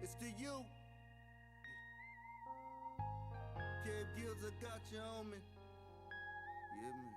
It's to you. Kev Gills, I got you on me. Yeah, man.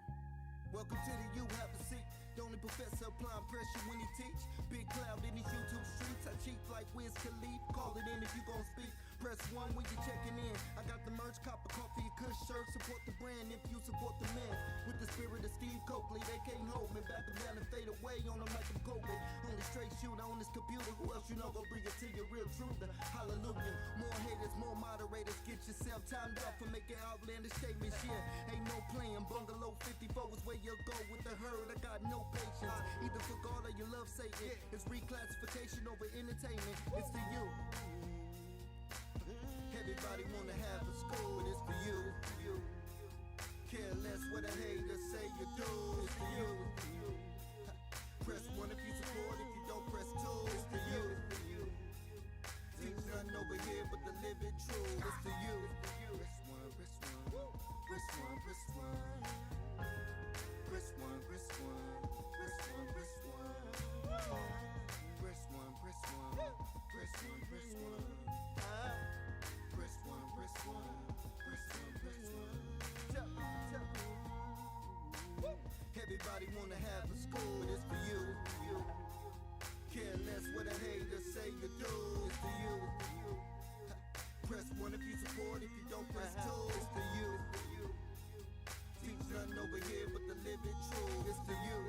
Welcome to the U, have a seat. The only professor applying pressure when he teach. Big cloud in these YouTube streets. I cheat like Wiz Khalif. Call it in if you gon' speak. Press 1 when you checking in. I got the merch, copper, coffee, a kush shirt. Support the brand if you support the man. With the spirit of Steve Coakley, they can't hold me. Back them down and fade away on them like I'm COVID. Only straight shooter on this computer. Who else you know gon' bring it to your real truther? Hallelujah. More haters, more moderators. Get yourself timed out for making outlandish statements. Yeah, ain't no playing. Bungalow 54 is where you go with the herd. I got no patience. Either for God or you love Satan. It's reclassification over entertainment. It's to you. Everybody wanna have a school, but it's for you. Care less what a hater say you do. It's for you. Press 1 if you support, if you don't press 2. It's for you. Teach nothing over here but the living true. It's for you. Press 1, press 1, press 1, press 1. Press 1, press 1, press 1, press 1. Press 1, press 1, press 1, press 1. Press 1, press 1, press 1, press 1. Everybody wanna have a school, but it's for you. Care less what a hater say you do. It's for you. Press 1 if you support, if you don't press 2. It's for you. Teach nothing over here but the living true. It's to you.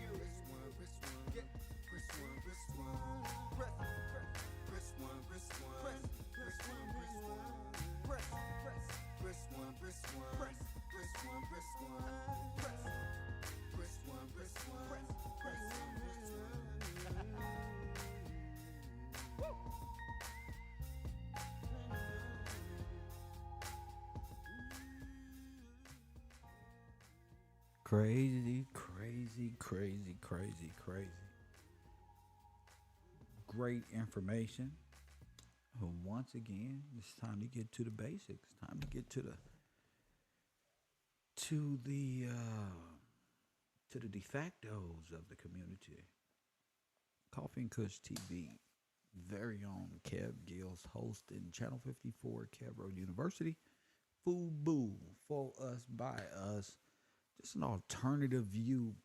Press 1, press 1, press 1, press 1. Press 1, press 1, press 1, press 1. Press 1, press 1, press 1, press 1. Press 1, press 1, press 1, press 1. Crazy, crazy, crazy, crazy, crazy. Great information. Once again, it's time to get to the basics. Time to get to the de factos of the community. Coffee and Kush TV, very own Kev Gills, hosting Channel 54, Kev Road University. Fubu, for us, by us. Just an alternative view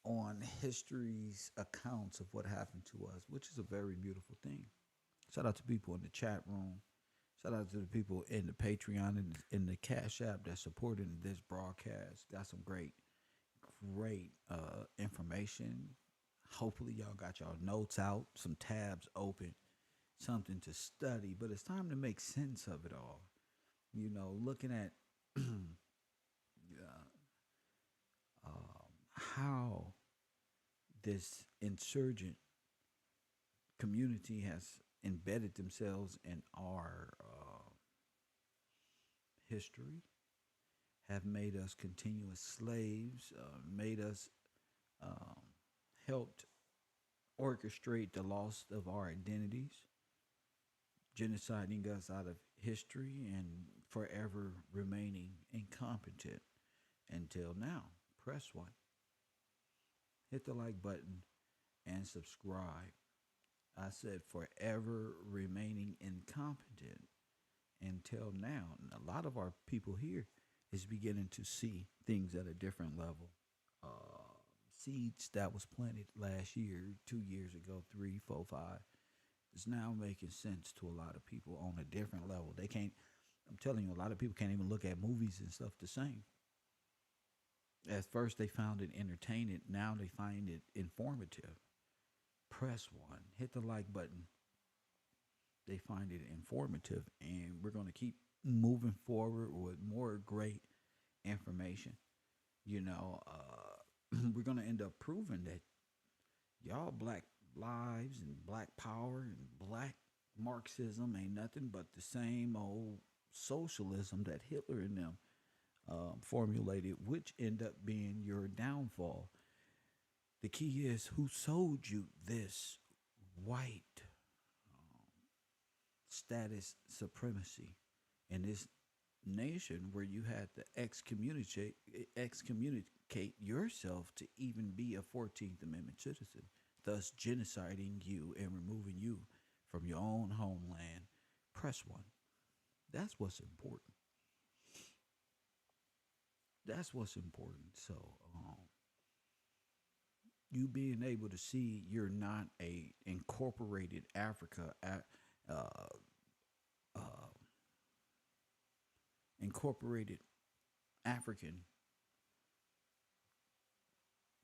on history's accounts of what happened to us, which is a very beautiful thing. Shout out to people in the chat room. Shout out to the people in the Patreon and in the Cash App that's supporting this broadcast. Got some great information. Hopefully y'all got y'all notes out, some tabs open, something to study. But it's time to make sense of it all. You know, looking at how this insurgent community has embedded themselves in our history, have made us continuous slaves, made us helped orchestrate the loss of our identities, genociding us out of history and forever remaining incompetent until now. Press 1. Hit the like button and subscribe. I said forever remaining incompetent until now. And a lot of our people here is beginning to see things at a different level. Seeds that was planted last year, 2 years ago, 3, 4, 5, is now making sense to a lot of people on a different level. They can't, I'm telling you, a lot of people can't even look at movies and stuff the same. At first they found it entertaining. Now they find it informative. Press 1. Hit the like button. They find it informative. And we're going to keep moving forward with more great information. You know, we're going to end up proving that y'all black lives and black power and black Marxism ain't nothing but the same old socialism that Hitler and them formulated, which end up being your downfall. The key is who sold you this white status supremacy in this nation where you had to excommunicate yourself to even be a 14th Amendment citizen, thus genociding you and removing you from your own homeland Press 1. That's what's important. That's what's important. So, you being able to see you're not a incorporated Africa, uh, uh, incorporated African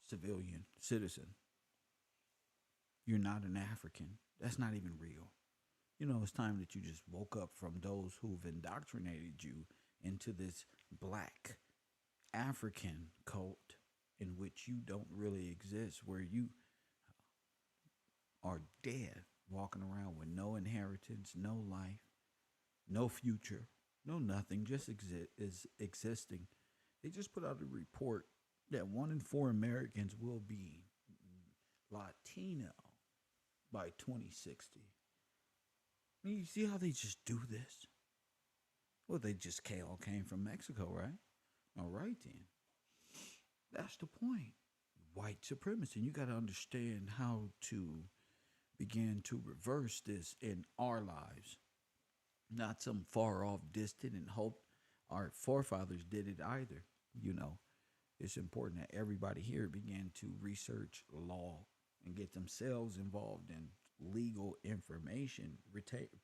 civilian citizen. You're not an African. That's not even real. It's time that you just woke up from those who've indoctrinated you into this black African cult in which you don't really exist, where you are dead, walking around with no inheritance, no life, no future, no nothing, just is existing. They just put out a report that 1 in 4 Americans will be Latino by 2060. You see how they just do this? Well, they just all came from Mexico, right? All right, then. That's the point. White supremacy. You got to understand how to begin to reverse this in our lives, not some far off, distant, and hope our forefathers did it either. It's important that everybody here begin to research law and get themselves involved in legal information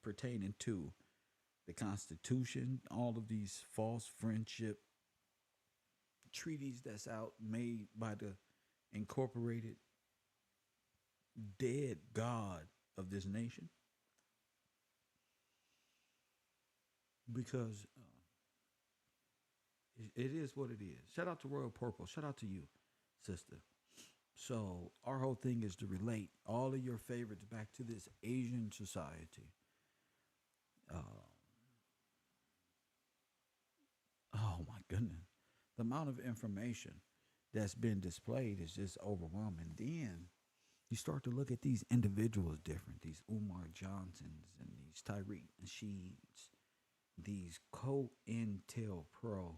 pertaining to the Constitution, all of these false friendship treaties that's out made by the incorporated dead God of this nation. Because it is what it is. Shout out to Royal Purple. Shout out to you, sister. So our whole thing is to relate all of your favorites back to this Asian society. Uh, oh my goodness, the amount of information that's been displayed is just overwhelming. Then you start to look at these individuals different, these Umar Johnsons and these Tyreek Nasheeds, these co-intel pro,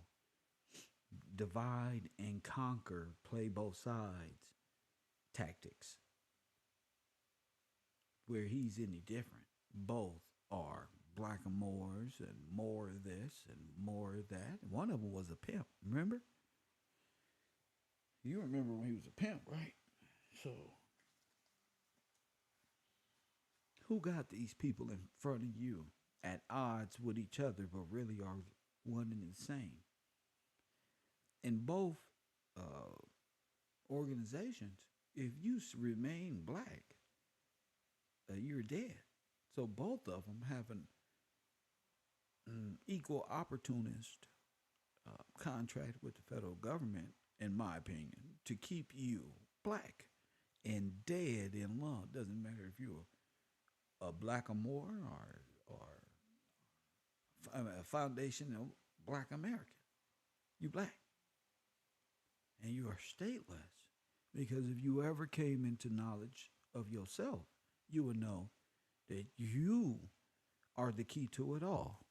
divide and conquer, play both sides tactics, where he's any different. Both are blackamoors and more of this and more of that. One of them was a pimp, remember? You remember when he was a pimp, right? So, who got these people in front of you at odds with each other, but really are one and the same? In both organizations, if you remain black, you're dead. So both of them have an equal opportunist contract with the federal government, in my opinion, to keep you black and dead in love. Doesn't matter if you're a blackamoor or a foundation of Black American. You black. And you are stateless. Because if you ever came into knowledge of yourself, you would know that you are the key to it all.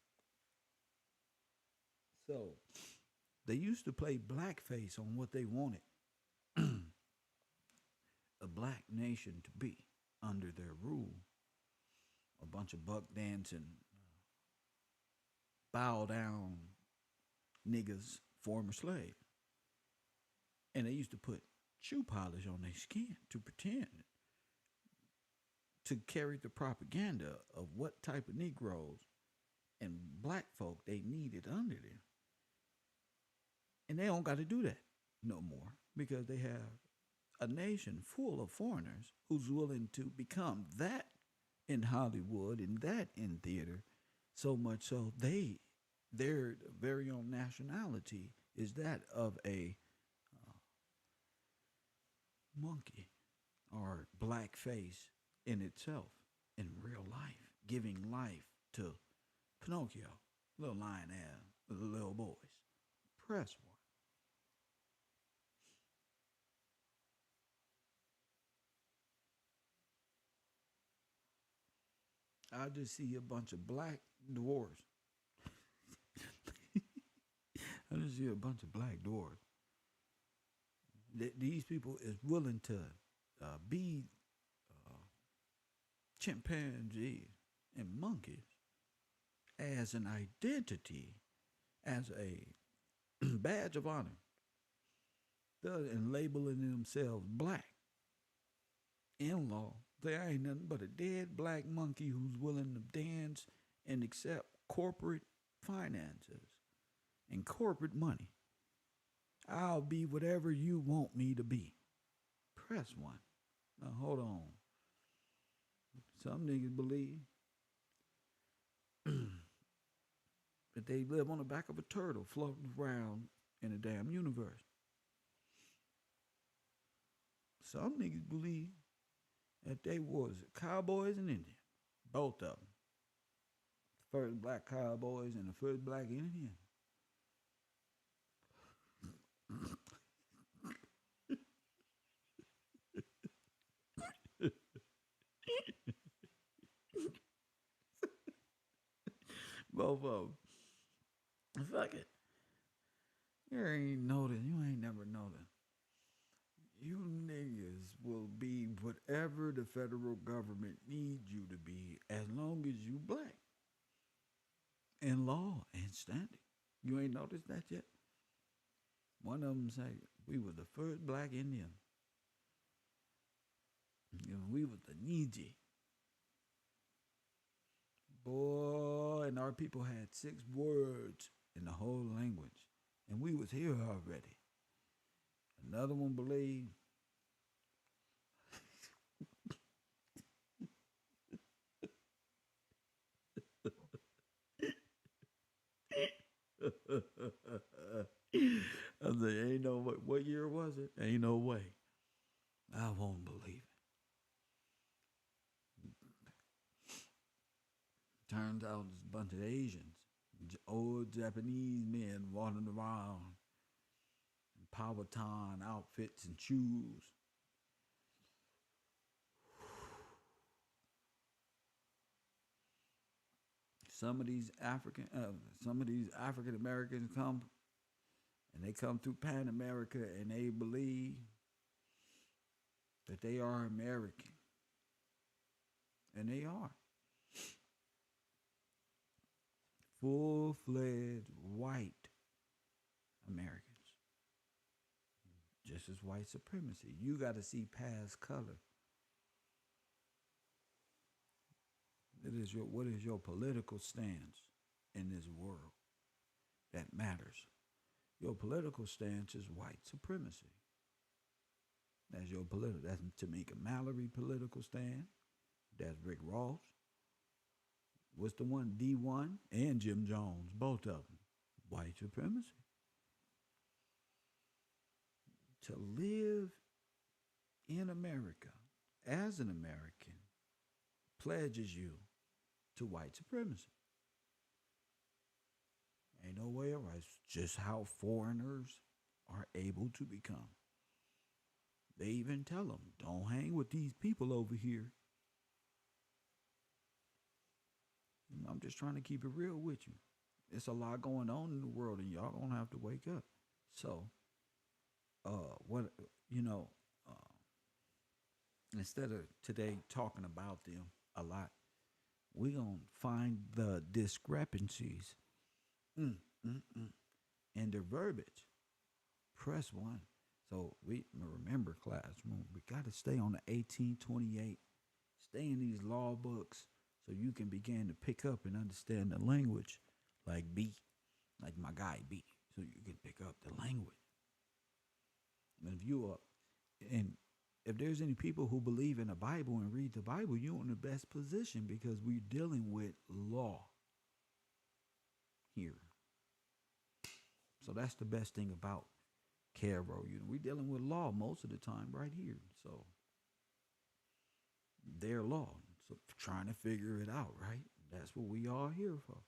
So they used to play blackface on what they wanted a black nation to be under their rule. A bunch of buck dancing, bow down niggas, former slave. And they used to put shoe polish on their skin to pretend to carry the propaganda of what type of Negroes and black folk they needed under them. And they don't got to do that no more because they have a nation full of foreigners who's willing to become that in Hollywood and that in theater, so much so their very own nationality is that of a monkey or blackface in itself in real life, giving life to Pinocchio, little lion ass, little boys. Press one. I just see a bunch of black dwarves. I just see a bunch of black dwarves. These people is willing to be, uh, chimpanzees and monkeys, as an identity, as a badge of honor, and labeling themselves black in law. They ain't nothing but a dead black monkey who's willing to dance and accept corporate finances and corporate money. I'll be whatever you want me to be. Press one. Now hold on. Some niggas believe that they live on the back of a turtle floating around in a damn universe. Some niggas believe that they was cowboys and Indians. Both of them. First black cowboys and the first black Indian. Both of them. Fuck it. You ain't noticed. You ain't never noticed. You niggas will be whatever the federal government needs you to be as long as you black. In law and standing. You ain't noticed that yet? One of them say, we were the first black Indian. You know, we was the Niji. Boy, and our people had 6 words in the whole language. And we was here already. Another one believed I said, ain't no way. What year was it? Ain't no way. I won't believe it. Turns out it's a bunch of Asians, old Japanese men walking around in Powhatan outfits and shoes. Some of these African Americans come, and they come through Pan America, and they believe that they are American, and they are full-fledged white Americans. Just as white supremacy. You got to see past color. What is your political stance in this world that matters? Your political stance is white supremacy. That's your political. That's Tamika Mallory political stand. That's Rick Ross. What's the one? D1 and Jim Jones, both of them. White supremacy. To live in America as an American pledges you to white supremacy. Ain't no way around. It's just how foreigners are able to become. They even tell them, don't hang with these people over here. I'm just trying to keep it real with you. It's a lot going on in the world, and y'all gonna have to wake up. So, instead of today talking about them a lot, we gonna find the discrepancies in their verbiage. Press 1. So we remember, class, we got to stay on the 1828. Stay in these law books so you can begin to pick up and understand the language, like B, like my guy B, so you can pick up the language. And if there's any people who believe in the Bible and read the Bible, you're in the best position because we're dealing with law here. So that's the best thing about Caro. We're dealing with law most of the time right here. So their law. So trying to figure it out, right? That's what we are here for.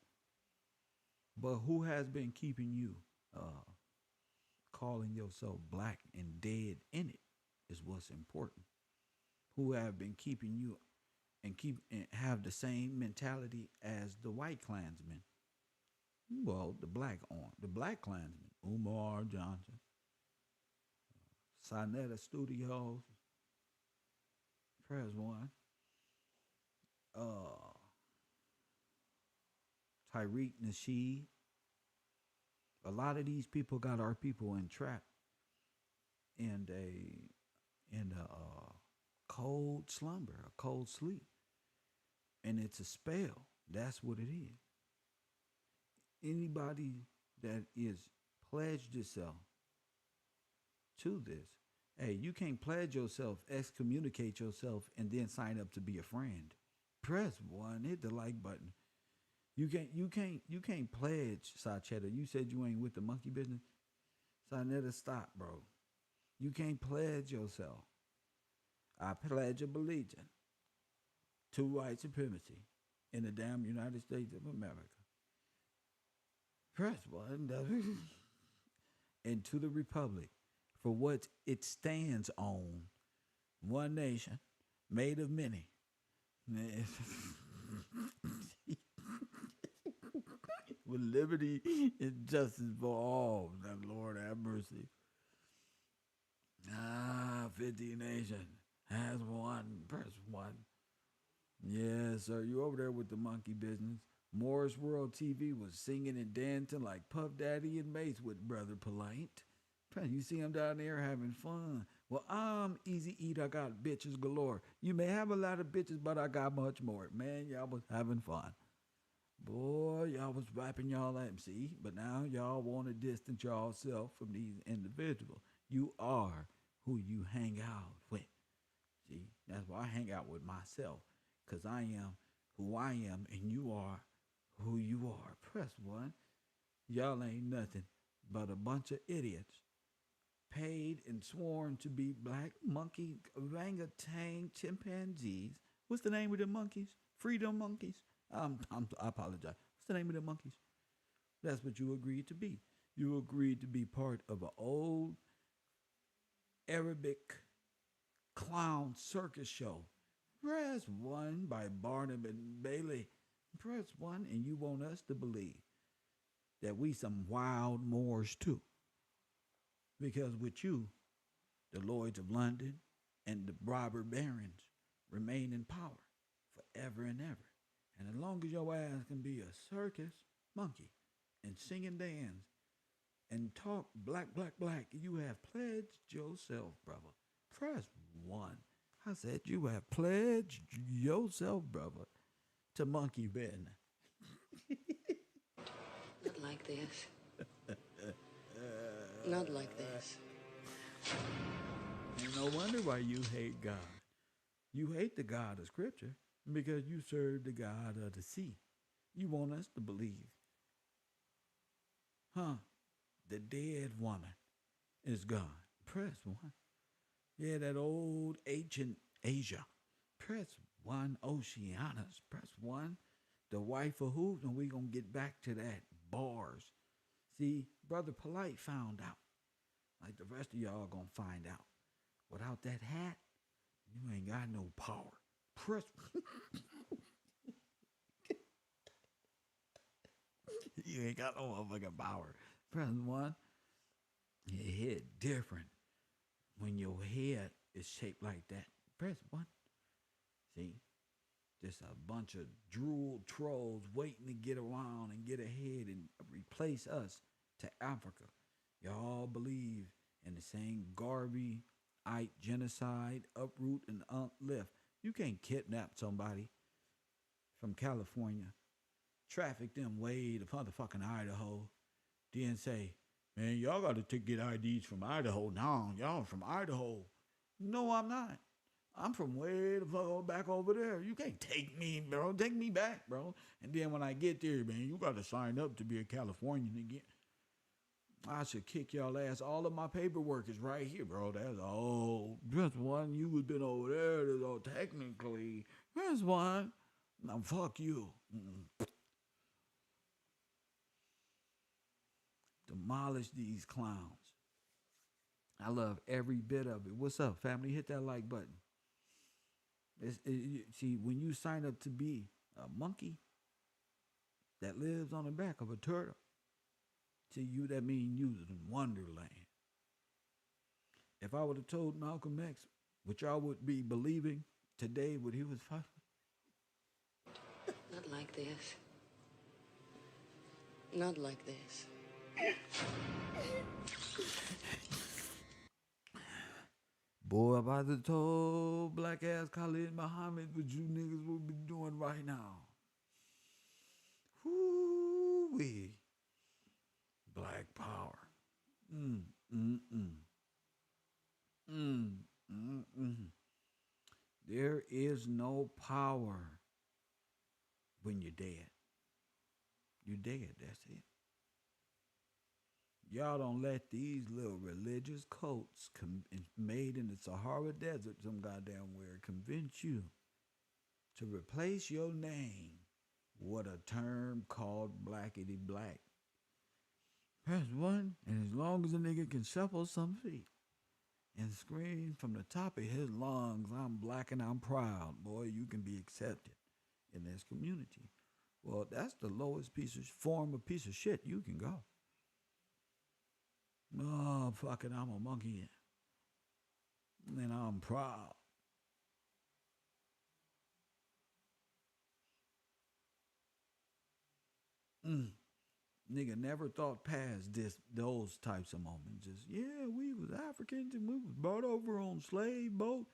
But who has been keeping you calling yourself black and dead in it is what's important. Who have been keeping you and have the same mentality as the white Klansmen. Well, the black Klansmen, Umar Johnson, Sinetta Studios, Press 1, Tyreek Nasheed. A lot of these people got our people entrapped in a cold slumber, a cold sleep, and it's a spell. That's what it is. Anybody that is pledged itself to this, hey, you can't pledge yourself, excommunicate yourself, and then sign up to be a friend. Press one, hit the like button. You can't pledge, Sachetta. You said you ain't with the monkey business. Sonetta, stop, bro. You can't pledge yourself. I pledge allegiance to white supremacy in the damn United States of America. Press one, and to the republic for what it stands on, one nation, made of many. With liberty and justice for all. That Lord have mercy. 50 nations has one. Press one. Yes, sir. You over there with the monkey business. Morris World TV was singing and dancing like Puff Daddy and Mace with Brother Polite. You see him down there having fun. Well, I'm Easy Eat. I got bitches galore. You may have a lot of bitches, but I got much more. Man, y'all was having fun. Boy, y'all was wiping y'all MC, but now y'all want to distance yourself from these individuals. You are who you hang out with. See, that's why I hang out with myself, because I am who I am, and you are who you are. Press one. Y'all ain't nothing but a bunch of idiots, paid and sworn to be black monkey, orangutan, chimpanzees. What's the name of the monkeys? Freedom monkeys? I apologize. What's the name of the monkeys? That's what you agreed to be. You agreed to be part of an old Arabic clown circus show. Press one by Barnum and Bailey. Press one, and you want us to believe that we some wild Moors too. Because with you, the Lloyds of London and the robber barons remain in power forever and ever. And as long as your ass can be a circus monkey and sing and dance and talk black, black, black, you have pledged yourself, brother. Press one. I said you have pledged yourself, brother, to monkey business. Not like this. Not like this. And no wonder why you hate God. You hate the God of Scripture because you serve the God of the sea. You want us to believe, the dead woman is gone. Press one. Yeah, that old ancient Asia. Press one. Oceanus. Press one. The wife of who? And we going to get back to that. Bars. See, Brother Polite found out. Like the rest of y'all going to find out. Without that hat, you ain't got no power. Press. You ain't got no motherfucking power. Press one. Your head different when your head is shaped like that. Press one. See? Just a bunch of drool trolls waiting to get around and get ahead and replace us to Africa. Y'all believe in the same Garvey-ite genocide, uproot and uplift. You can't kidnap somebody from California, traffic them way to motherfucking Idaho, then say, man, y'all got to get IDs from Idaho now. Y'all from Idaho. No, I'm not. I'm from way the fuck back over there. You can't take me, bro. Take me back, bro. And then when I get there, man, you got to sign up to be a Californian again. I should kick y'all ass. All of my paperwork is right here, bro. That's all. Just one. You was been over there. That's all technically. That's one. Now fuck you. Demolish these clowns. I love every bit of it. What's up, family? Hit that like button. See, when you sign up to be a monkey that lives on the back of a turtle, to you that means you in Wonderland. If I would have told Malcolm X what y'all would be believing today what he was fighting. Not like this. Not like this. Boy, if I had told black ass Khalid Muhammad what you niggas would be doing right now. Whoo-wee. Black power. Mm, mm, mm. Mm, mm, mm. There is no power when you're dead. You're dead, that's it. Y'all don't let these little religious cults made in the Sahara Desert, some goddamn where, convince you to replace your name with a term called blackity black. Press one, and as long as a nigga can shuffle some feet and scream from the top of his lungs, I'm black and I'm proud, boy, you can be accepted in this community. Well, that's the lowest form of piece of shit you can go. Oh, fuck it, I'm a monkey. And I'm proud. Nigga never thought past those types of moments. Just, yeah, we was Africans and we was brought over on slave boat.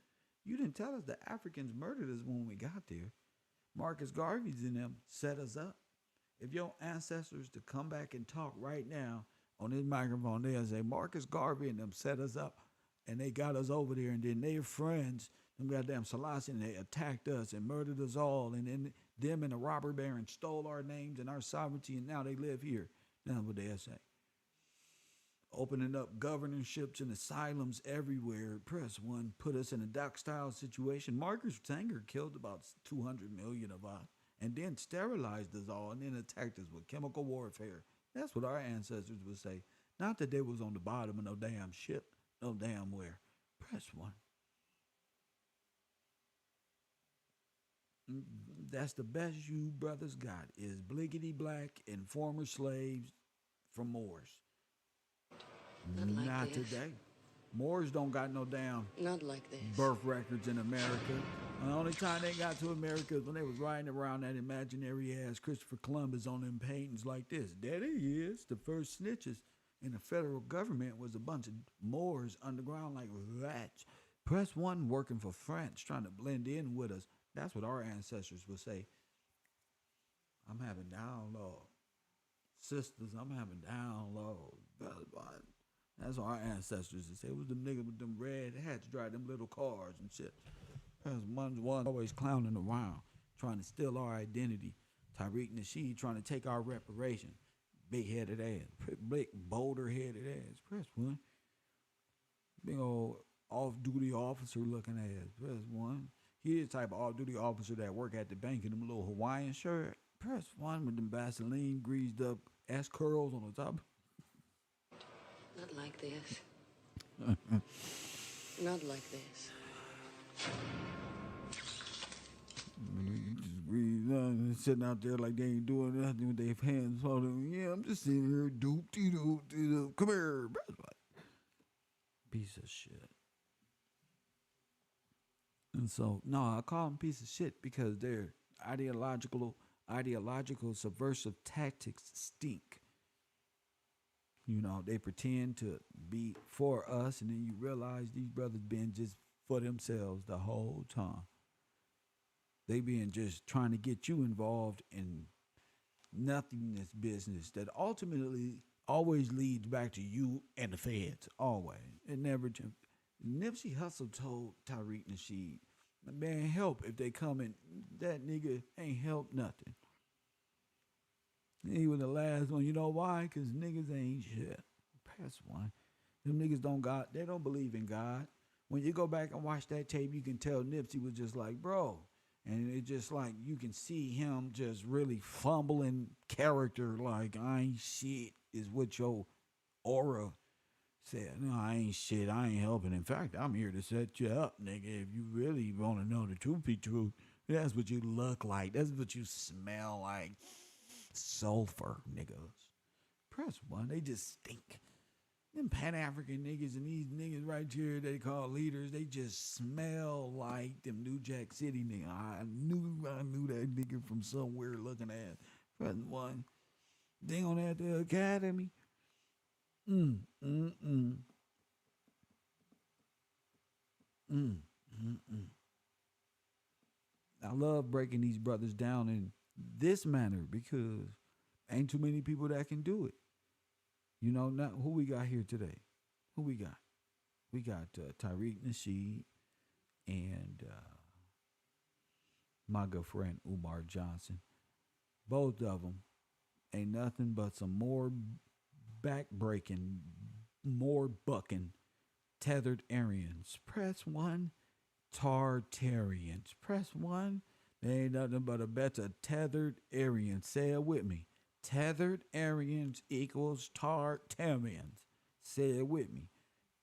You didn't tell us the Africans murdered us when we got there. Marcus Garvey's and them set us up. If your ancestors to come back and talk right now on this microphone, they'll say Marcus Garvey and them set us up and they got us over there, and then their friends, them goddamn Selassie, and they attacked us and murdered us all, and then them and the robber baron stole our names and our sovereignty, and now they live here. That's what they'll say. Opening up governorships and asylums everywhere. Press one, put us in a doc-style situation. Marcus Sanger killed about 200 million of us, and then sterilized us all, and then attacked us with chemical warfare. That's what our ancestors would say. Not that they was on the bottom of no damn ship, no damn where. Press one. That's the best you brothers got is bliggity black and former slaves from Moors. Not like this. Today. Moors don't got no damn Not like this. birth records in America. The only time they got to America is when they was riding around that imaginary ass Christopher Columbus on them paintings like this. There he is. The first snitches in the federal government was a bunch of Moors underground like rats. Press one working for France, trying to blend in with us. That's what our ancestors would say. I'm having down low. Sisters, I'm having down low. That's what our ancestors would say. It was them niggas with them red hats drive them little cars and shit. There's one always clowning around, trying to steal our identity. Tariq Nasheed trying to take our reparation. Big-headed ass. Big, boulder-headed ass. Press one. Big old off-duty officer looking ass. Press one. He the type of off-duty officer that work at the bank in them little Hawaiian shirt. Press one with them Vaseline greased up ass curls on the top. Not like this. Not like this. Just greased up and sitting out there like they ain't doing nothing with their hands holding. Yeah, I'm just sitting here, doop. Come here. Piece of shit. And so, no, I call them piece of shit because their ideological subversive tactics stink. You know, they pretend to be for us, and then you realize these brothers been just for themselves the whole time. They been just trying to get you involved in nothingness business that ultimately always leads back to you and the feds. Always. It never. Nipsey Hussle told Tariq Nasheed, man, help if they come in. That nigga ain't helped nothing. He was the last one. You know why? Because niggas ain't shit. Press one. Them niggas they don't believe in God. When you go back and watch that tape, you can tell Nipsey was just like, bro. And it just like, you can see him just really fumbling character like, I ain't shit is what your aura said. No, I ain't shit. I ain't helping. In fact, I'm here to set you up, nigga. If you really want to know the truth be true, that's what you look like. That's what you smell like. Sulfur, niggas. Press one. They just stink. Them Pan-African niggas and these niggas right here they call leaders, they just smell like them New Jack City niggas. I knew that nigga from somewhere looking at. Press one. They on at the academy. Mm, mm, mm. Mm, mm, mm. I love breaking these brothers down in this manner because ain't too many people that can do it. You know, not who we got here today. Who we got? We got Tariq Nasheed and my good friend Umar Johnson. Both of them ain't nothing but some more back breaking, more bucking, tethered Aryans. Press one, Tartarians. Press one. They ain't nothing but a bunch of tethered Aryans. Say it with me. Tethered Aryans equals Tartarians. Say it with me.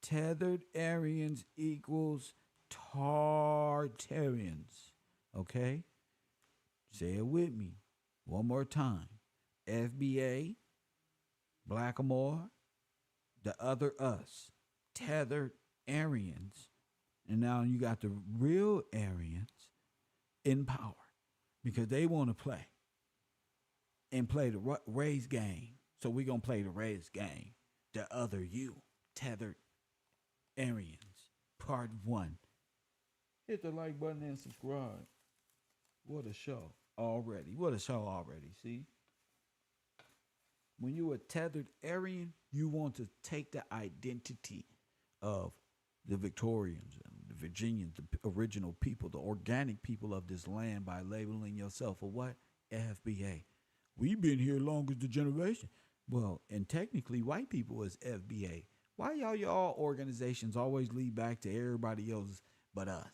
Tethered Aryans equals Tartarians. Okay? Say it with me. One more time. FBA, Blackamoor, the other us. Tethered Aryans. And now you got the real Aryans in power because they want to play and play the race game. So we're going to play the race game. The other you, tethered Aryans, part 1. Hit the like button and subscribe. What a show already. What a show already, see? When you a tethered Aryan, you want to take the identity of the Victorians and the Virginians, the original people, the organic people of this land by labeling yourself a what? FBA. We've been here long as the generation. Well, and technically white people is FBA. Why y'all organizations always lead back to everybody else but us?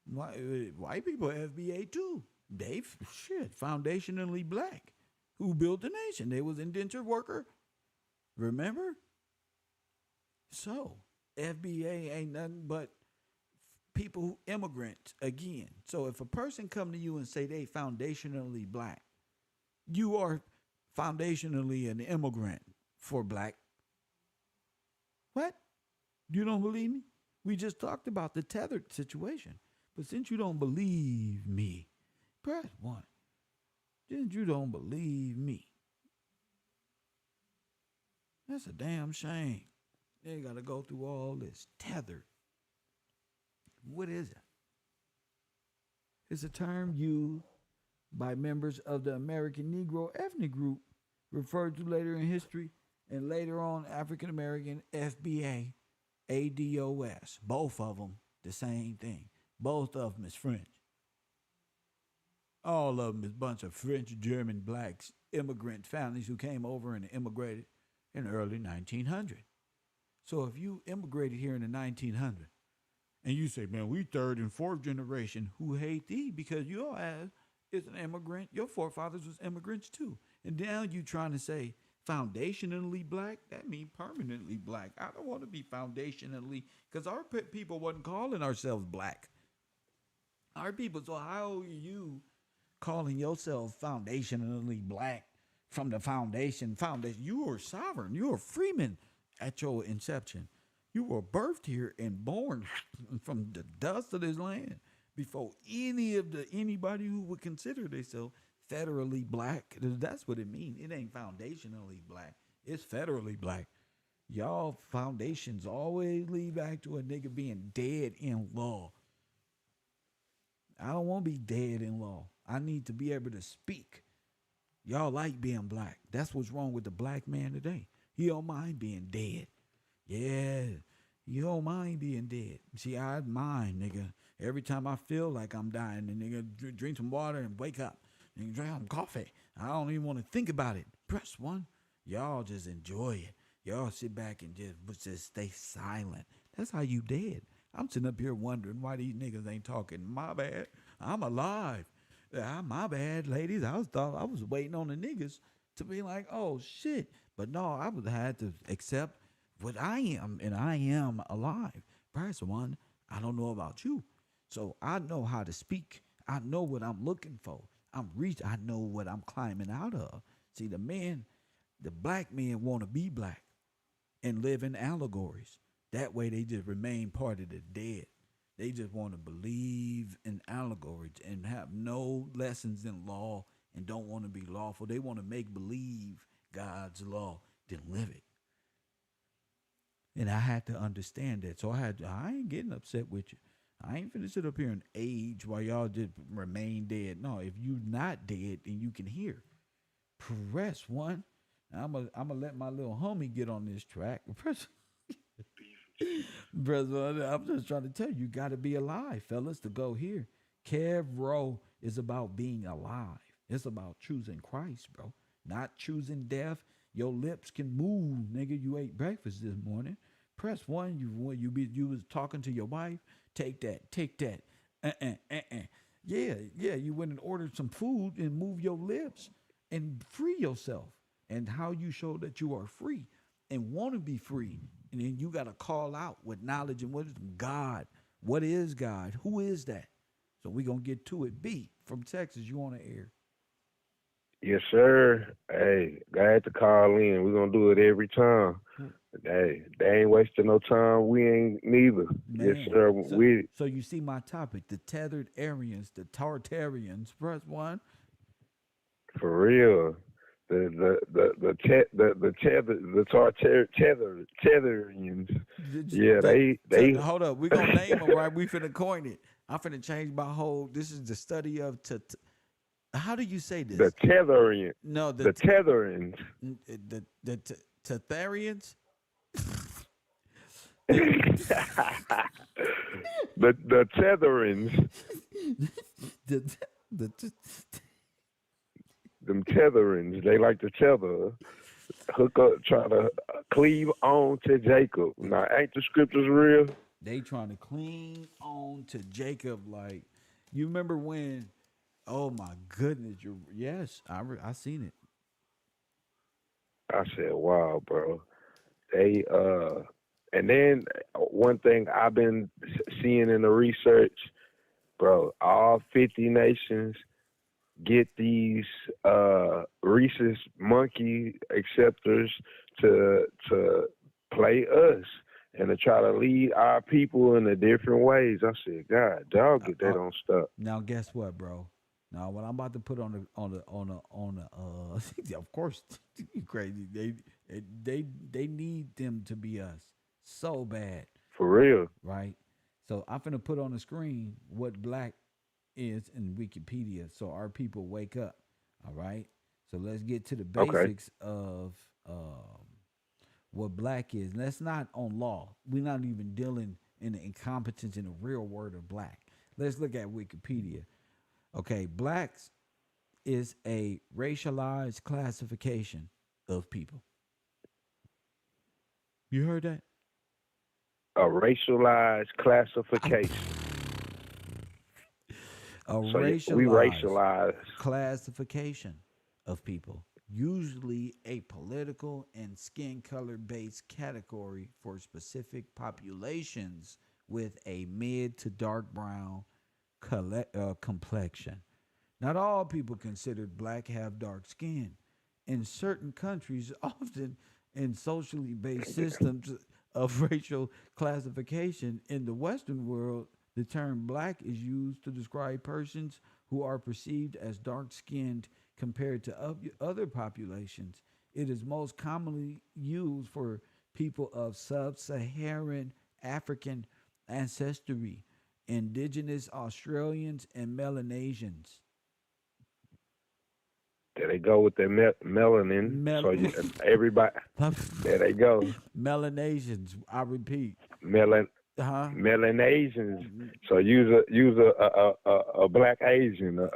White people are FBA too. They foundationally black. Who built the nation? They was indentured worker. Remember? So FBA ain't nothing but people who immigrant again. So if a person come to you and say they foundationally black, you are foundationally an immigrant for black. What? You don't believe me? We just talked about the tethered situation. But since you don't believe me, press 1. Since you don't believe me, that's a damn shame. They got to go through all this tethered. What is it? It's a term used by members of the American Negro ethnic group referred to later in history and later on African American FBA, ADOS. Both of them the same thing. Both of them is French. All of them is a bunch of French, German, blacks, immigrant families who came over and immigrated in the early 1900s. So if you immigrated here in the 1900s, and you say, man, we third and fourth generation who hate thee because your ass is an immigrant. Your forefathers was immigrants too. And now you trying to say foundationally black? That means permanently black. I don't want to be foundationally, because our people wasn't calling ourselves black. Our people, so how are you calling yourself foundationally black from the foundation? You were sovereign. You were freeman at your inception. You were birthed here and born from the dust of this land before anybody who would consider themselves federally black. That's what it means. It ain't foundationally black. It's federally black. Y'all foundations always lead back to a nigga being dead in law. I don't want to be dead in law. I need to be able to speak. Y'all like being black. That's what's wrong with the black man today. He don't mind being dead. Yeah, you don't mind being dead. See, I mind, nigga. Every time I feel like I'm dying, the nigga drink some water and wake up. And drink some coffee. I don't even want to think about it. Press 1. Y'all just enjoy it. Y'all sit back and just stay silent. That's how you dead. I'm sitting up here wondering why these niggas ain't talking. My bad. I'm alive. My bad, ladies. I was waiting on the niggas to be like, oh shit. But no, I would have had to accept what I am, and I am alive. Press 1. I don't know about you. So I know how to speak. I know what I'm looking for. I know what I'm climbing out of. See, the black men want to be black and live in allegories. That way they just remain part of the dead. They just want to believe in allegories and have no lessons in law and don't want to be lawful. They want to make believe God's law, then live it. And I had to understand that. So I ain't getting upset with you. I ain't finna sit up here and age while y'all just remain dead. No, if you not dead, then you can hear. Press one. I'm gonna let my little homie get on this track. Press, brother. I'm just trying to tell you, you got to be alive, fellas, to go here. Kev Row is about being alive. It's about choosing Christ, bro. Not choosing death. Your lips can move, nigga. You ate breakfast this morning. Press one. You was talking to your wife. Take that. Take that. Yeah. You went and ordered some food and move your lips and free yourself. And how you show that you are free and want to be free. And then you got to call out with knowledge and what is God? What is God? Who is that? So we're going to get to it. B from Texas, you on the air. Yes, sir. Hey, I had to call in. We're going to do it every time. Hey, they ain't wasting no time. We ain't neither. Man, yes, sir. So you see my topic, the tethered Aryans, the Tartarians. Press one. For real. The Tetherians. Yeah, they hold up. We're gonna name them, right? We finna coin it. I'm finna change my whole. This is the study of how do you say this? The Tetherians. No, the Tetherians. The Tetherians. the Tetherings. Them tetherings, they like to tether, hook up, try to cleave on to Jacob. Now, ain't the scriptures real? They trying to cling on to Jacob. Like, you remember when? Oh my goodness! Yes, I seen it. I said, wow, bro. They and then one thing I've been seeing in the research, bro, all 50 nations get these rhesus monkey acceptors to play us and to try to lead our people in a different ways. I said, God, dog, they don't stop. Now, guess what, bro? Now, what I'm about to put on the of course, you crazy. They need them to be us so bad. For real. Right? So I'm finna put on the screen what black is in Wikipedia, so our people wake up. All right. So let's get to the basics of what black is. That's not on law. We're not even dealing in the incompetence in the real word of black. Let's look at Wikipedia. Okay, blacks is a racialized classification of people. You heard that? A racialized classification. We racialize classification of people, usually a political and skin color based category for specific populations with a mid to dark brown complexion. Not all people considered black have dark skin. In certain countries, often in socially based systems of racial classification in the Western world, the term black is used to describe persons who are perceived as dark-skinned compared to other populations. It is most commonly used for people of sub-Saharan African ancestry, indigenous Australians, and Melanesians. There they go with their melanin. Everybody, there they go. Melanesians, I repeat. Melanesians. So use a black Asian,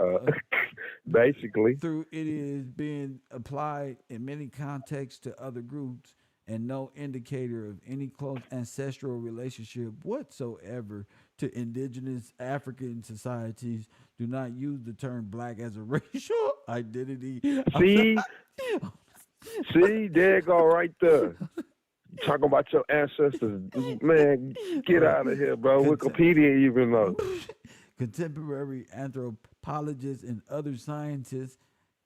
basically. Through it is being applied in many contexts to other groups, and no indicator of any close ancestral relationship whatsoever to indigenous African societies. Do not use the term black as a racial identity. See, there you go right there. Talking about your ancestors, man, get out of here, bro. Wikipedia even though. Contemporary anthropologists and other scientists,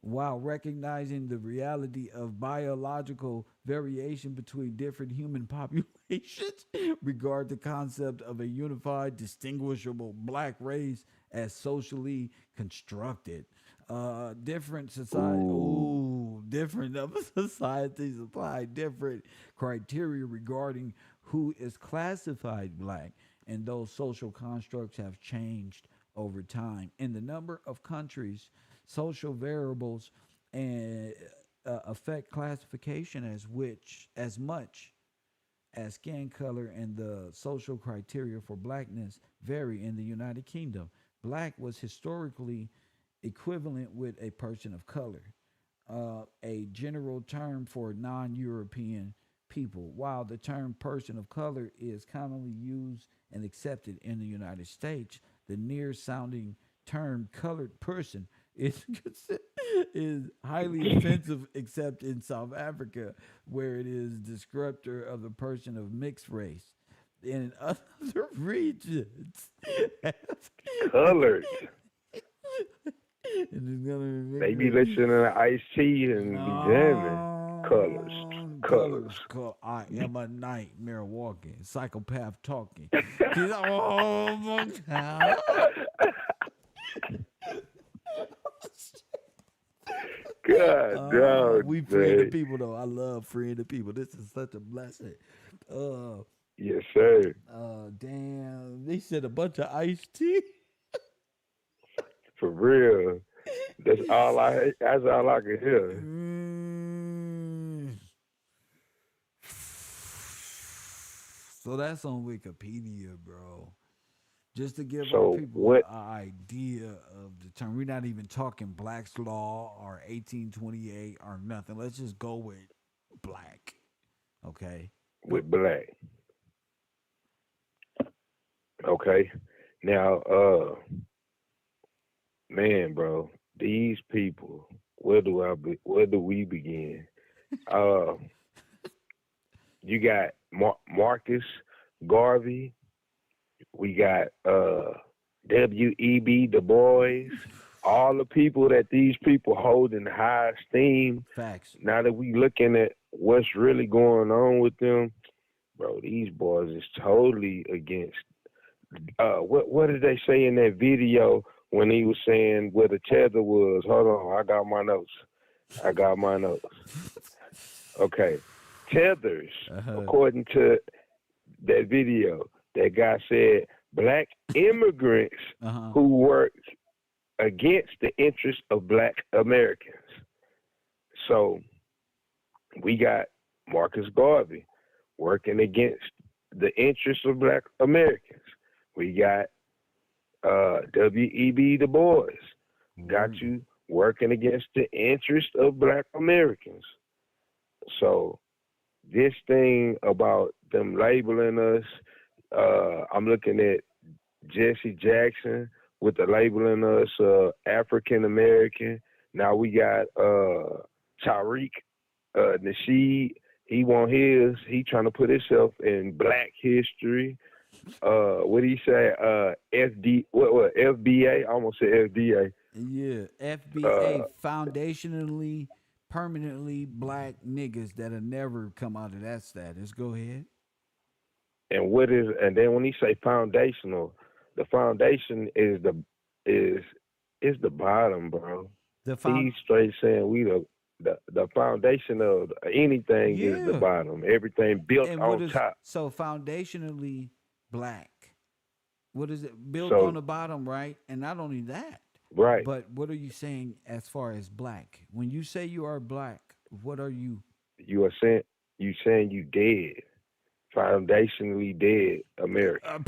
while recognizing the reality of biological variation between different human populations, regard the concept of a unified, distinguishable black race as socially constructed. Different society. Ooh, different societies apply different criteria regarding who is classified black, and those social constructs have changed over time. In the number of countries, social variables and affect classification as much as skin color, and the social criteria for blackness vary. In the United Kingdom, black was historically equivalent with a person of color, a general term for non European people, while the term person of color is commonly used and accepted in the United States. The near sounding term colored person is, is highly offensive, except in South Africa, where it is descriptor of the person of mixed race. In other regions, Colored. and it's gonna They be be listening to Ice T and be jamming. Colors. Colors. Called I am a nightmare walking, psychopath talking. Oh my God. God damn, We free the man. people though. I love freeing the people. This is such a blessing. Yes, sir. Damn. They said a bunch of iced tea. For real. That's all I can hear. Mm. So that's on Wikipedia, bro. Just to give our So people an what idea of the term. We're not even talking Black's Law or 1828 or nothing. Let's just go with black. Okay. Go. with black? Okay. Now, man, bro, these people, where do we begin? Uh you got Marcus Garvey, we got W.E.B. Du Bois, all the people that these people hold in high esteem. Facts. Now that we looking at what's really going on with them, bro, these boys is totally against. What did they say in that video when he was saying where the tether was? Hold on, I got my notes. Okay, tethers, according to that video, that guy said black immigrants who work against the interests of black Americans. So we got Marcus Garvey working against the interests of black Americans. We got W.E.B. Du Bois got you working against the interests of black Americans. So this thing about them labeling us, I'm looking at Jesse Jackson with the labeling us African American. Now we got Tariq Nasheed. He want his. He trying to put himself in Black history. What do you say? FBA? I almost said FDA. Yeah, FBA, foundationally, permanently black niggas that'll never come out of that status. Go ahead. And then when he say foundational, the foundation is the bottom, bro. He's straight saying we the foundation of anything is the bottom. Everything built on top. So foundationally black. What is it? Built on the bottom, right? And not only that. Right. But what are you saying as far as black? When you say you are black, what are you? You are saying you dead. Foundationally dead American.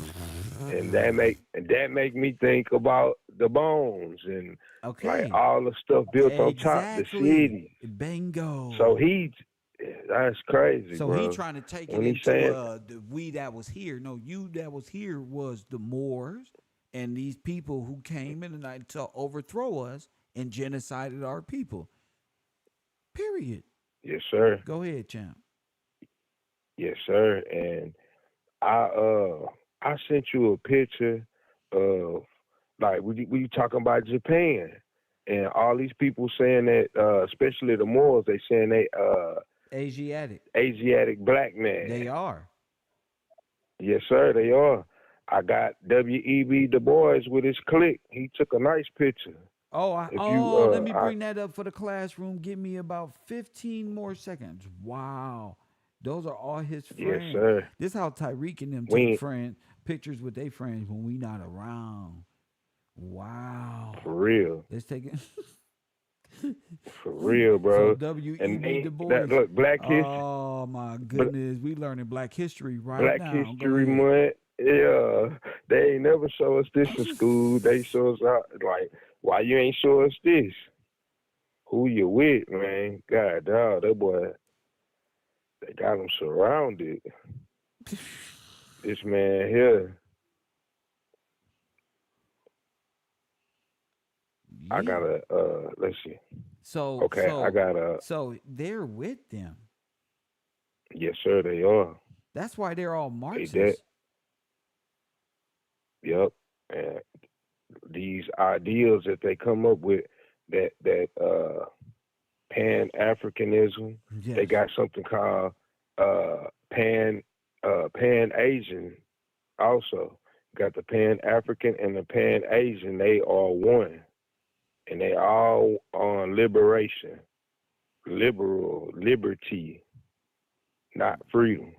And that make me think about the bones and like all the stuff built on top, the cities. Bingo. So that's crazy. So bro. he trying to take it into the we that was here. No, you that was here was the Moors and these people who came in the night to overthrow us and genocided our people. Period. Yes, sir. Go ahead, champ. Yes, sir. And I sent you a picture of like we talking about Japan and all these people saying that especially the Moors, they saying they Asiatic black man. They are. Yes, sir, they are. I got W.E.B. Du Bois with his clique. He took a nice picture. If you, Let me bring that up for the classroom. Give me about 15 more seconds. Wow. Those are all his yes, friends. sir. This how Tyreek and them We take ain't, pictures with their friends when we not around. Wow. for real, Let's take it. for real, So bro. And W.E.B. Du they, Bois. that look, Oh my goodness. We learning black history right Black now. Go History ahead. Month. Yeah, they ain't never show us this in school. They show us out like, why you ain't show us this? Who you with, man? God, dog, that boy, they got him surrounded. This man here, I Yeah. gotta, let's see. So Okay, I so gotta, so they're with them. yes, sir, they are. That's why they're all They that, Marxists. yep. And these ideals that they come up with, that Pan Africanism. They Yes. got something called Pan Pan Asian also. Got the Pan African and the Pan Asian. They are one, and they all on liberation, liberal liberty, not freedom.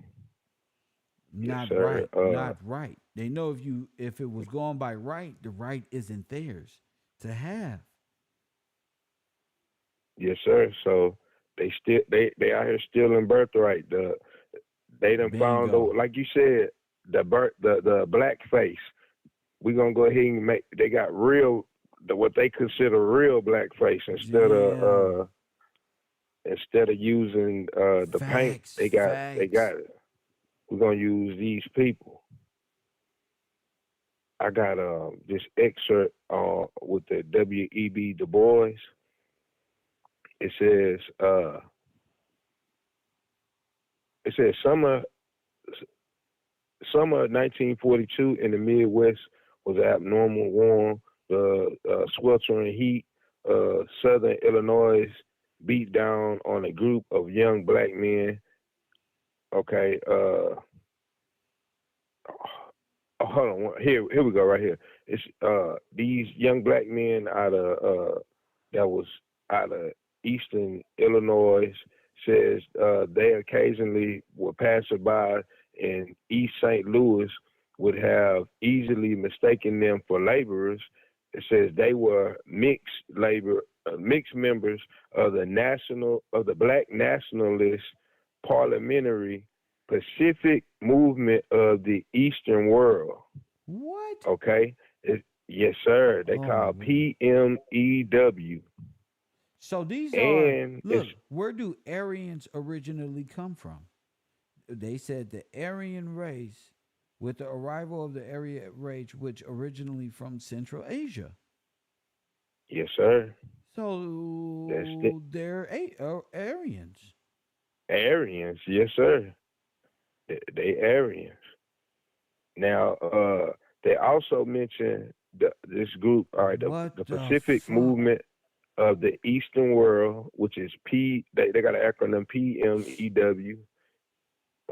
Yes, Not sir. right. Not right. They know if it was going by right, the right isn't theirs to have. Yes, sir. So they out here stealing birthright. They done found Bingo. out, like you said, the black face. We gonna go ahead and make. They got real, what they consider real blackface Yeah. instead of using the paint. Facts. They Facts. got it. We're gonna use these people. I got this excerpt with the W.E.B. Du Bois. It says summer of 1942 in the Midwest was abnormal warm. The sweltering heat of southern Illinois beat down on a group of young black men. Okay, hold on. Here we go. Right here. It's these young black men that was out of eastern Illinois. Says they occasionally were passerby in East St. Louis would have easily mistaken them for laborers. It says they were mixed members of the Black Nationalist Parliamentary Pacific Movement of the Eastern World. What? Okay, yes, sir. They Oh. call PMEW, So these are and it's look. Where do Aryans originally come from? They said the Aryan race, with the arrival of the Aryan race, which originally from Central Asia. yes, sir. That's the So they're Aryans. Aryans, yes, sir. They Aryans. Now, they also mention this group, all right, What the the Pacific fuck? Movement of the Eastern World, which is they got an acronym PMEW.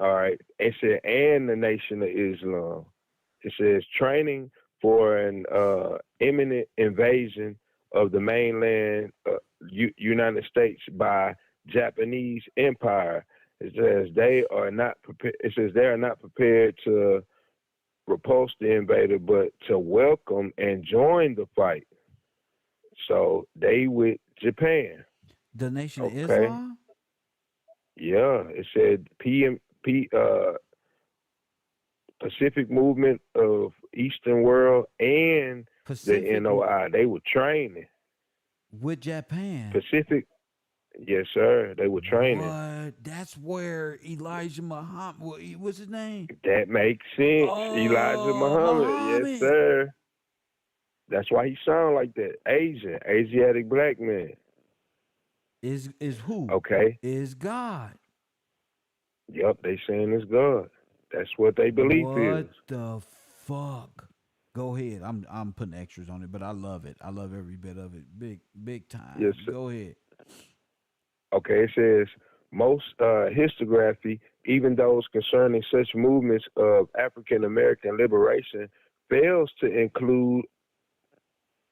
All right. It said, and the Nation of Islam. It says training for an imminent invasion of the mainland United States by Japanese Empire. It says they are not prepared. It says they are not prepared to repulse the invader, but to welcome and join the fight. So they with Japan. The Nation of Okay. Islam? Yeah. It said Pacific Movement of Eastern World and the Pacific NOI. They were training. with Japan. Pacific, yes, sir. They were training. What? That's where Elijah Muhammad. What's his name? That makes sense. Elijah Oh, Muhammad, yes, Muhammad sir. That's why he sound like that. Asiatic black man. is who? Okay. Is God. Yep, they saying it's God. That's what they belief is. What the fuck? Go ahead. I'm putting extras on it, but I love it. I love every bit of it. Big time. Yes, sir. Go ahead. Okay, it says most historiography, even those concerning such movements of African American liberation, fails to include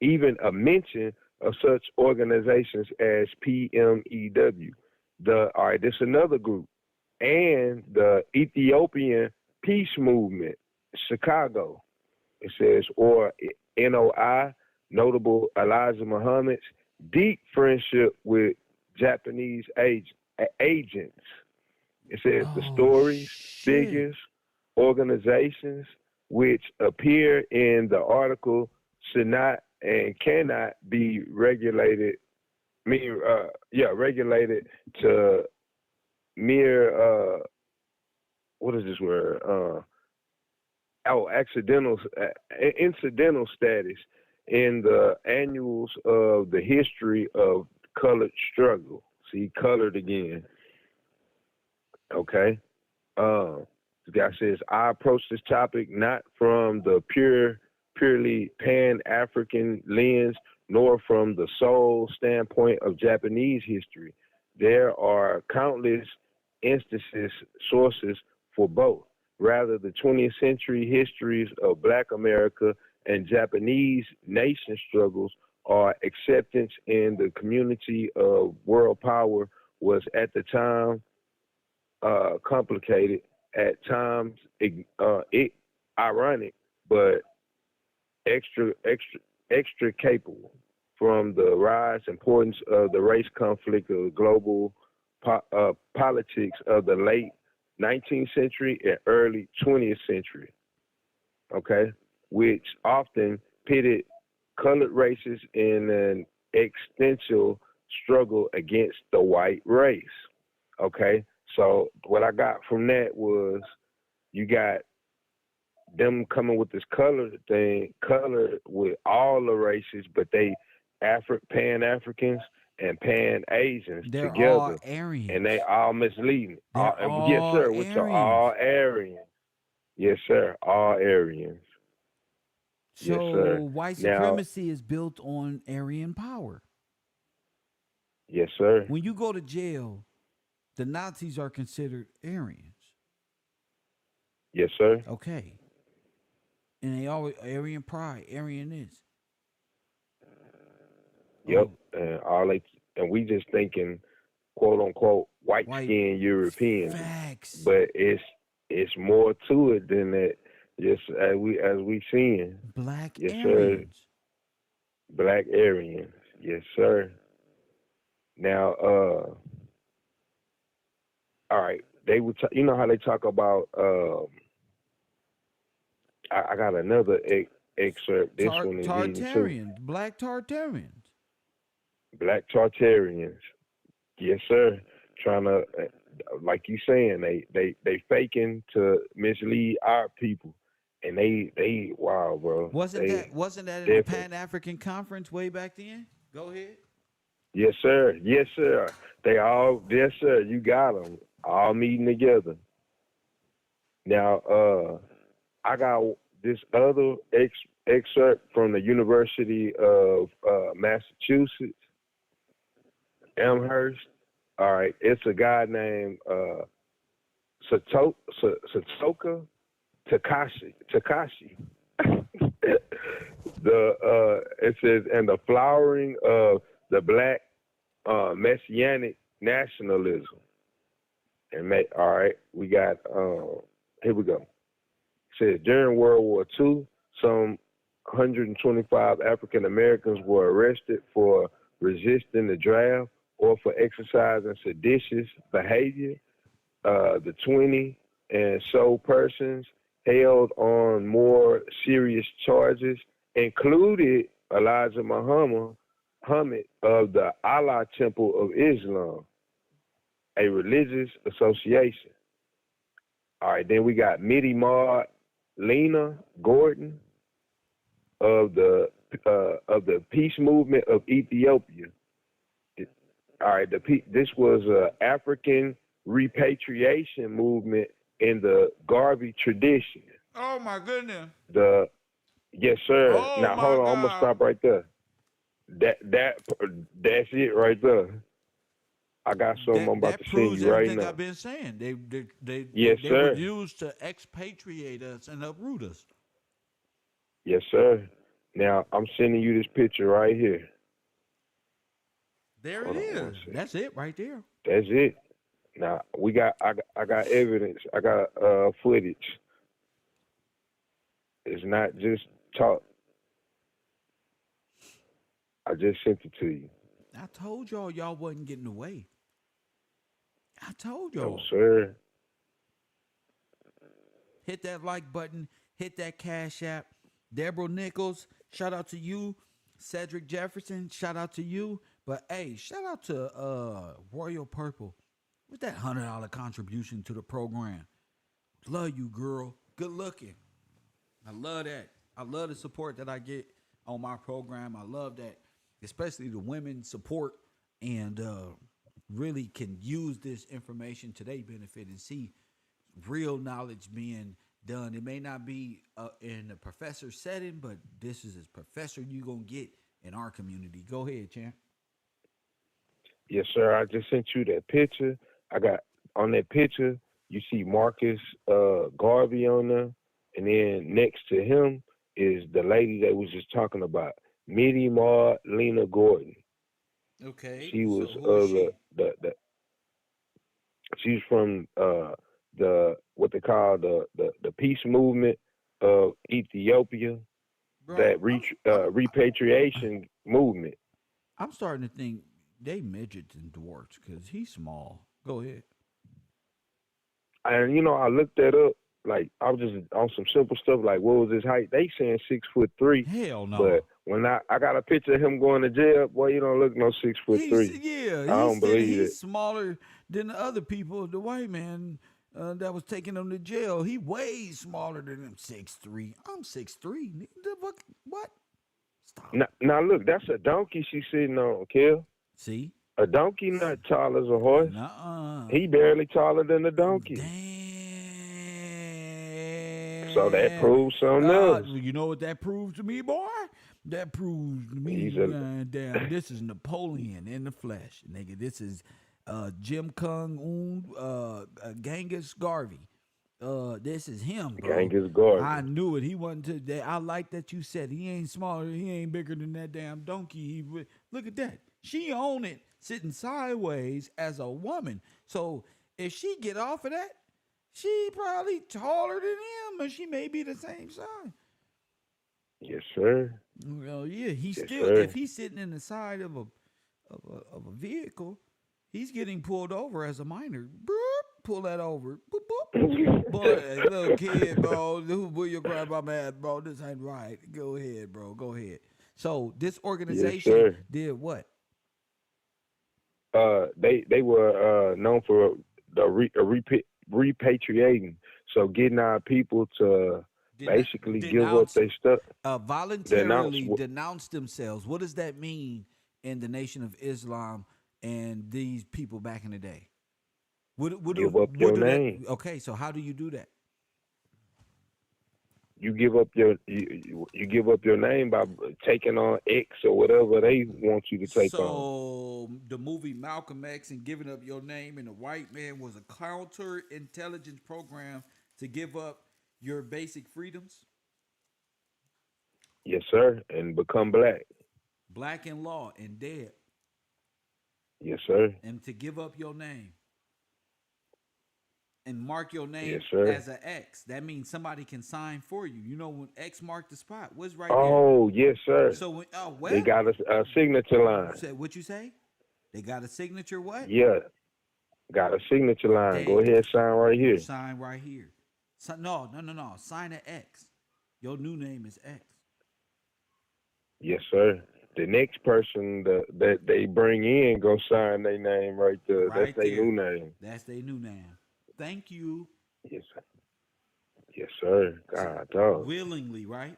even a mention of such organizations as PMEW. All right, this is another group, and the Ethiopian Peace Movement, Chicago. It says, or NOI, notable Elijah Muhammad's deep friendship with Japanese agents. It says the stories, figures, organizations which appear in the article should not and cannot be regulated. Regulated to mere what is this word? Incidental status in the annuals of the history of colored struggle. See, colored again. Okay. This guy says, I approach this topic not from the purely Pan-African lens, nor from the sole standpoint of Japanese history. There are countless sources for both. Rather, the 20th century histories of Black America and Japanese nation struggles are acceptance in the community of world power was at the time complicated, at times ironic, but extra capable from the rise importance of the race conflict of global politics of the late 19th century and early 20th century, okay, which often pitted colored races in an existential struggle against the white race, okay? So what I got from that was you got them coming with this colored thing, colored with all the races, but they Pan-Africans and Pan-Asians together. All Aryans. And they all misleading. Yes, sir, which are all Aryans. Yes, sir, all Aryans. So yes, sir. White supremacy is built on Aryan power. Yes, sir. When you go to jail, the Nazis are considered Aryans. Yes, sir. Okay. And they always Aryan pride, Aryan is. Yep. And we just thinking, quote unquote, white skinned Europeans. Facts. But it's more to it than that. Just as we seeing. Black yes, Aryans. Sir. Black Aryans. Yes, sir. Now, all right. They would, you know how they talk about. I got another excerpt. This one is Tartarians, Black Tartarians. Black Tartarians. Yes, sir. Trying to, like you saying, they faking to mislead our people, and they wow, bro. Wasn't that in the Pan-African Conference way back then? Go ahead. Yes, sir. Yes, sir. They all, yes, sir. You got them all meeting together. Now, I got this other excerpt from the University of Massachusetts, Amherst. All right, it's a guy named Satoka Takashi. It says, and the flowering of the Black Messianic nationalism. And all right, we got here we go. It says during World War II, some 125 African Americans were arrested for resisting the draft or for exercising seditious behavior. The 20 and so persons held on more serious charges included Elijah Muhammad of the Allah Temple of Islam, a religious association. All right, then we got Midi Maud Lena Gordon of the Peace Movement of Ethiopia. All right, this was an African repatriation movement in the Garvey tradition. Oh my goodness. Yes, sir. Oh, now hold on, I'm gonna stop right there. That's it right there. I got something I'm about to send you right now. I've been saying. They sir. were used to expatriate us and uproot us. Yes, sir. Now I'm sending you this picture right here. There it Hold on is. one second. That's it right there. That's it. Now I got evidence. I got footage. It's not just talk. I just sent it to you. I told y'all wasn't getting away. I told No, y'all. sir. Hit that like button. Hit that Cash App. Deborah Nichols, shout out to you. Cedric Jefferson, shout out to you. But hey, shout out to Royal Purple. What's that $100 contribution to the program? Love you, girl. Good looking. I love that. I love the support that I get on my program. I love that, especially the women support and really can use this information to their benefit and see real knowledge being done. It may not be in a professor setting, but this is as professor you gonna get in our community. Go ahead, champ. Yes, sir. I just sent you that picture. I got on that picture. You see Marcus Garvey on there, and then next to him is the lady that was just talking about, Mitty Maud Lena Gordon. Okay, She was so who is she? the she's from the what they call the peace movement of Ethiopia, Bro, that repatriation movement. I'm starting to think they midgets and dwarfs because he's small. Go ahead. And I looked that up. Like I was just on some simple stuff. Like what was his height? They saying 6'3". Hell no. But when I got a picture of him going to jail, boy, you don't look no 6'3". I don't believe it. He's smaller than the other people. The white man that was taking him to jail, he way smaller than him. 6'3". I'm 6'3". The fuck? What? Stop. Now look, that's a donkey she's sitting on, Kel. See? A donkey not tall as a horse. Nuh-uh. He barely taller than a donkey. Damn. So that proves something else. You know what that proves to me, boy? That proves to me, damn, this is Napoleon in the flesh, nigga. This is Jim Kung Un, Genghis Garvey. This is him, bro. Genghis Garvey. I knew it. He wasn't. I like that you said he ain't smaller. He ain't bigger than that damn donkey. Look at that. She own it, sitting sideways as a woman. So if she get off of that, she probably taller than him, or she may be the same size. Yes, sir. Well, yeah, he's Yes, still. sir. If he's sitting in the side of a vehicle, he's getting pulled over as a minor. Boop, pull that over. Boop, boop. Boy, little kid, bro, who will you grab my man, bro? This ain't right. Go ahead, bro. Go ahead. So this organization Yes, sir. did what? They were known for the repatriating, so getting our people to basically give up their stuff. Voluntarily denounce themselves. What does that mean in the Nation of Islam and these people back in the day? Give up your name. Okay, so how do you do that? You give up you give up your name by taking on X or whatever they want you to take on. So the movie Malcolm X and giving up your name and the white man was a counter-intelligence program to give up your basic freedoms? Yes, sir, and become black. Black in law and dead. Yes, sir. And to give up your name. And mark your name Yes, sir. as an X. That means somebody can sign for you. You know when X marked the spot, what's right Oh, there? yes, sir. So when, They got a signature line. What you say? They got a signature what? Yeah, got a signature line. Go ahead, sign right here. Sign right here. So, no. Sign an X. Your new name is X. Yes, sir. The next person that they bring in go sign their name right there. Right That's their there. new name. That's their new name. Thank you. Yes, sir. Yes, sir. God, dog. Willingly, right?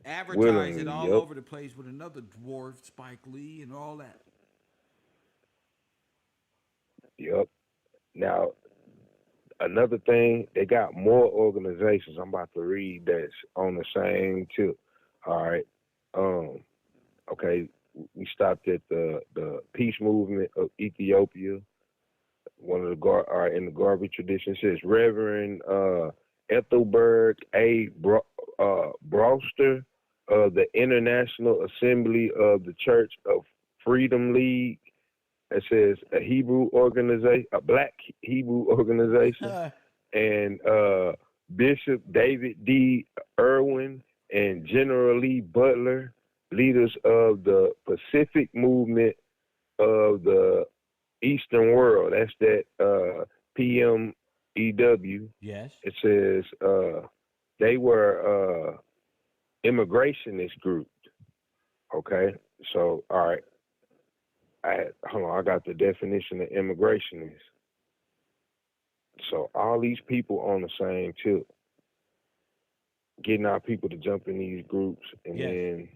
Advertise Willingly, it all yep. over the place with another dwarf, Spike Lee, and all that. Yep. Now, another thing, they got more organizations. I'm about to read that's on the same tip. All right. Okay. We stopped at the peace movement of Ethiopia. One of the in the Garvey tradition says Reverend Ethelbert A. Brewster of the International Assembly of the Church of Freedom League. It says a Hebrew organization, a Black Hebrew organization, and Bishop David D. Irwin and General Lee Butler, leaders of the Pacific Movement of the Eastern World. That's that PMEW. Yes. It says they were immigrationist group. Okay, so all right. Hold on, I got the definition of immigrationist. So all these people on the same tip, getting our people to jump in these groups and then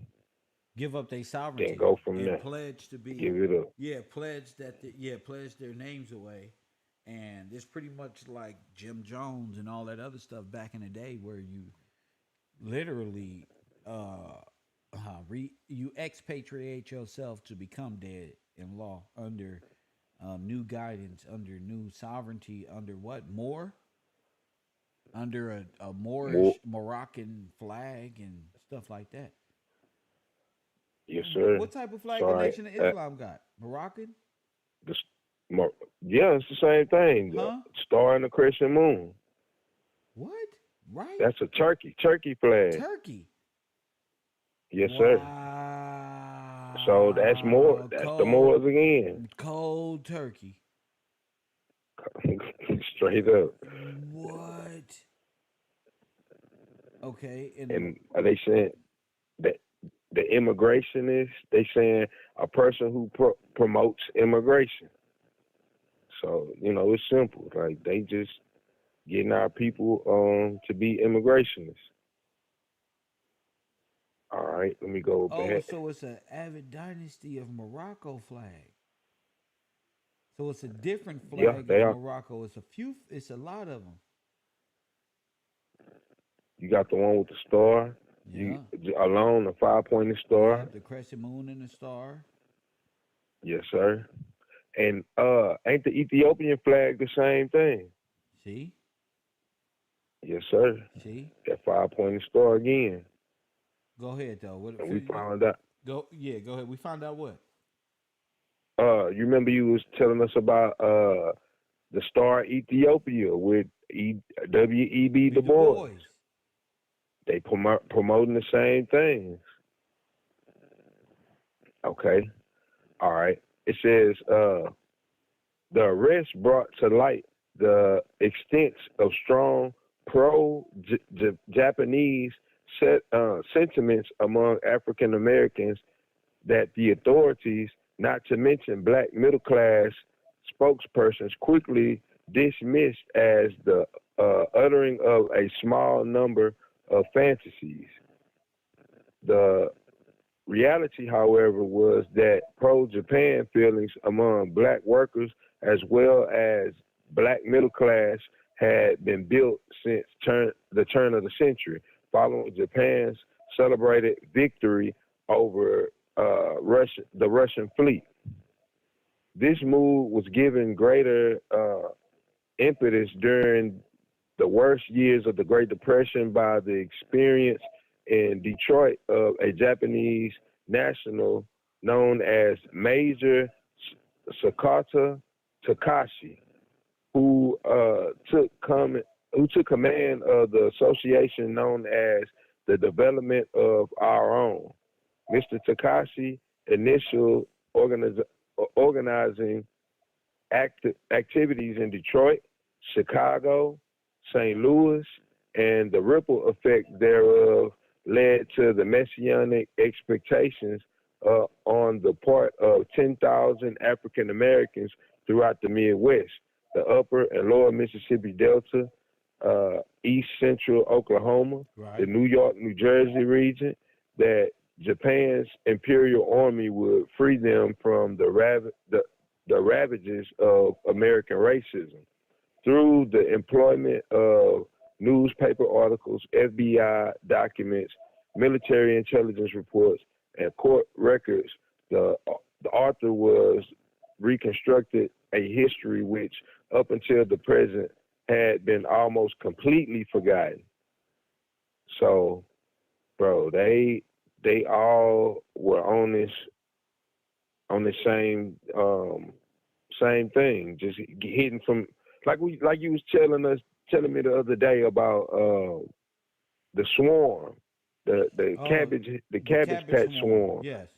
give up their sovereignty. Then go from and there. Pledge to be. Give it up. Yeah, pledge pledge their names away. And it's pretty much like Jim Jones and all that other stuff back in the day, where you literally you expatriate yourself to become dead in law under new guidance, under new sovereignty, under what more? Under a Moorish Moroccan flag and stuff like that. Yes, sir. What type of flag the Nation of Islam got? Moroccan? Yeah, it's the same thing. Huh? The star and the crescent moon. What? Right? That's a turkey flag. Turkey. Yes, sir. So that's more. That's the Moors again. Cold turkey. Straight up. What? Okay. And they saying that the immigrationist, they saying a person who promotes immigration. So, it's simple. Like, they just getting our people to be immigrationists. All right, let me go back. Oh, so it's an Avid Dynasty of Morocco flag. So it's a different flag in Morocco. It's a lot of them. You got the one with the star. Yeah. Alone, a 5-pointed star. Yeah, the crescent moon and the star. Yes, sir. And ain't the Ethiopian flag the same thing? See? Yes, sir. See? That 5-pointed star again. Go ahead, though. We found out. Go ahead. We found out what? You remember you was telling us about the star Ethiopia with W.E.B. Du Bois. They promoting the same things. Okay. All right. It says the arrest brought to light the extent of strong pro-Japanese sentiments among African Americans that the authorities, not to mention black middle-class spokespersons, quickly dismissed as the uttering of a small number of fantasies. The reality, however, was that pro-Japan feelings among black workers as well as black middle class had been built since the turn of the century, following Japan's celebrated victory over the Russian fleet. This move was given greater impetus during the worst years of the Great Depression by the experience in Detroit of a Japanese national known as Major Sakata Takashi, who took command of the association known as the Development of Our Own. Mr. Takashi initial organizing activities in Detroit, Chicago, St. Louis, and the ripple effect thereof led to the messianic expectations on the part of 10,000 African Americans throughout the Midwest, the upper and lower Mississippi Delta, east central Oklahoma, the New York, New Jersey region, that Japan's Imperial Army would free them from the ravages of American racism through the employment of newspaper articles, FBI documents, military intelligence reports, and court records. The author was reconstructed a history which, up until the present, had been almost completely forgotten. So, bro, they all were on this on the same thing, just hitting from like you was telling me the other day about the swarm, the cabbage patch swarm. Yes.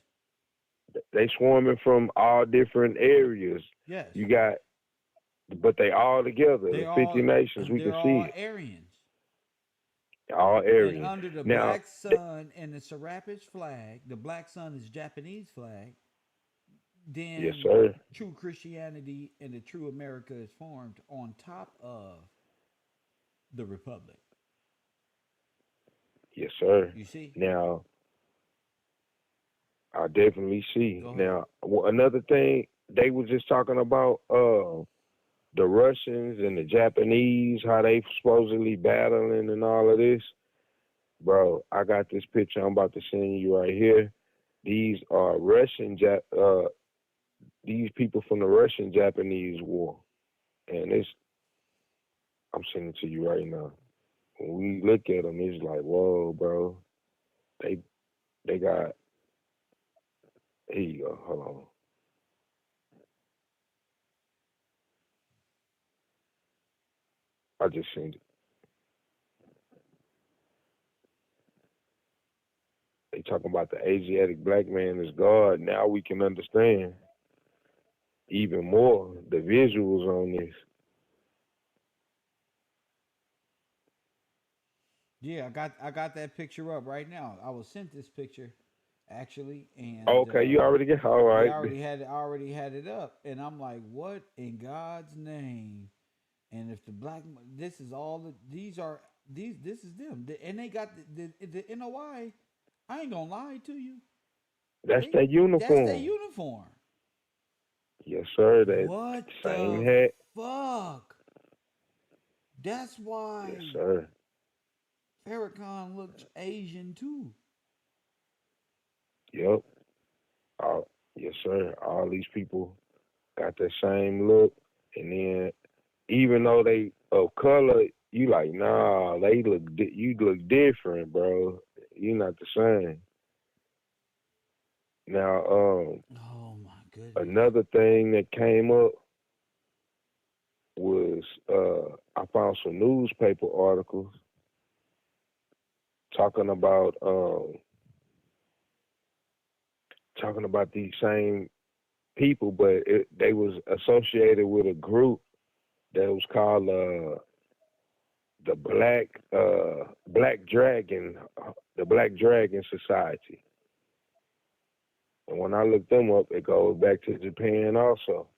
They swarming from all different areas. Yes. You got, but they all together. They The all 50 nations, we can they're see all it. Aryans. All And Aryan. under the Now, black sun and the Serapis flag, the black sun is Japanese flag, yes, then sir. true Christianity and the true America is formed on top of the Republic. Yes, sir. You see? Now, I definitely see. Go ahead. Now, another thing, they was just talking about the Russians and the Japanese, how they supposedly battling and all of this. Bro, I got this picture I'm about to send you right here. These are these people from the Russian-Japanese war. And I'm sending it to you right now. When we look at them, it's like, whoa, bro. They got, here you go, hold on. I just seen it. They talking about the Asiatic black man is God. Now we can understand even more the visuals on this. Yeah, I got that picture up right now. I was sent this picture actually, and Okay, you already get all yeah, right. I already had it up, and I'm like, what in God's name? And if the black, this is all this is them, and they got the NOI. I ain't gonna lie to you, That's their that's their uniform. uniform. Yes, sir. That What same the hat. fuck? That's Yes, why sir. Farrakhan looks Asian too. Yep. All, yes, sir. All these people got that same look, and then even though they of color, you like, nah, you look different, bro. You not the same. Now, Oh my goodness. another thing that came up was I found some newspaper articles talking about these same people, but they was associated with a group that was called the Black Dragon, the Black Dragon Society. And when I looked them up, it goes back to Japan also.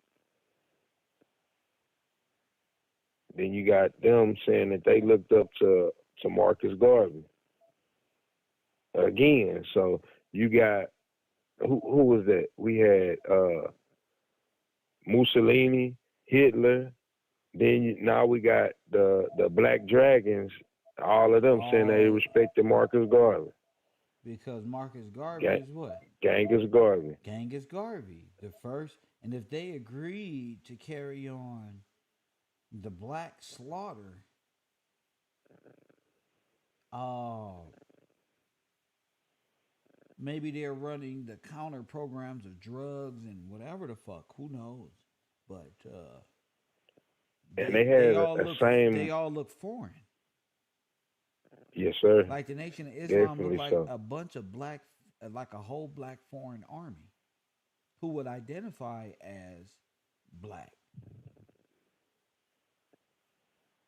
Then you got them saying that they looked up to Marcus Garvey again. So you got who was that? We had Mussolini, Hitler. Then now we got the Black Dragons. All of them saying they respected Marcus Garvey. Because Marcus Garvey is what? Genghis Garvey. Genghis Garvey, the first. And if they agreed to carry on the black slaughter, maybe they're running the counter programs of drugs and whatever the fuck. Who knows? But And they had they all look foreign. Yes, sir. Like the Nation of Islam Definitely looked like so. a bunch of black, like a whole black foreign army who would identify as black.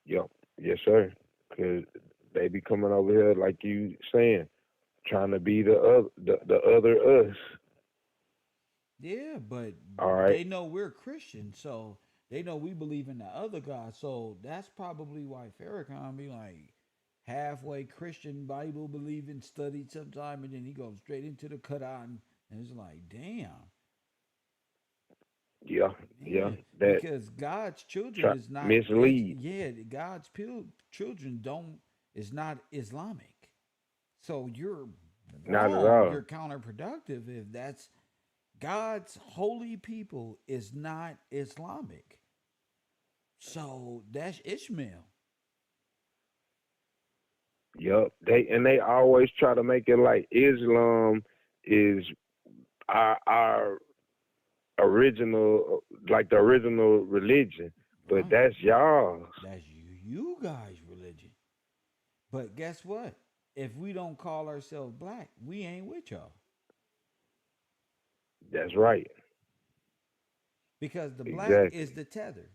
Yep. Yes, sir. Because they be coming over here, like you saying, trying to be the other us. Yeah, but All right. they know we're Christians, so they know we believe in the other God. So that's probably why Farrakhan be like halfway Christian Bible believing, studied sometime, and then he goes straight into the Quran, and it's like, damn. Yeah. Man, Yeah. That because God's children is not mislead. God's children don't is not Islamic. So you're Not at wrong. all. You're counterproductive if that's God's holy people is not Islamic. So that's Ishmael. Yep. They always try to make it like Islam is our original, like the original religion. But Right. that's y'all. That's you guys' religion. But guess what? If we don't call ourselves black, we ain't with y'all. That's right. Because the black is Exactly. the tether.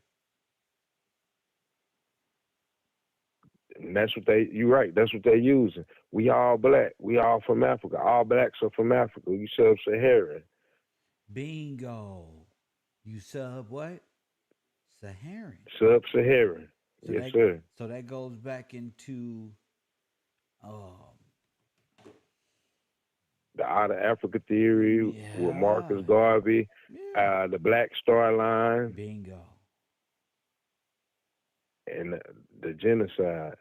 And that's what they, you right, that's what they're using. We all black. We all from Africa. All blacks are from Africa. You sub-Saharan. Bingo. You sub what? Saharan. Sub-Saharan. So Yes, that sir. so that goes back into um The Outer Africa theory with yeah. Marcus Garvey, Yeah. the Black Star Line, Bingo. and the genocide.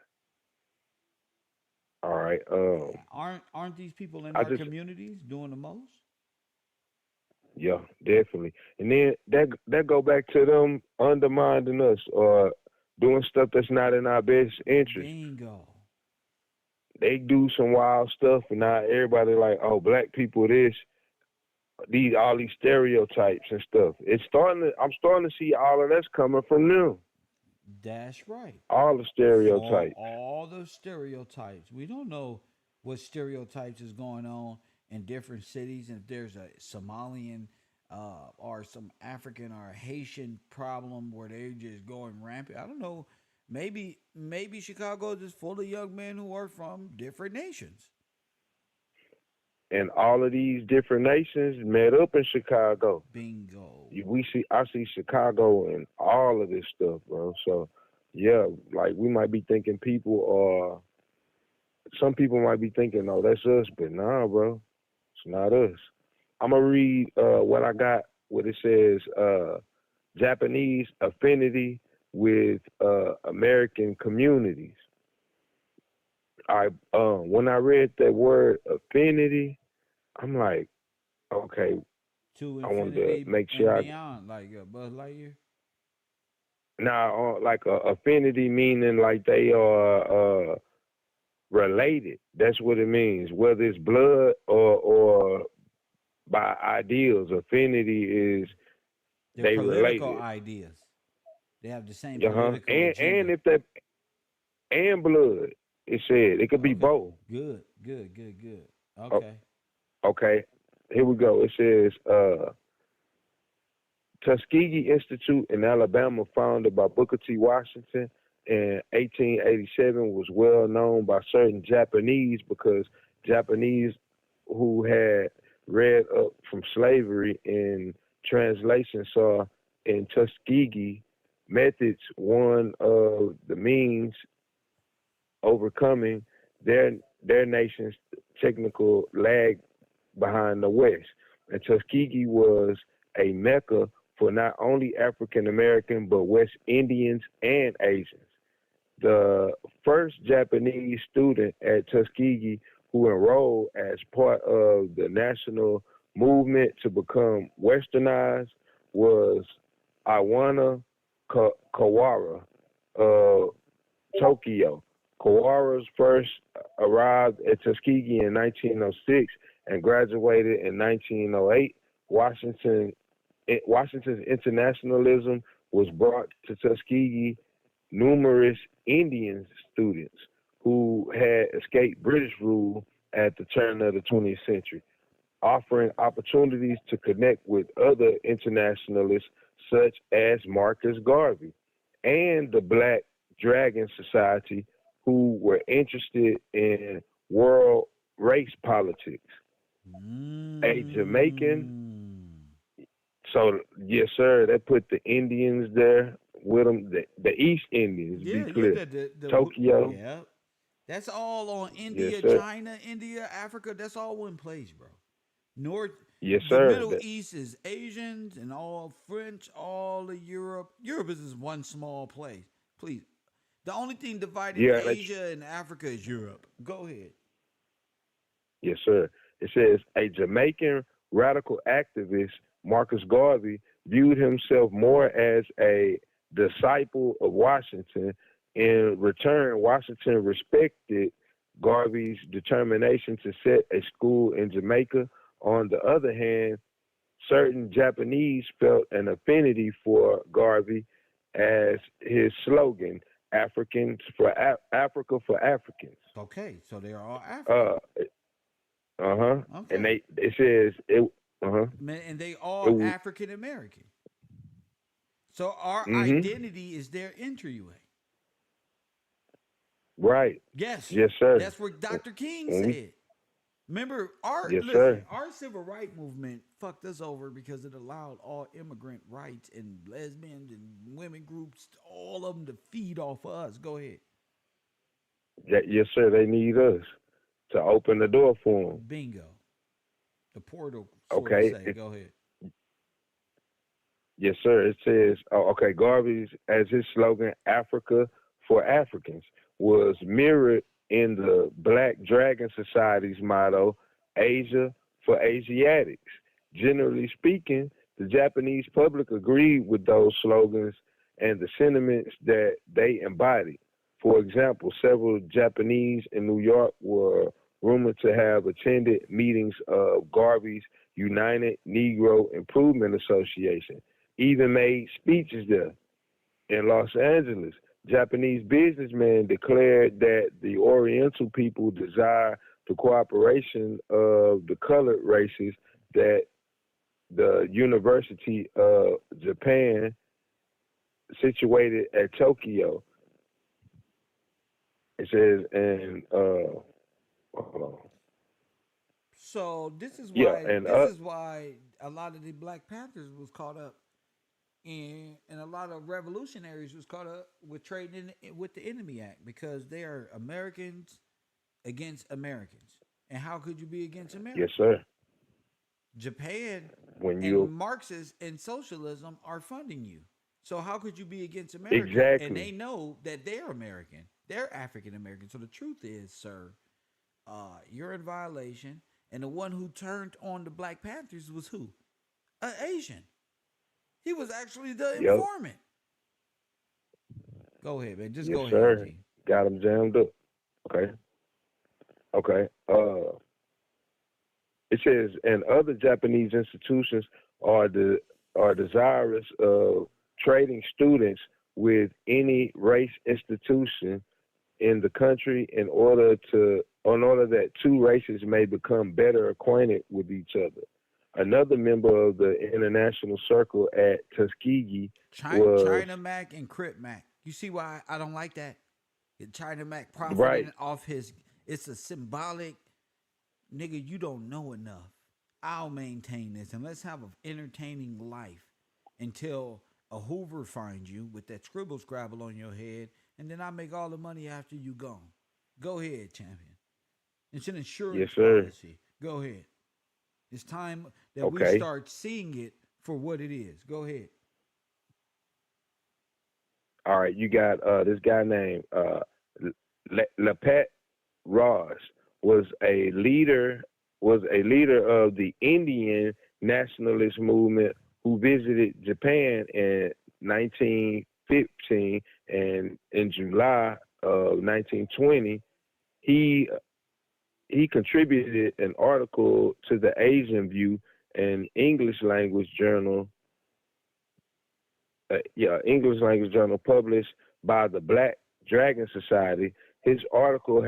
All right. Aren't these people in I our just, communities doing the most? yeah, definitely. And then that go back to them undermining us or doing stuff that's not in our best interest. Bingo. They do some wild stuff, and now everybody like, oh, black people this, these all these stereotypes and stuff. I'm starting to see all of that's coming from them. That's right. All the For stereotypes. all the stereotypes. We don't know what stereotypes is going on in different cities, and if there's a Somalian or some African or Haitian problem where they're just going rampant. I don't know. Maybe Chicago is just full of young men who are from different nations. And all of these different nations met up in Chicago. Bingo. I see Chicago and all of this stuff, bro. So yeah, like we might be thinking some people might be thinking, oh, that's us, but nah, bro, it's not us. I'm gonna read what I got. What it says, Japanese affinity with American communities. When I read that word affinity, I'm like, okay, To I wanted to infinity make and sure I beyond, like Buzz Lightyear. now like affinity meaning like they are related. That's what it means. Whether it's blood or by ideals, affinity is They're they political related. ideas. They have the same Uh huh. political And agenda. if that and blood, it said it could be Okay. both. Good. Good. Good. Good. Oh, Okay. okay. Here we go. It says Tuskegee Institute in Alabama, founded by Booker T. Washington in 1887, was well known by certain Japanese because Japanese who had read up from slavery in translation saw in Tuskegee methods one of the means overcoming their nation's technical lag behind the West. And Tuskegee was a mecca for not only African American but West Indians and Asians. The first Japanese student at Tuskegee who enrolled as part of the national movement to become westernized was Iwana Kawara of Tokyo. Kawara's first arrived at Tuskegee in 1906 and graduated in 1908. Washington's internationalism was brought to Tuskegee numerous Indian students who had escaped British rule at the turn of the 20th century, offering opportunities to connect with other internationalists such as Marcus Garvey and the Black Dragon Society, who were interested in world race politics. A Jamaican, Mm. so yes, sir, they put the Indians there with them, the East Indians, to be Yeah, yeah, clear. Tokyo, yeah. That's all on yes, India, sir. China, India, Africa. That's all in place, bro. North, Yes, the sir. Middle East is Asians and all French, all of Europe. Europe is just one small place. Please, the only thing dividing Yeah, Asia and Africa is Europe. Go ahead. yes, sir. It says a Jamaican radical activist, Marcus Garvey, viewed himself more as a disciple of Washington. In return, Washington respected Garvey's determination to set a school in Jamaica. On the other hand, certain Japanese felt an affinity for Garvey as his slogan, Africa for Africans. Okay, so they're all African. Uh uh-huh. And Okay, it says it uh-huh. man, and they It all was African American. So our mhm. identity is their entryway. Right. Yes, Yes, sir. that's what Dr. King When we said. Remember, yes, sir. our civil rights movement fucked us over because it allowed all immigrant rights and lesbians and women groups, all of them to feed off of us. Go ahead. Yes, sir. They need us to open the door for them. Bingo. The portal, sort of Okay. say. Go ahead. Yes, sir. It says, oh, okay, Garvey's, as his slogan, Africa for Africans, was mirrored in the Black Dragon Society's motto, Asia for Asiatics. Generally speaking, the Japanese public agreed with those slogans and the sentiments that they embodied. For example, several Japanese in New York were rumored to have attended meetings of Garvey's United Negro Improvement Association, even made speeches there. In Los Angeles, Japanese businessmen declared that the Oriental people desire the cooperation of the colored races, that the University of Japan, situated at Tokyo, it says, and hold on. So Yeah, and this is why a lot of the Black Panthers was caught up and a lot of revolutionaries was caught up with trading with the Enemy Act because they are Americans against Americans. And how could you be against yes, America? sir. Japan When and you Marxists and socialism are funding you. So how could you be against America? And exactly, they know that they're American. They're African American. So the truth is, sir, you're in violation. And the one who turned on the Black Panthers was who? An Asian. He was actually the yep, informant. Go ahead, man. Just yes, go ahead, sir. G. Got them jammed up. Okay, okay. It says, and other Japanese institutions are are desirous of trading students with any race institution in the country in order that two races may become better acquainted with each other. Another member of the international circle at Tuskegee was China Mac and Crip Mac. You see why I don't like that? China Mac right. profiting off his. It's a symbolic nigga. You don't know enough. I'll maintain this and let's have an entertaining life until a Hoover finds you with that scribble scrabble on your head, and then I make all the money after you gone. Go ahead, champion. It's an Yes, insurance sir. policy. Go ahead. It's time that we Okay. start seeing it for what it is. Go ahead. All right. You got this guy named Lepet Ross was a leader of the Indian nationalist movement who visited Japan in 1915, and in July of 1920 he he contributed an article to the Asian View, an English language journal, English language journal published by the Black Dragon Society. His article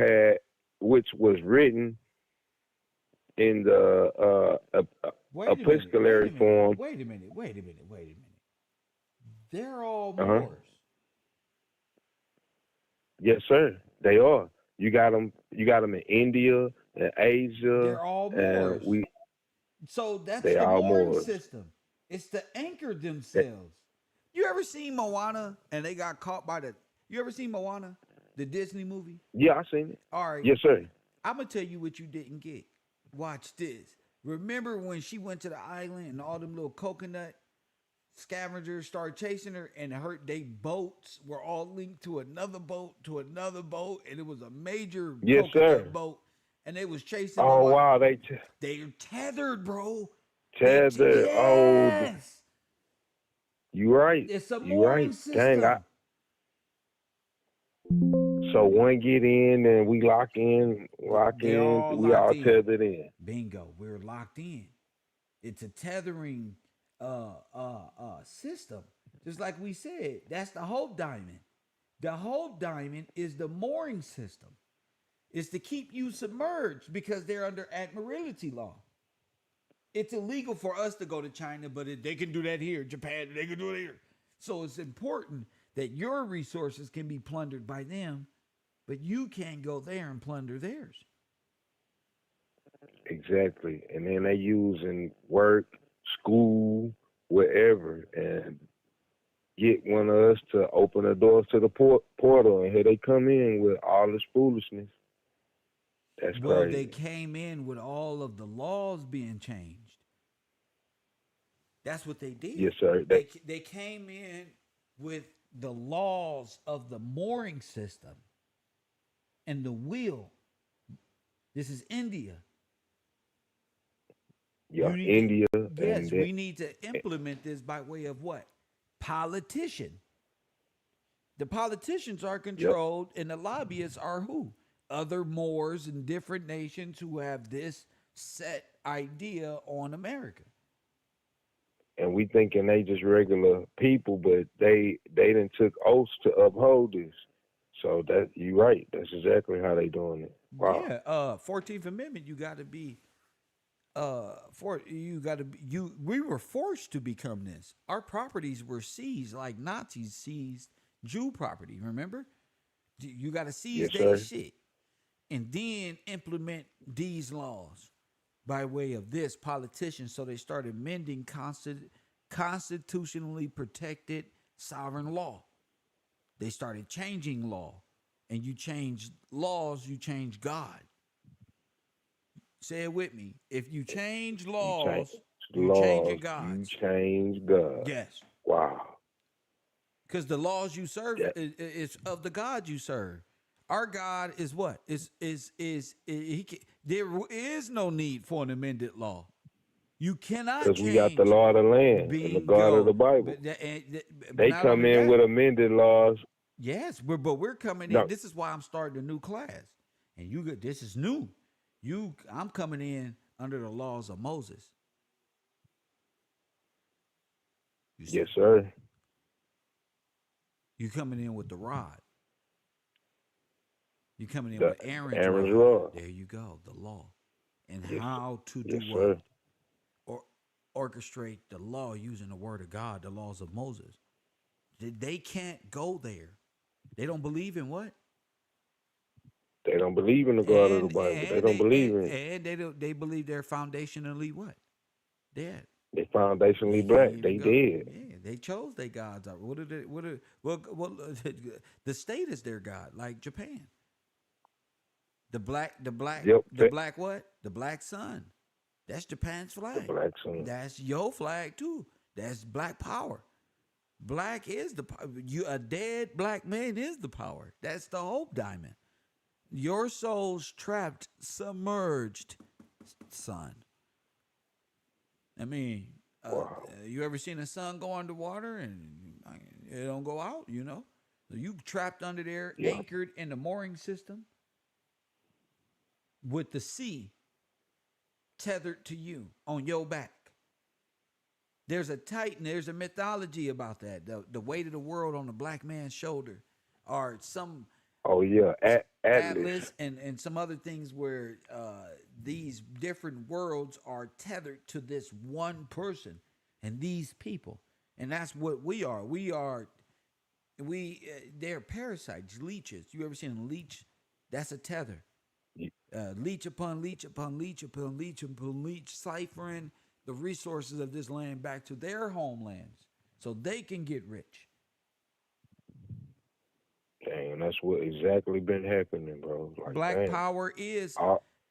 which was written in the Wait a minute. Wait epistolary a minute. form. Wait a minute. Wait a minute. Wait a minute. They're all Uh huh. Moors. Yes, sir. They are. You got them. You got them in India and Asia, They're all and Moors. So that's they the all mooring Moors. system. It's to anchor That- themselves. You ever seen Moana and they got caught by the. You ever seen Moana, the Disney movie? yeah, I seen it. All right. Yes, sir. I'm going to tell you what you didn't get. Watch this. Remember when she went to the island and all them little coconut scavengers started chasing her and they boats were all linked to another boat, and it was a major Yes, coconut sir. boat, and they was chasing Oh Moana. wow, They're tethered, bro. tethered. Oh, Yes. you right. It's a You mooring right. Dang. system. So one get in and we lock in. They're all We locked all in. tethered in. Bingo. We're locked in. It's a tethering system. Just like we said, that's the Hope Diamond. The Hope Diamond is the mooring system. It's to keep you submerged because they're under admiralty law. It's illegal for us to go to China, but they can do that here. Japan, they can do it here. So it's important that your resources can be plundered by them, but you can't go there and plunder theirs. Exactly. And then they use in work, school, wherever, and get one of us to open the doors to the portal, and here they come in with all this foolishness. That's Well, crazy. they came in with all of the laws being changed. That's what they did. Yes, sir. They came in with the laws of the mooring system and the wheel. This is India. Yeah, India. Yes, we need to implement this by way of what? Politician. The politicians are controlled, and the lobbyists are who? Other Moors in different nations who have this set idea on America. And we thinking they just regular people, but they done took oaths to uphold this. So that you're right. That's exactly how they doing it. Wow. Yeah, 14th Amendment, you got to be we were forced to become this. Our properties were seized like Nazis seized Jew property, remember? You got to seize their shit and then implement these laws by way of this politicians. So they started amending constitutionally protected sovereign law. They started changing law. And you change laws, you change God. Say it with me. If you change laws, you change your God. You change God. Yes. Wow. Because the laws you serve is of the God you serve. Our God is what? There is no need for an amended law. You cannot change. Because we got the law of the land and the God of the Bible. They come in with amended laws. Yes, but we're coming in. This is why I'm starting a new class. And this is new. I'm coming in under the laws of Moses. Yes, sir. You coming in with the rod. You coming in with Aaron's rod. There you go, the law. And how to do what? Sir. Or orchestrate the law using the word of God, the laws of Moses. They can't go there. They don't believe in what? They don't believe in the God of the Bible. They don't believe in it. And they believe they're foundationally what? Dead. They foundationally black. They dead. Yeah, they chose their gods. The state is their god, like Japan. The black what? The black sun. That's Japan's flag. The black sun. That's your flag too. That's black power. Black is the power. A dead black man is the power. That's the Hope Diamond. Your soul's trapped, submerged, son. I mean, you ever seen a sun go underwater and it don't go out, you know? So you trapped under there, anchored in the mooring system with the sea tethered to you on your back. There's a titan, there's a mythology about that. The weight of the world on the black man's shoulder, or some Atlas and some other things where these different worlds are tethered to this one person and these people. And that's what we are. They're parasites, leeches. You ever seen a leech? That's a tether. Leech upon leech upon leech upon leech upon leech, ciphering the resources of this land back to their homelands so they can get rich. Dang, that's what exactly been happening, bro. Like, black power is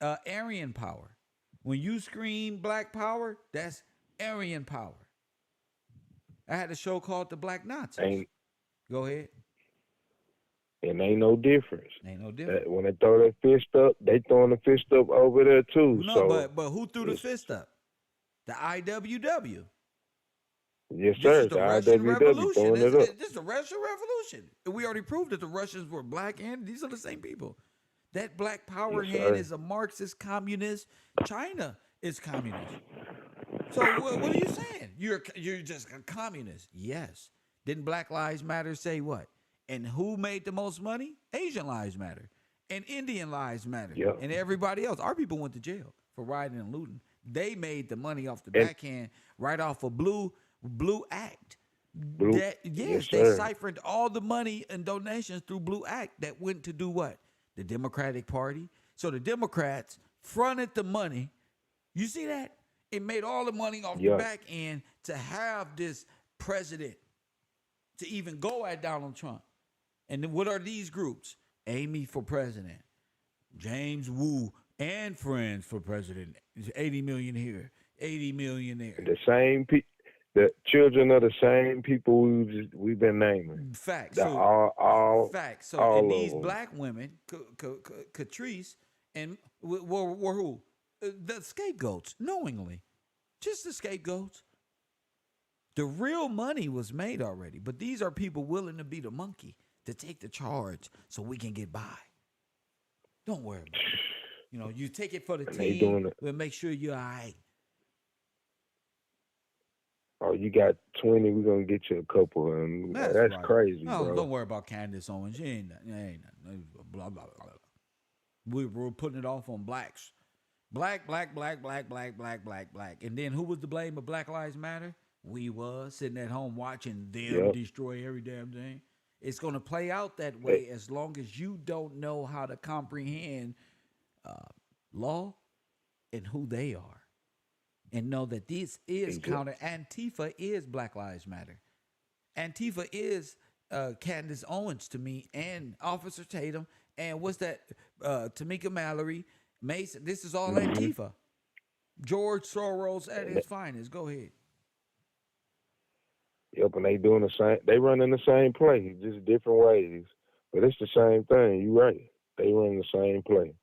Aryan power. When you scream black power, that's Aryan power. I had a show called The Black Nazis. Go ahead. And ain't no difference. Ain't no difference. When they throw that fist up, they throwing the fist up over there too. No, so but who threw the fist up? The IWW. Yes, sir. The IWW throwing it up. This is the Russian Revolution. We already proved that the Russians were black, and these are the same people. That black power hand is a Marxist communist. China is communist. So what are you saying? You're just a communist. Yes. Didn't Black Lives Matter say what? And who made the most money? Asian Lives Matter. And Indian Lives Matter. Yeah. And everybody else. Our people went to jail for rioting and looting. They made the money off the And backhand right off of Blue Act. Blue, yes, Yes, they sir. siphoned all the money and donations through Blue Act that went to do what? The Democratic Party. So the Democrats fronted the money. You see that? It made all the money off the Yeah. back end to have this president to even go at Donald Trump. And then what are these groups? Amy for president, James Wu and friends for president. 80 million here, 80 million there. The same the children of the same people we've been naming. Facts. The, So all facts. So all and of these them. black women, Catrice, and were who? The scapegoats, knowingly, just the scapegoats. The real money was made already, but these are people willing to be the monkey to take the charge so we can get by. Don't worry about it. You know, you take it for the And they team. doing it. We'll make sure you're all right. Oh, you got 20, we're gonna get you a couple, and that's right. crazy, No, bro. don't worry about Candace Owens. She ain't nothing. Blah, blah, blah, blah. We're putting it off on blacks. Black. And then who was to blame of Black Lives Matter? We was sitting at home watching them Yep. destroy every damn thing. It's going to play out that way as long as you don't know how to comprehend law and who they are. And know that this is counter. Antifa is Black Lives Matter. Antifa is Candace Owens to me, and Officer Tatum, and what's that? Tamika Mallory, Mason. This is all Antifa. George Soros at his finest. Go ahead. Yep, and they doing the same. They running the same play, just different ways, but it's the same thing. You right. They run the same play.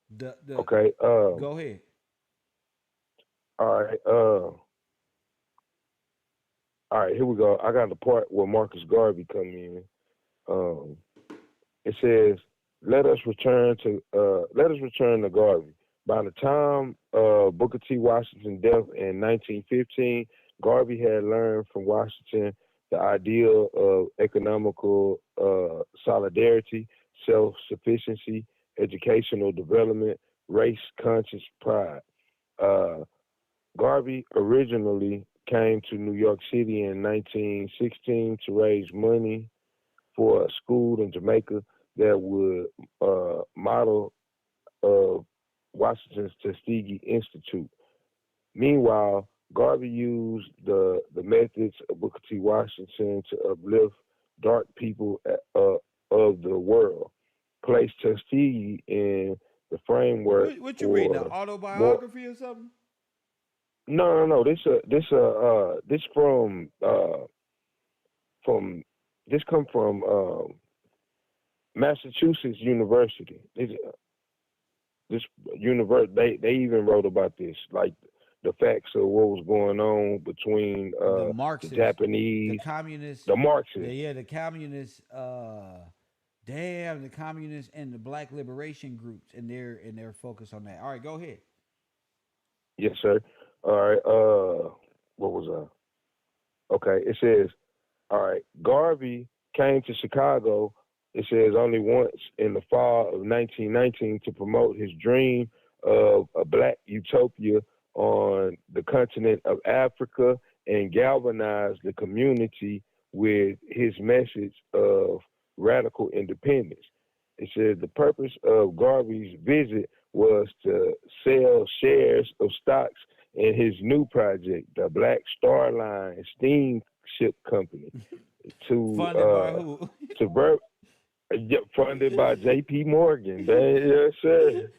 Okay. Go ahead. All right. All right. Here we go. I got the part where Marcus Garvey come in. It says, "Let us return to Garvey." By the time Booker T. Washington's death in 1915, Garvey had learned from Washington the ideal of economical solidarity, self-sufficiency, educational development, race-conscious pride. Garvey originally came to New York City in 1916 to raise money for a school in Jamaica that would model Washington's Tuskegee Institute. Meanwhile, Garvey used the methods of Booker T. Washington to uplift dark people of the world, placed Tuskegee in the framework. What you reading? An autobiography or something? No. This come from Massachusetts University. This university, they even wrote about this, like the facts of what was going on between the Marxists, the Japanese, the communists, the Marxists. Yeah, the communists. The communists and the Black liberation groups, and their focus on that. All right, go ahead. Yes, sir. All right. What was I? Okay. It says, all right. Garvey came to Chicago. It says only once in the fall of 1919 to promote his dream of a black utopia on the continent of Africa and galvanize the community with his message of radical independence. It says the purpose of Garvey's visit was to sell shares of stocks in his new project, the Black Star Line Steamship Company, Funded by who? Funded by J.P. Morgan. Yes, sir.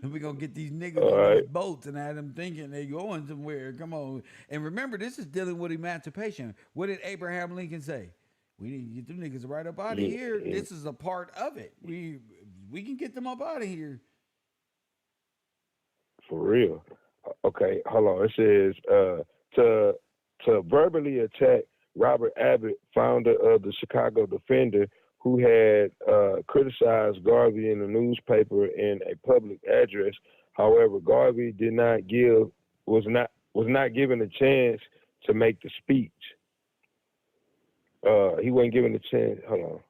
We're going to get these niggas on these boats and have them thinking they going somewhere. Come on. And remember, this is dealing with emancipation. What did Abraham Lincoln say? We need to get them niggas right up out of here. Yeah. This is a part of it. We can get them up out of here. For real. Okay, hold on. It says to verbally attack Robert Abbott, founder of the Chicago Defender, who had criticized Garvey in the newspaper in a public address. However, Garvey was not was not given a chance to make the speech. He wasn't given a chance. Hold on.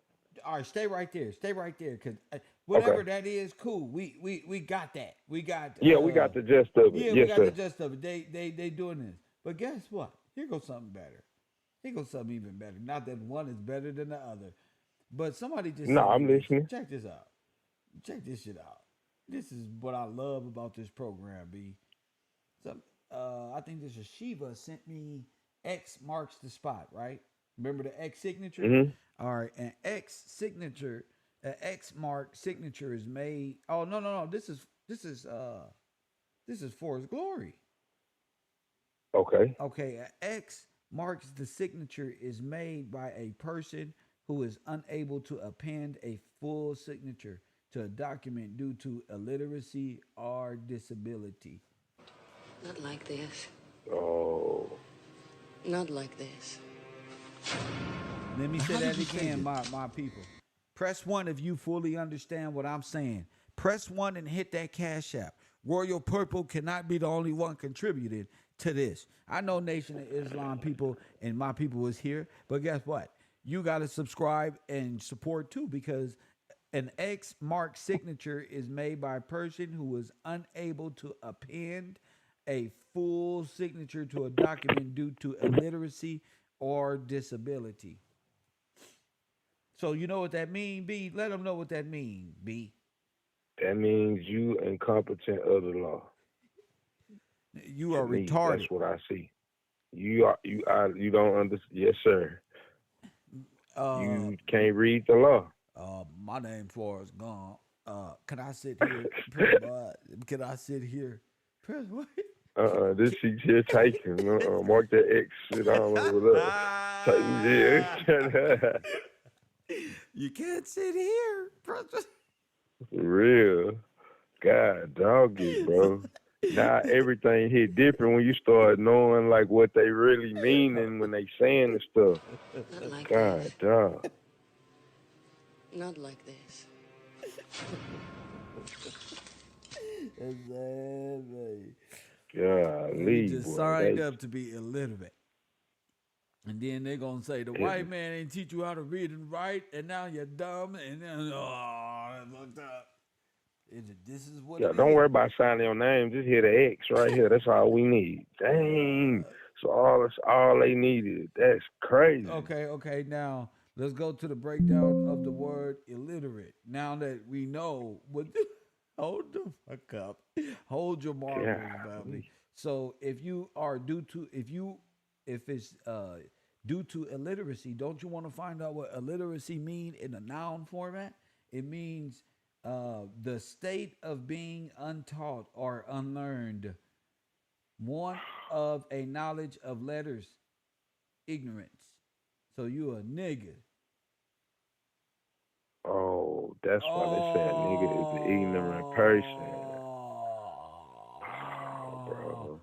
All right, stay right there. Stay right there, cause Okay. whatever that is, cool. We got that. We got Yeah, we got the gist of it. yeah, we Yes, got the sir. gist of it. They doing this. But guess what? Here goes something better. Here goes something even better. Not that one is better than the other. But somebody just No, sent me I'm this. listening. Check this out. Check this shit out. This is what I love about this program, B. So, I think this is Shiva sent me X marks the spot, right? Remember the X signature? Hmm. All right, an X signature, an X mark signature is made. Oh no. This is for his glory. Okay. Okay, an X marks the signature is made by a person who is unable to append a full signature to a document due to illiteracy or disability. Not like this. Oh, Not like this. Let me Now, say how did that you say again, this? my people. Press one if you fully understand what I'm saying. Press one and hit that cash app. Royal Purple cannot be the only one contributing to this. I know Nation of Islam people and my people is here, but guess what? You got to subscribe and support too, because an X mark signature is made by a person who is unable to append a full signature to a document due to illiteracy or disability. So you know what that mean, B? Let them know what that mean, B. that means you incompetent of the law. You To are me, that's retarded. what I see. You don't understand. Yes, sir. Uh, You can't read the law. my name Forrest Gump. Can I sit here? Press what? Can I sit here? Press what? This seat's here taken. Mark that X shit all over there. Yeah. You can't sit here. Press what? For real. God, dog it, bro. Now everything hit different when you start knowing like what they really meaning when they saying the stuff. Not like God, this. dog. Not like this. Exactly. You Golly, just boy. signed up to be illiterate. And then they're gonna say the It, white man ain't teach you how to read and write, and now you're dumb, and then I looked up. This is what yeah, it don't is. worry about signing your name. Just hit the X right here. That's all we need. Dang. So that's all they needed. That's crazy. Okay. Now let's go to the breakdown of the word illiterate. Now that we know what, hold the fuck up, hold your marbles, family. Golly. So if you are if it's due to illiteracy, don't you want to find out what illiteracy mean in a noun format? It means the state of being untaught or unlearned, want of a knowledge of letters, ignorance. So you a nigga. Oh, that's why they say a nigga is an ignorant person. Oh, Oh, bro.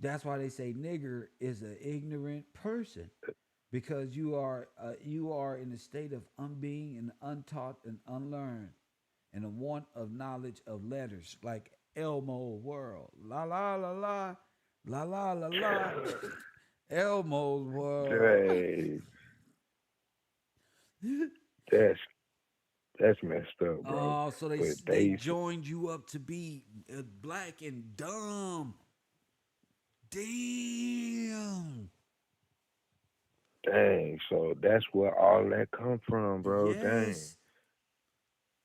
that's why they say nigger is an ignorant person, because you are in a state of unbeing and untaught and unlearned, and a want of knowledge of letters, like Elmo world, la la la la, la la la la, Elmo's world. Dang. That's that's messed up, bro. Oh, so they But they joined you up to be black and dumb. Damn. dang. So that's where all that come from, bro. Dang. Yes,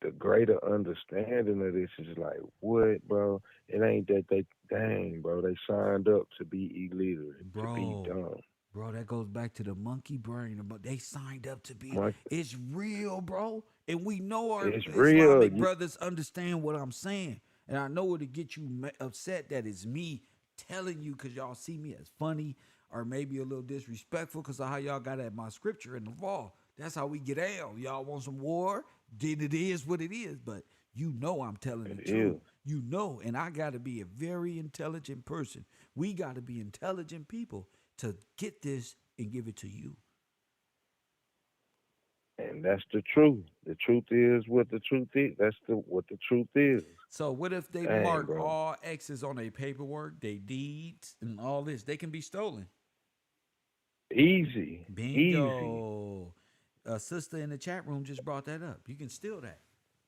The greater understanding of this is like what, bro? It ain't that they dang, bro. They signed up to be illiterate, to be bro. dumb. Bro, that goes back to the monkey brain. But they signed up to be. Like It's real, bro. And we know our it's real. Islamic brothers understand what I'm saying. And I know it'll get you upset that it's me telling you, because y'all see me as funny or maybe a little disrespectful because of how y'all got at my scripture in the law. That's how we get down. Y'all want some war? Then it is what it is. But you know I'm telling the It truth. is. You know, and I got to be a very intelligent person. We got to be intelligent people to get this and give it to you. And And that's the truth. The truth is what the truth is. That's what the truth is. So what if they Dang, mark bro. all X's on their paperwork, their deeds, and all this? They can be stolen. Easy. Easy. Bingo. A sister in the chat room just brought that up. You can steal that.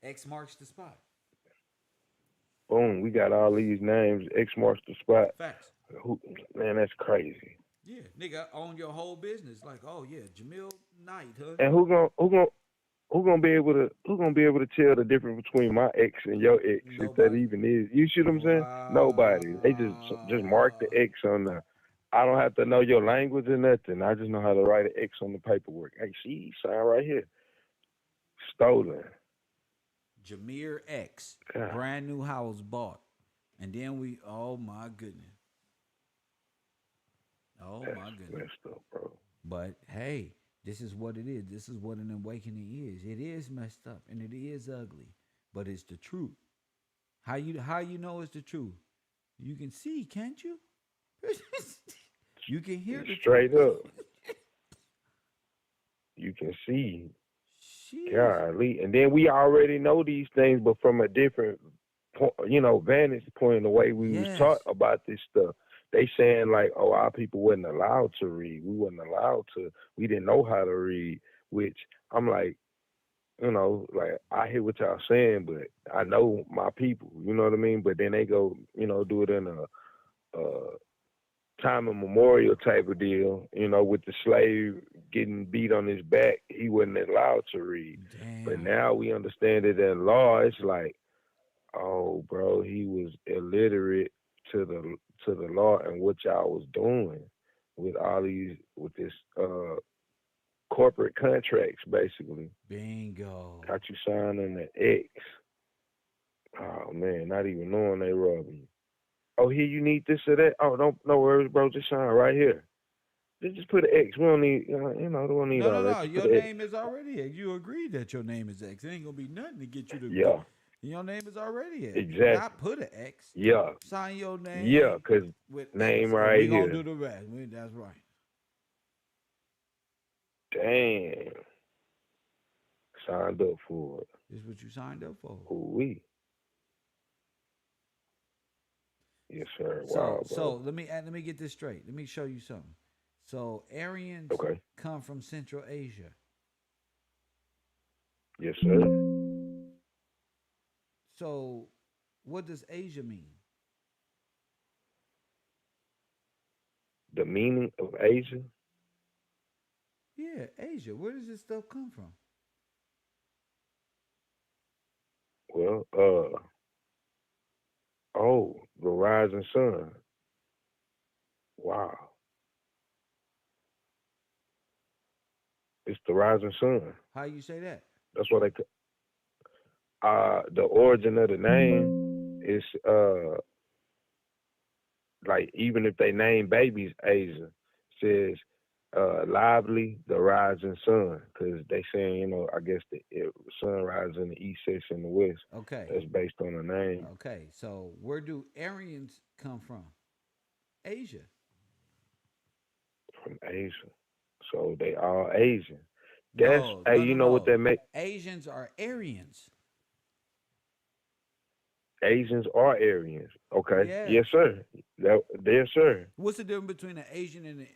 X marks the spot. Boom. We got all these names. X marks the spot. Facts. Man, that's crazy. Yeah, nigga, own your whole business. Like, oh yeah, Jamil Knight, huh? And who gonna be able to tell the difference between my ex and your ex, if that Nobody. even is? You see what I'm saying? Nobody. They just mark the Wow. X on the. I don't have to know your language or nothing. I just know how to write an X on the paperwork. Hey, see, sign right here. Stolen. Jameer X, God, brand new house bought. And then oh my goodness. Oh that's my goodness. messed up, bro. But hey, this is what it is. This is what an awakening is. It is messed up and it is ugly, but it's the truth. How you know it's the truth? You can see, can't you? You can hear the Straight truth. up, you can see. Sheesh. Golly. And then we already know these things, but from a different point, vantage point, the way we was taught Yes. about this stuff. They saying like, oh, our people wasn't allowed to read. We didn't know how to read, which I'm like, like I hear what y'all saying, but I know my people, you know what I mean? But then they go, do it in a time immemorial type of deal, with the slave getting beat on his back, he wasn't allowed to read. But Damn. now we understand it in law. It's like, oh, bro, he was illiterate to the law and what y'all was doing with this corporate contracts, basically. Bingo. Got you signing the X. Oh man, not even knowing they robbing you. Oh, here you need this or that. Oh, don't no worries, bro. Just sign right here. Just put an X. We don't need, don't need No, all no, that. no. Just put Your an X. name is already X. You agreed that your name is X. It ain't gonna be nothing to get you to go. Yeah, Your name is already X. Not exactly. put an X. Yeah, Sign your yeah, name cause with name X, and we right gonna do here. the rest. That's right. Damn, signed up for it. This is what you signed up for. Ooh wee. Yes, sir. So, Wow, so bro. let me get this straight. Let me show you something. So, Aryans Okay. come from Central Asia. Yes, sir. So, what does Asia mean? The meaning of Asia. Yeah, Asia. Where does this stuff come from? Well, the rising sun. Wow, it's the rising sun. How you say that? That's what the origin of the name is like even if they name babies Asia, says lively the rising sun because they saying I guess the sun rises in the east, sets in the west. Okay. That's based on the name Okay. So, where do Aryans come from? Asia. from Asia. So they all Asian. That's No, hey, no, you no, know what no. that make Asians are Aryans. Asians are Aryans. Okay. Yes, Yes. sir. Yes, sir. What's the difference between an Asian and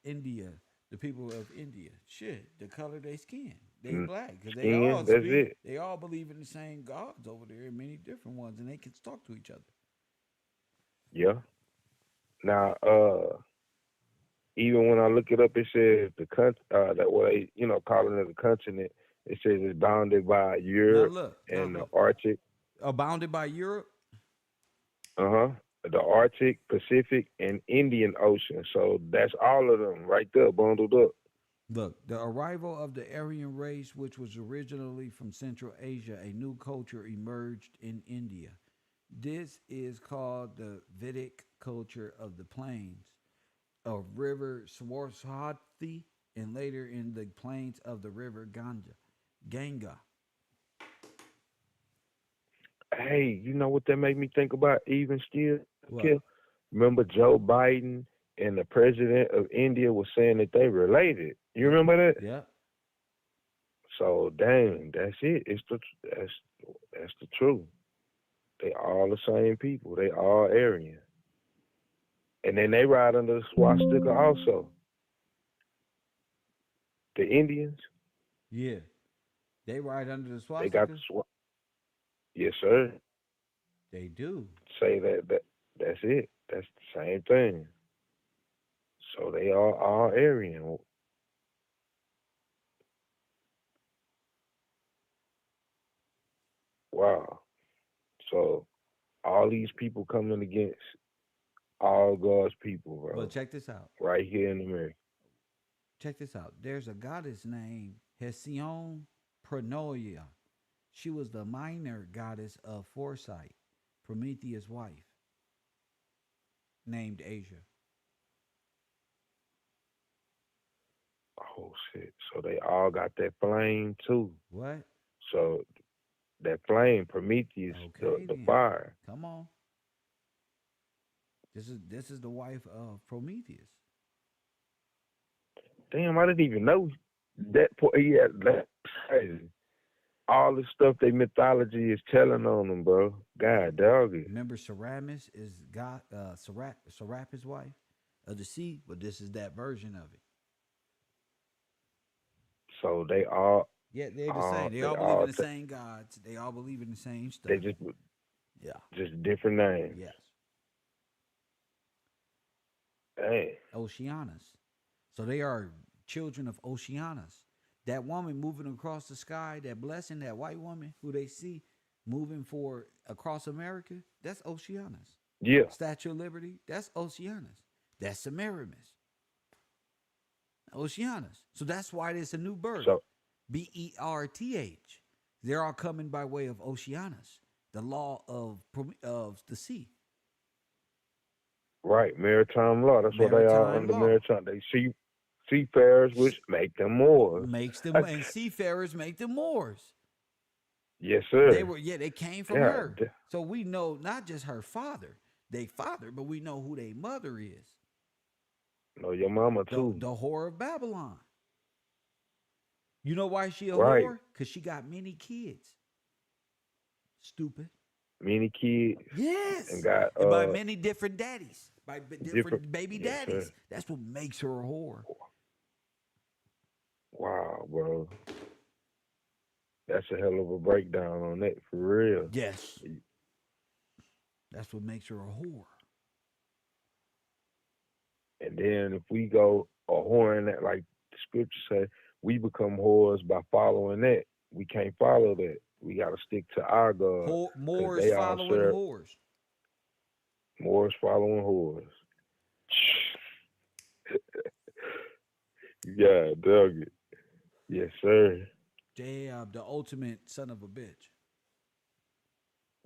India? The people of India, shit, the color they skin, they Mm, black because they Skin, all that's speak, it. they all believe in the same gods over there, and many different ones, and they can talk to each other. Yeah. Now, even when I look it up, it says that way, calling it a continent. It says it's bounded by Now Europe look, and the Arctic. abounded by Europe. Uh huh. The Arctic, Pacific, and Indian Ocean. So that's all of them right there, bundled up. Look, the arrival of the Aryan race, which was originally from Central Asia, a new culture emerged in India. This is called the Vedic culture of the plains of River Swarthati, and later in the plains of the River Ganga. Hey, you know what that made me think about? Even still, What? Kim? Remember Joe Biden and the president of India was saying that they related. You remember that? Yeah. So dang, that's it. That's the truth. They all the same people. They all Aryan. And then they ride under the swastika also. The Indians, Yeah. They ride under the they got swastika? the yes, sir. They do. Say that's it. That's the same thing. So they are all Aryan. Wow. So all these people coming against all God's people, But bro, check this out. right here in America. Check this out. There's a goddess named Hesione Pronoia. She was the minor goddess of foresight, Prometheus' wife, named Asia. Oh shit. So they all got that flame too. What? So that flame, Prometheus, Okay, the then. fire. Come on. This is the wife of Prometheus. Damn, I didn't even know that point. Yeah, that's crazy. All the stuff they mythology is telling on them, bro. God dog it. Remember, Seramis is God. Serapis' wife of the sea, but this is that version of it. So they all, Yeah, they're the same. They all believe in the same gods. They all believe in the same stuff. they Yeah. just different names. Yes. Dang. Oceanus. So they are children of Oceanus. That woman moving across the sky, that blessing, that white woman who they see moving for across America, that's Oceanus. Yeah. Statue of Liberty, that's Oceanus. That's Semiramis. Oceanus. So that's why there's a new birth. So Berth. They're all coming by way of Oceanus, the law of the sea. right, maritime law. That's what they are Maritime under law. maritime. They seafarers, which make them Moors. Makes them and seafarers make them Moors. Yes, sir. They came from God. her. So we know not just her father, but we know who their mother is. No, your mama too. The whore of Babylon. You know why she a Right. whore? Because she got many kids. Stupid. Many kids. Yes. And got And by many different daddies. By different baby yes, daddies. sir. That's what makes her a whore. Wow, bro. That's a hell of a breakdown on that, for real. Yes. That's what makes her a whore. And then if we go a whoring that, like the scripture say, we become whores by following that. We can't follow that. We got to stick to our God. Moors following whores. Moors following whores. Yeah, dug it. Yes, sir. Damn, the ultimate son of a bitch.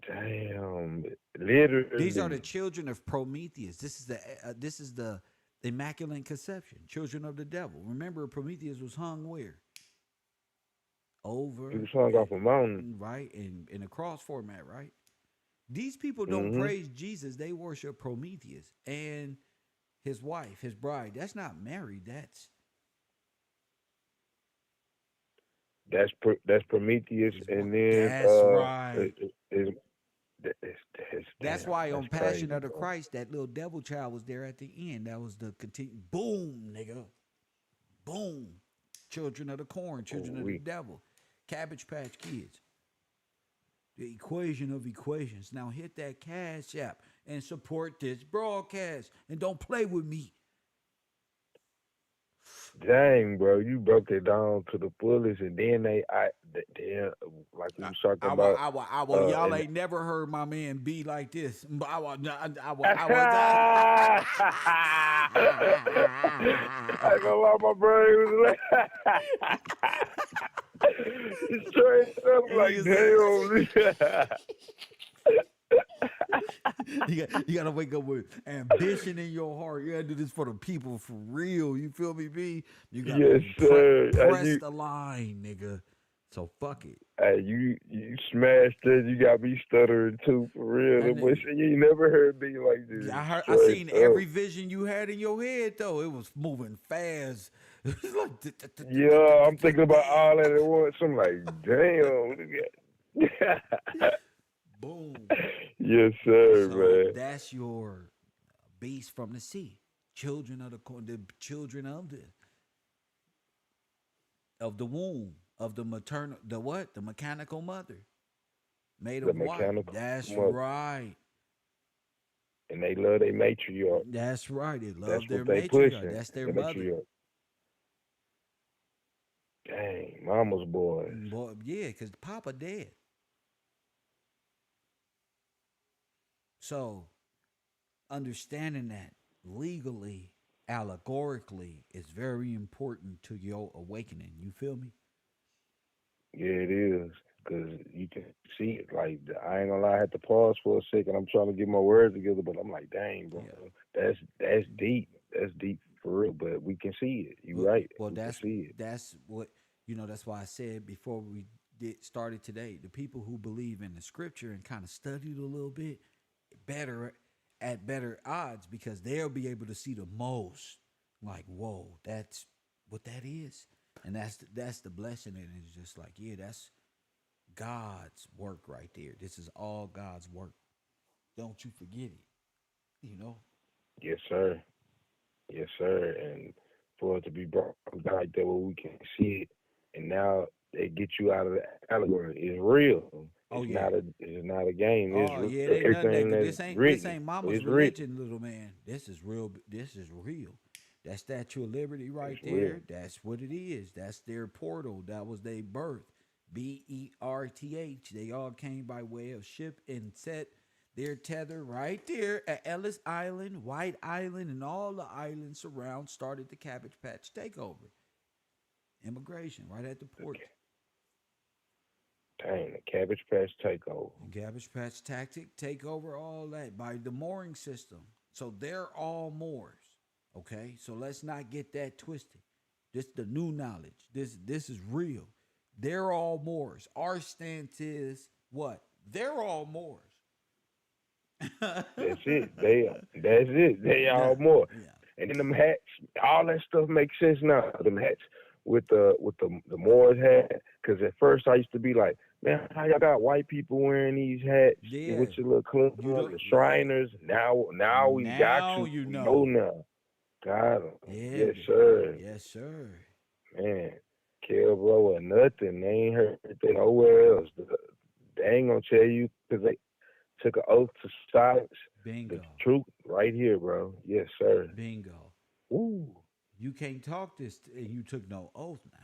Damn, literally. These are the children of Prometheus. This is the Immaculate Conception, children of the devil. Remember, Prometheus was hung where? Over. He was hung off a mountain, right? In a cross format, right? These people don't praise Jesus; they worship Prometheus and his wife, his bride. That's not Mary. That's Prometheus, and then that's right. That's damn, why on that's Passion crazy, of the bro. Christ, that little devil child was there at the end. That was the boom, nigga. Boom. Children of the corn, children of the devil. Cabbage Patch Kids. The equation of equations. Now hit that Cash App and support this broadcast. And don't play with me. Dang, bro, you broke it down to the fullest, and then like we was talking about. Y'all ain't never heard my man be like this. I ain't gonna lie, my brain was like, straight up like, damn. You gotta wake up with ambition in your heart. You gotta do this for the people for real. You feel me, B? You gotta press the line, nigga. So fuck it. Hey, you smashed it. You got me stuttering too, for real. But you never heard me like this. I seen every vision you had in your head though. It was moving fast. It's like, Yeah, I'm thinking about all that at once. I'm like, damn. boom. Yes, sir, So man. that's your beast from the sea. Children of the children of the womb, of the maternal, the what? The mechanical mother, made The of white. mechanical That's mother. right. And they love their matriarch. That's right. They That's love what their they matriarch. pushing. That's their The mother. matriarch. Dang, mama's boys. Boy, yeah, because Papa dead. So understanding that legally, allegorically, is very important to your awakening. You feel me? Yeah, it is. Cause you can see it. Like I ain't gonna lie, I had to pause for a second. I'm trying to get my words together, but I'm like, dang, bro, Yeah. that's deep. That's deep for real. But we can see it. You Well, right. well, We can see it. that's what That's why I said before we did started today. The people who believe in the scripture and kind of studied a little bit better at better odds because they'll be able to see the most. Like, whoa, that's what that is, and that's the blessing. And it's just like, yeah, that's God's work right there. This is all God's work. Don't you forget it. You know. Yes, sir. Yes, sir. And for it to be brought down like that where we can see it, and now they get you out of the allegory. It's real. Oh yeah. It's not a game. It's Oh yeah, it ain't nothing everything that that's this written. ain't mama's It's written. religion, little man. This is real. This is real. That Statue of Liberty right It's real. there. That's what it is. That's their portal. That was their birth. BERTH. They all came by way of ship and set their tether right there at Ellis Island, White Island, and all the islands around. Started the Cabbage Patch takeover. Immigration right at the port. Dang, the Cabbage Patch takeover. Cabbage Patch tactic, take over all that by the mooring system. So they're all Moors. Okay, so let's not get that twisted. This the new knowledge. This is real. They're all Moors. Our stance is what? They're all Moors. That's it. That's it. They Yeah, all more. yeah. And then them hats, all that stuff makes sense now. Them hats with the Moors hat. Because at first I used to be like, man, how y'all got white people wearing these hats Yeah. with your little club, You don't. the Shriners? Now we got Now you. you We know know. now. Got 'em. Yeah. Yes, sir. Yes, sir. Man, Kill bro or nothing. They ain't heard that nowhere else. They ain't gonna tell you because they took an oath to silence the Bingo. truth right here, bro. Yes, sir. Bingo. Ooh, You can't talk this and you took no oath now.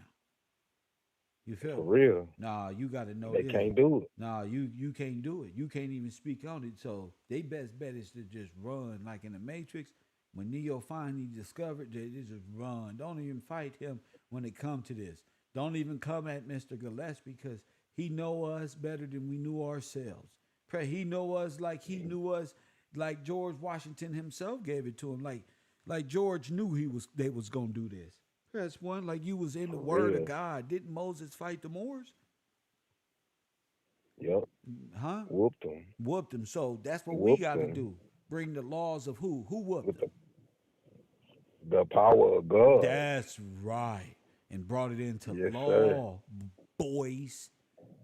You feel for me? real. Nah, you got to know They this. can't do it. Nah, you can't do it. You can't even speak on it. So they best bet is to just run like in the Matrix. When Neo finally discovered, they just run. Don't even fight him when it come to this. Don't even come at Mr. Gillespie because he know us better than we knew ourselves. Pray he know us like he knew us, like George Washington himself gave it to him. Like George knew they was gonna do this. Press one, like you was in the For word of real. God. Didn't Moses fight the Moors? Yep. Huh? Whooped them. Whooped them. So that's what we Whooped got to them do. Bring the laws of who? Who whooped with them? the power of God. That's right. And brought it into Yes, sir. law, boys,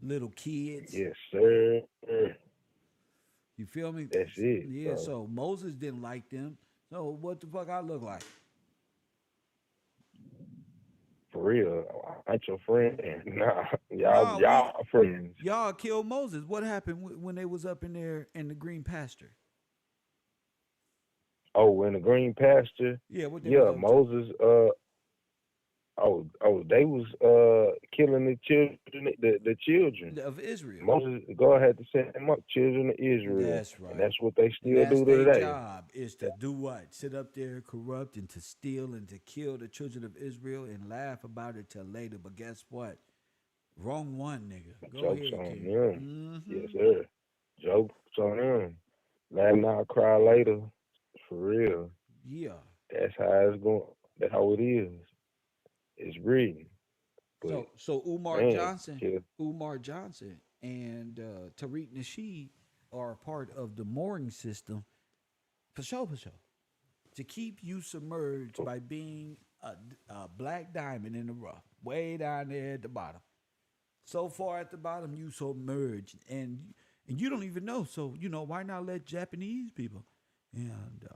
little kids. Yes, sir. You feel me? That's it, Yeah, bro. so Moses didn't like them. So what the fuck I look like? For real. I ain't your friend. Nah, Nah, y'all friends. y'all killed Moses. What happened when they was up in there in the green pasture? Oh, in the green pasture. Yeah, what they was Yeah, up to? Moses. They was killing the children. The children. Of Israel. Moses, God had to set them up, children of Israel, That's and right. that's what they And still that's do their today. job is to do what? Sit up there, corrupt, and to steal and to kill the children of Israel and laugh about it till later. But guess what? Wrong one, nigga. Go Jokes ahead, on King. them. Mm-hmm. Yes, sir. Jokes on them. Laugh now, cry later. For real. Yeah. That's how it's going. That's how it is. It's written. But So Umar man, Johnson, kid, and Tariq Nasheed are a part of the mooring system for sure, to keep you submerged by being a black diamond in the rough, way down there at the bottom. So far at the bottom, you submerged, and you don't even know. So why not let Japanese people and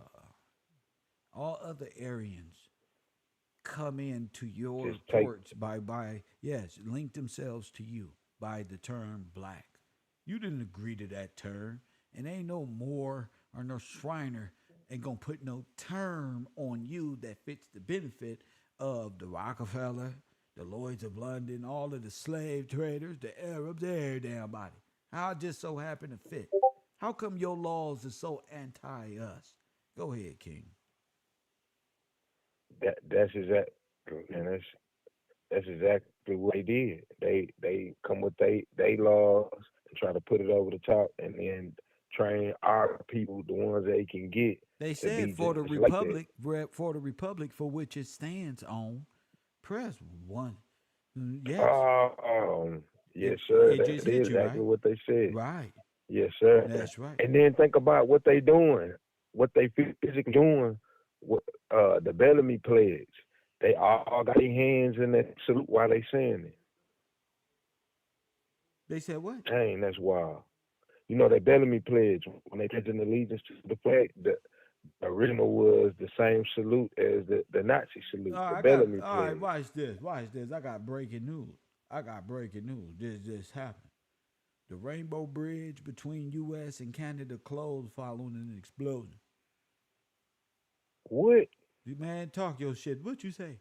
all other Aryans come into your Just take ports by yes, link themselves to you by the term black. You didn't agree to that term, and ain't no more or no Shriner ain't gonna put no term on you that fits the benefit of the Rockefeller, the Lloyds of London, all of the slave traders, the Arabs, every damn body. How it just so happen to fit? How come your laws are so anti us? Go ahead, King. that. That's exact, and that's exactly what they did. They come with they laws and try to put it over the top, and then train our people, the ones they can get, They to said be for the just like that. republic, for which it stands on, press one. Yes, Yes, it sir. it just That hit is you exactly right, what they said. right. Yes, sir. That's right. And then think about what they doing, what they physically doing. What the Bellamy pledge. They all got their hands in that salute while they saying it. They said what? Dang, that's wild. You know that Bellamy pledge when they pledging allegiance to the flag. The original was the same salute as the Nazi salute, the I got. Bellamy All right, pledge. watch this. Watch this. I got breaking news. I got breaking news. This just happened. The Rainbow Bridge between U.S. and Canada closed following an explosion. What? You man, talk your shit. What you say?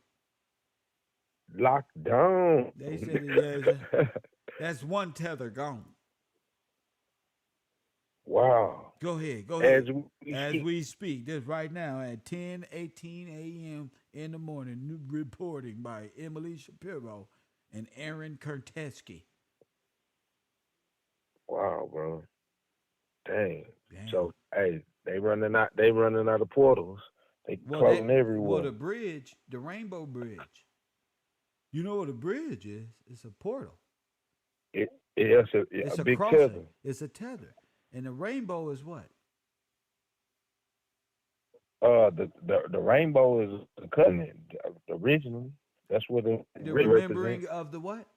Locked down. They said that's one tether gone. Wow. Go ahead. Go As ahead. we As speak. we speak, this right now at 10:18 a.m. in the morning, new reporting by Emily Shapiro and Aaron Kurteski. Wow, bro. Dang. Damn. So hey, they running out of portals. They closing The everywhere. bridge, the Rainbow Bridge. You know what a bridge is? It's a portal. It's It's a a big crossing. tether. It's a tether. And the rainbow is what? The rainbow is the covenant originally. That's what it The really represents. remembering of the what?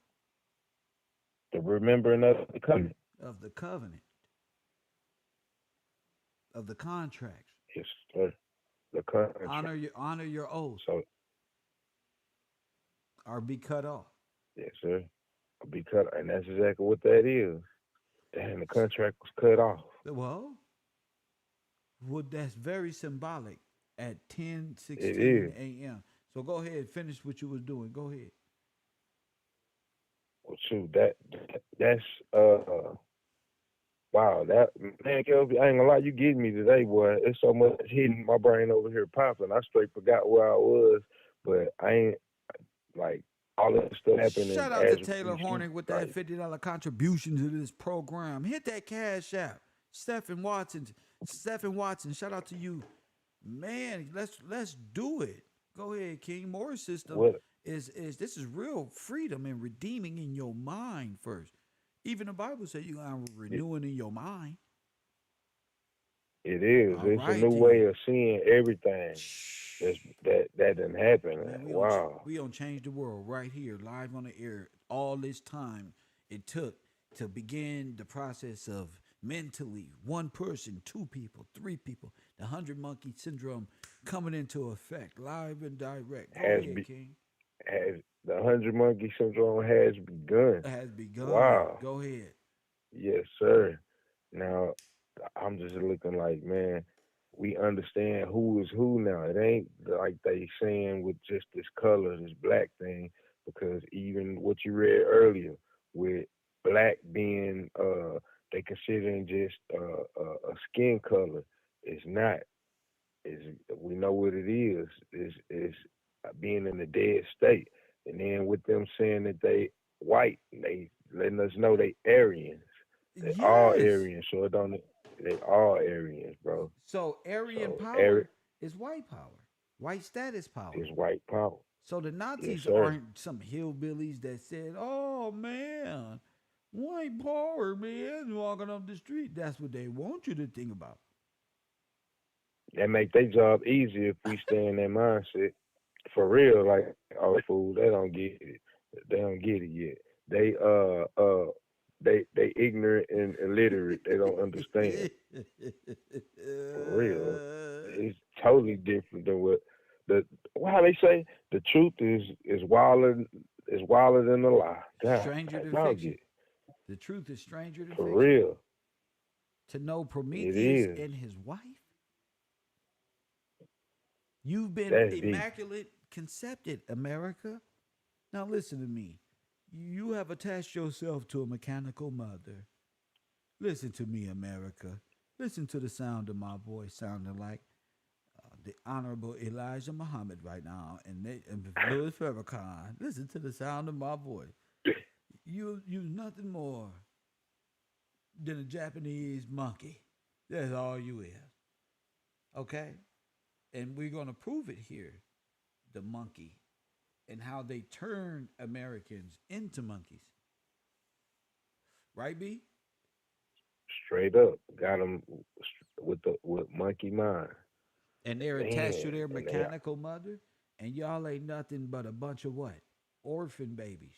The remembering of the covenant. Of the covenant, of the contracts. Yes, sir. The contract. Honor your oath So or be cut off. yes, sir. Be cut, and that's exactly what that is. And the contract was cut off. Well, that's very symbolic at ten It sixteen is. a.m. So go ahead, finish what you was doing. Go ahead. Well, shoot, that's wow. That man, Kelby, I ain't gonna lie, you getting me today, boy. It's so much hitting my brain over here popping. I straight forgot where I was, but I ain't like all this stuff happening Shout out to as Taylor we speak. Hornick with that Like $50 contribution to this program. Hit that cash app. Stephen Watson. Stephen Watson, shout out to you. Man, let's do it. Go ahead, King. Moore's system what is this is real freedom and redeeming in your mind first. Even the Bible says you are it, renewing in your mind. it is. All It's a right, new then. way of seeing everything. That's Shh. that didn't happen. Man, Wow. we don't change the world right here, live on the air. All this time it took to begin the process of mentally one person, two people, three people, the 100 monkey syndrome coming into effect, live and direct. Go Has ahead, be King. has the 100 monkey syndrome has begun. It has begun. Wow. Go ahead. Yes, sir. Now, I'm just looking like, man, we understand who is who now. It ain't like they saying with just this color, this black thing, because even what you read earlier with black being, they considering just a skin color is not. Is we know what it is being in a dead state, and then with them saying that they white, they letting us know they Aryans. They all Yes. Aryans, so it don't. They all Aryans, bro. So Aryan So Ari power is white power, white status power. is white power. So the Yes, Nazis sir. aren't some hillbillies that said, "Oh man, white power, man, walking up the street." That's what they want you to think about. That make their job easier if we stay in that mindset. For real, like oh fool, they don't get it. They don't get it yet. They they ignorant and illiterate. They don't understand. For real. It's totally different than what the how they say the truth is wilder than the lie. God, Stranger than dog fiction. it. The truth is stranger than For fiction. real. To know It Prometheus is. and his wife, you've been That's deep. immaculate concepted, America. Now listen to me. You have attached yourself to a mechanical mother. Listen to me, America. Listen to the sound of my voice sounding like the Honorable Elijah Muhammad right now and Louis Farrakhan. Listen to the sound of my voice. You nothing more than a Japanese monkey. That's all you is. Okay? And we're gonna prove it here. The monkey and how they turned Americans into monkeys. Right, B? Straight up. Got them with monkey mind. And they're attached to Man, their and they mechanical mother, and y'all ain't nothing but a bunch of what? Orphan babies.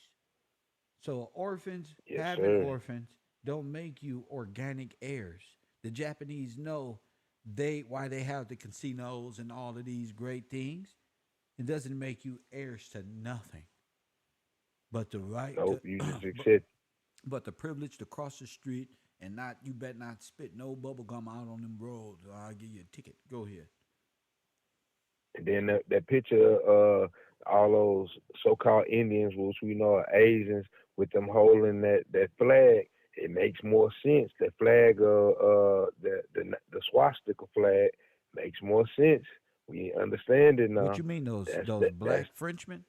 So orphans yes having sir. orphans don't make you organic heirs. The Japanese know they why they have the casinos and all of these great things. It doesn't make you heirs to nothing but the right to, Nope, you just accept. but the privilege to cross the street and not you bet not spit no bubble gum out on them roads or I'll give you a ticket. Go ahead. And then that picture of all those so-called Indians, which we know are Asians, with them holding that flag, it makes more sense. That flag, the swastika flag, makes more sense. We understand it What now. you mean those That's black Frenchmen?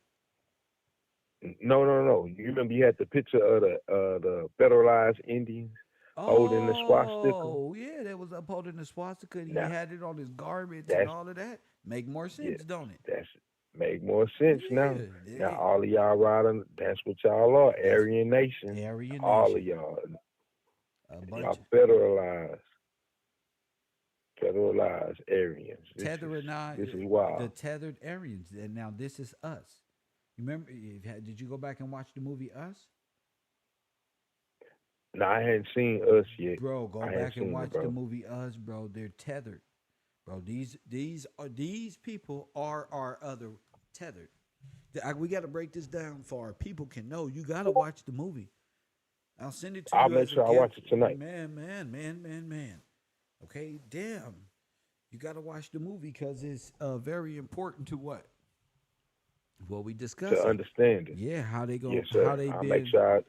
no. You remember you had the picture of the federalized Indians holding the swastika. Oh, yeah, that was upholding the swastika. And he Now had it on his garments and that's all of that. Make more yeah, sense, don't it? that's make more sense now. Yeah, Now all of y'all riding, that's what y'all are, that's Aryan Nation. Aryan All of Nation. y'all, A y'all bunch of federalized Aryans. tethered, This is the wild. tethered Aryans. And now this is us. You remember? Did you go back and watch the movie Us? Now I hadn't seen us yet. Bro, go I hadn't back and seen it, watch the bro. movie Us, bro. They're tethered, bro. These people are our other tethered. We got to break this down for our people can know. You got to watch the movie. I'll send it to I'll you make as a sure I watch gift. it tonight. Man. Okay, damn. You got to watch the movie because it's very important to what we To discussing. understand it. Yeah, Yes, how sir. they I'll make been sure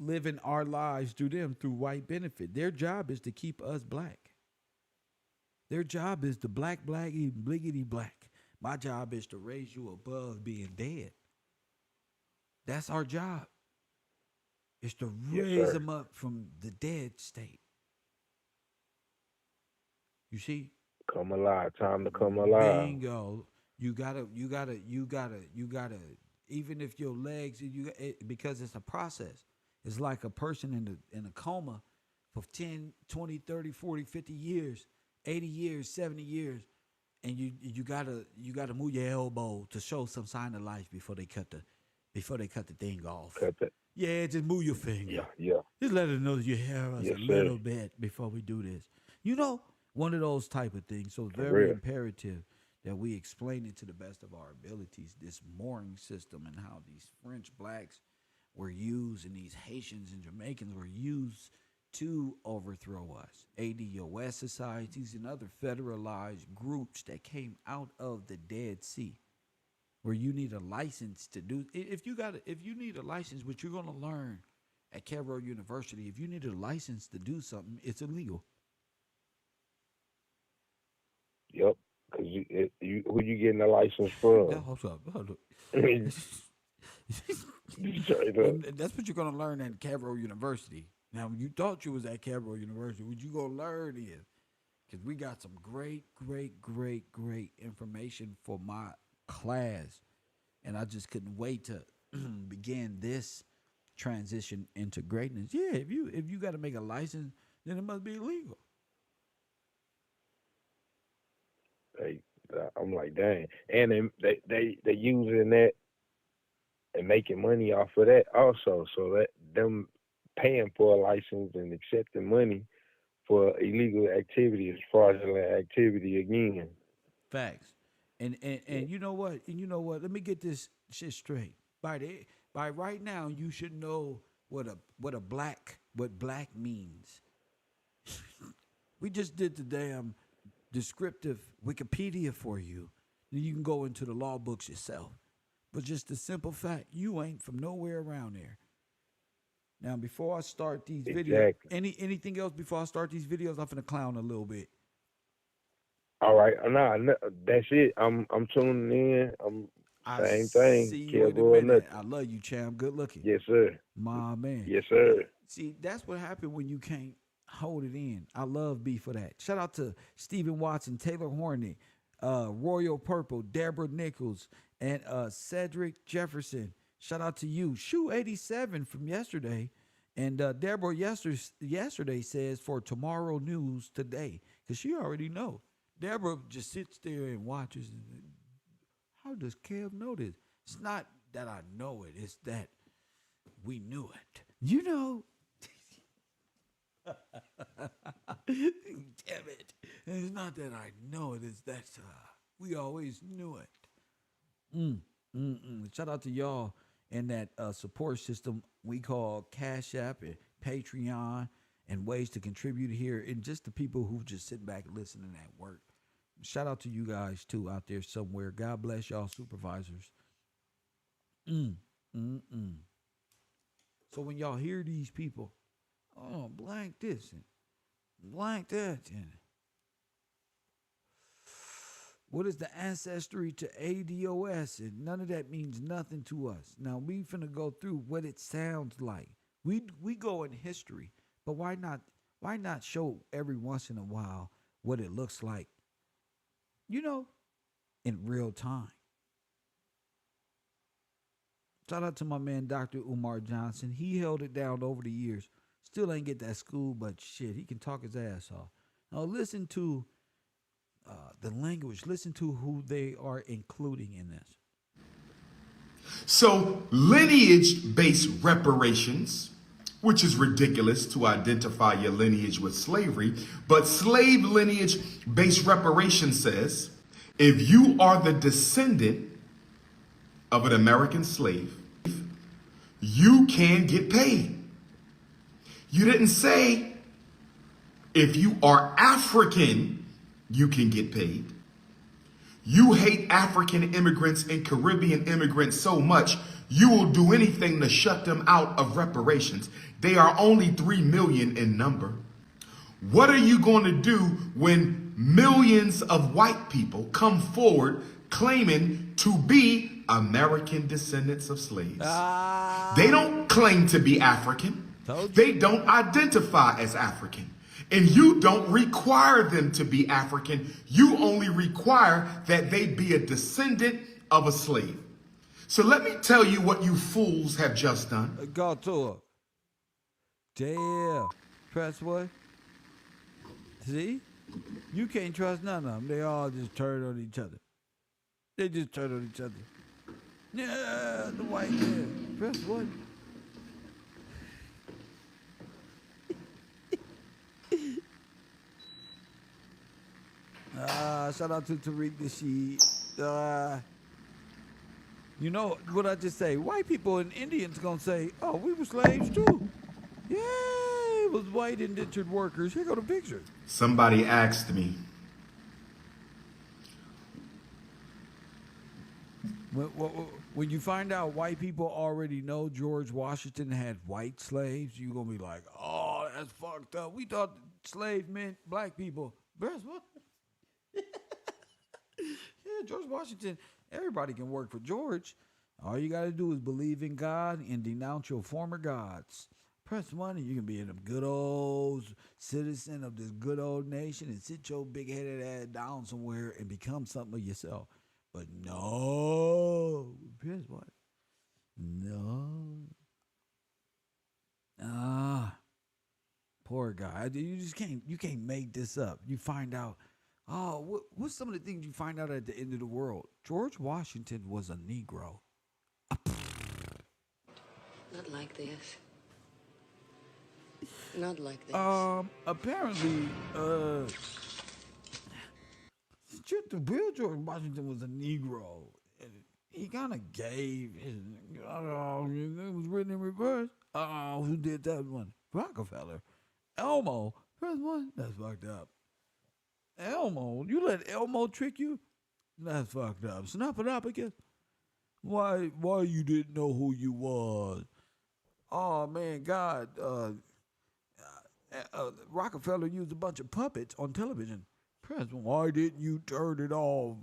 living our lives through them through white benefit. Their job is to keep us black. Their job is to blackity bliggity black. My job is to raise you above being dead. That's our job. Is to yes, raise sir. them up from the dead state. You see? Come alive. Time to come alive. Bingo. You gotta. Even if your legs, because it's a process. It's like a person in a coma for 10, 20, 30, 40, 50 years, 80 years, 70 years, and you gotta move your elbow to show some sign of life before they cut the thing off. Cut that. Yeah, just move your finger. Yeah. Just let us know that you hear us Yes, a sir. little bit before we do this. You know, one of those type of things. So For very real. imperative that we explain it to the best of our abilities, this mooring system and how these French blacks were used and these Haitians and Jamaicans were used to overthrow us. ADOS societies and other federalized groups that came out of the Dead Sea where you need a license to do if you need a license, which you're gonna learn at Cairo University, if you need a license to do something, it's illegal. Yep. Cause who you getting a license from? Hold up. Straight up. And that's what you're gonna learn at Cairo University. Now, you thought you was at Cairo University. What you gonna learn is because we got some great information for my class, and I just couldn't wait to begin this transition into greatness. Yeah, if you got to make a license, then it must be illegal. Hey, I'm like, dang. And they using that and making money off of that also. So that them paying for a license and accepting money for illegal activity is fraudulent activity again. Facts. And you know what? And you know what? Let me get this shit straight. By right now, you should know what black means. We just did the damn descriptive Wikipedia for you. Then you can go into the law books yourself. But just the simple fact, you ain't from nowhere around there. Now, before I start these videos, Exactly. anything else before I start these videos, I'm finna clown a little bit. All right, nah, that's it. I'm tuning in. I'm I same thing. see you Care in a or minute. nothing. I love you, champ. Good looking. Yes, sir. My man. Yes, sir. See, that's what happened when you can't hold it in. I love B for that. Shout out to Stephen Watson, Taylor Horney, Royal Purple, Deborah Nichols, and Cedric Jefferson. Shout out to you. Shoe 87 from yesterday. And Deborah yesterday says for tomorrow news today. Because she already know. Deborah just sits there and watches. How does Kev know this? It's not that I know it. It's that we knew it. You know. Damn it. It's not that I know it. It's that we always knew it. Shout out to y'all and that support system we call Cash App and Patreon and ways to contribute here, and just the people who just sit back listening at work. Shout out to you guys too out there somewhere. God bless y'all supervisors. So when y'all hear these people, oh, blank this and blank that, and what is the ancestry to ADOS? And none of that means nothing to us. Now we finna go through what it sounds like. We go in history, but why not show every once in a while what it looks like, in real time. Shout out to my man Dr. Umar Johnson. He held it down over the years. Still ain't get that school, but shit, he can talk his ass off. Now listen to the language. Listen to who they are including in this. So, lineage-based reparations, which is ridiculous to identify your lineage with slavery, but slave lineage-based reparation says, if you are the descendant of an American slave, you can get paid. You didn't say, if you are African, you can get paid. You hate African immigrants and Caribbean immigrants so much, you will do anything to shut them out of reparations. They are only 3 million in number. What are you going to do when millions of white people come forward claiming to be American descendants of slaves? They don't claim to be African. They don't identify as African. And you don't require them to be African. You only require that they be a descendant of a slave. So let me tell you what you fools have just done. Go to her. Damn. Press what? See? You can't trust none of them. They all just turn on each other. They just turn on each other. Yeah, the white man. Press what? Shout out to Tariq Nasheed. You know what I just say? White people and Indians gonna say, "Oh, we were slaves too." Yeah, it was white indentured workers. Here go the picture. Somebody asked me, When you find out white people already know George Washington had white slaves, you gonna be like, "Oh, that's fucked up." We thought slave meant black people. That's what? Yeah, George Washington. Everybody can work for George. All you got to do is believe in God and denounce your former gods. Press 1 and you can be a good old citizen of this good old nation and sit your big-headed ass down somewhere and become something of yourself. But no. Press what? No. Poor guy. You can't make this up. You find out, Oh, what's some of the things you find out at the end of the world? George Washington was a Negro. Not like this. Not like this. Apparently, Bill George Washington was a Negro. And he kind of gave his. It was written in reverse. Who did that one? Rockefeller. Elmo. First one. That's fucked up. Elmo. You let Elmo trick you? That's fucked up. Snappadopicus. Why you didn't know who you was? Oh man, God. Rockefeller used a bunch of puppets on television. President, why didn't you turn it off?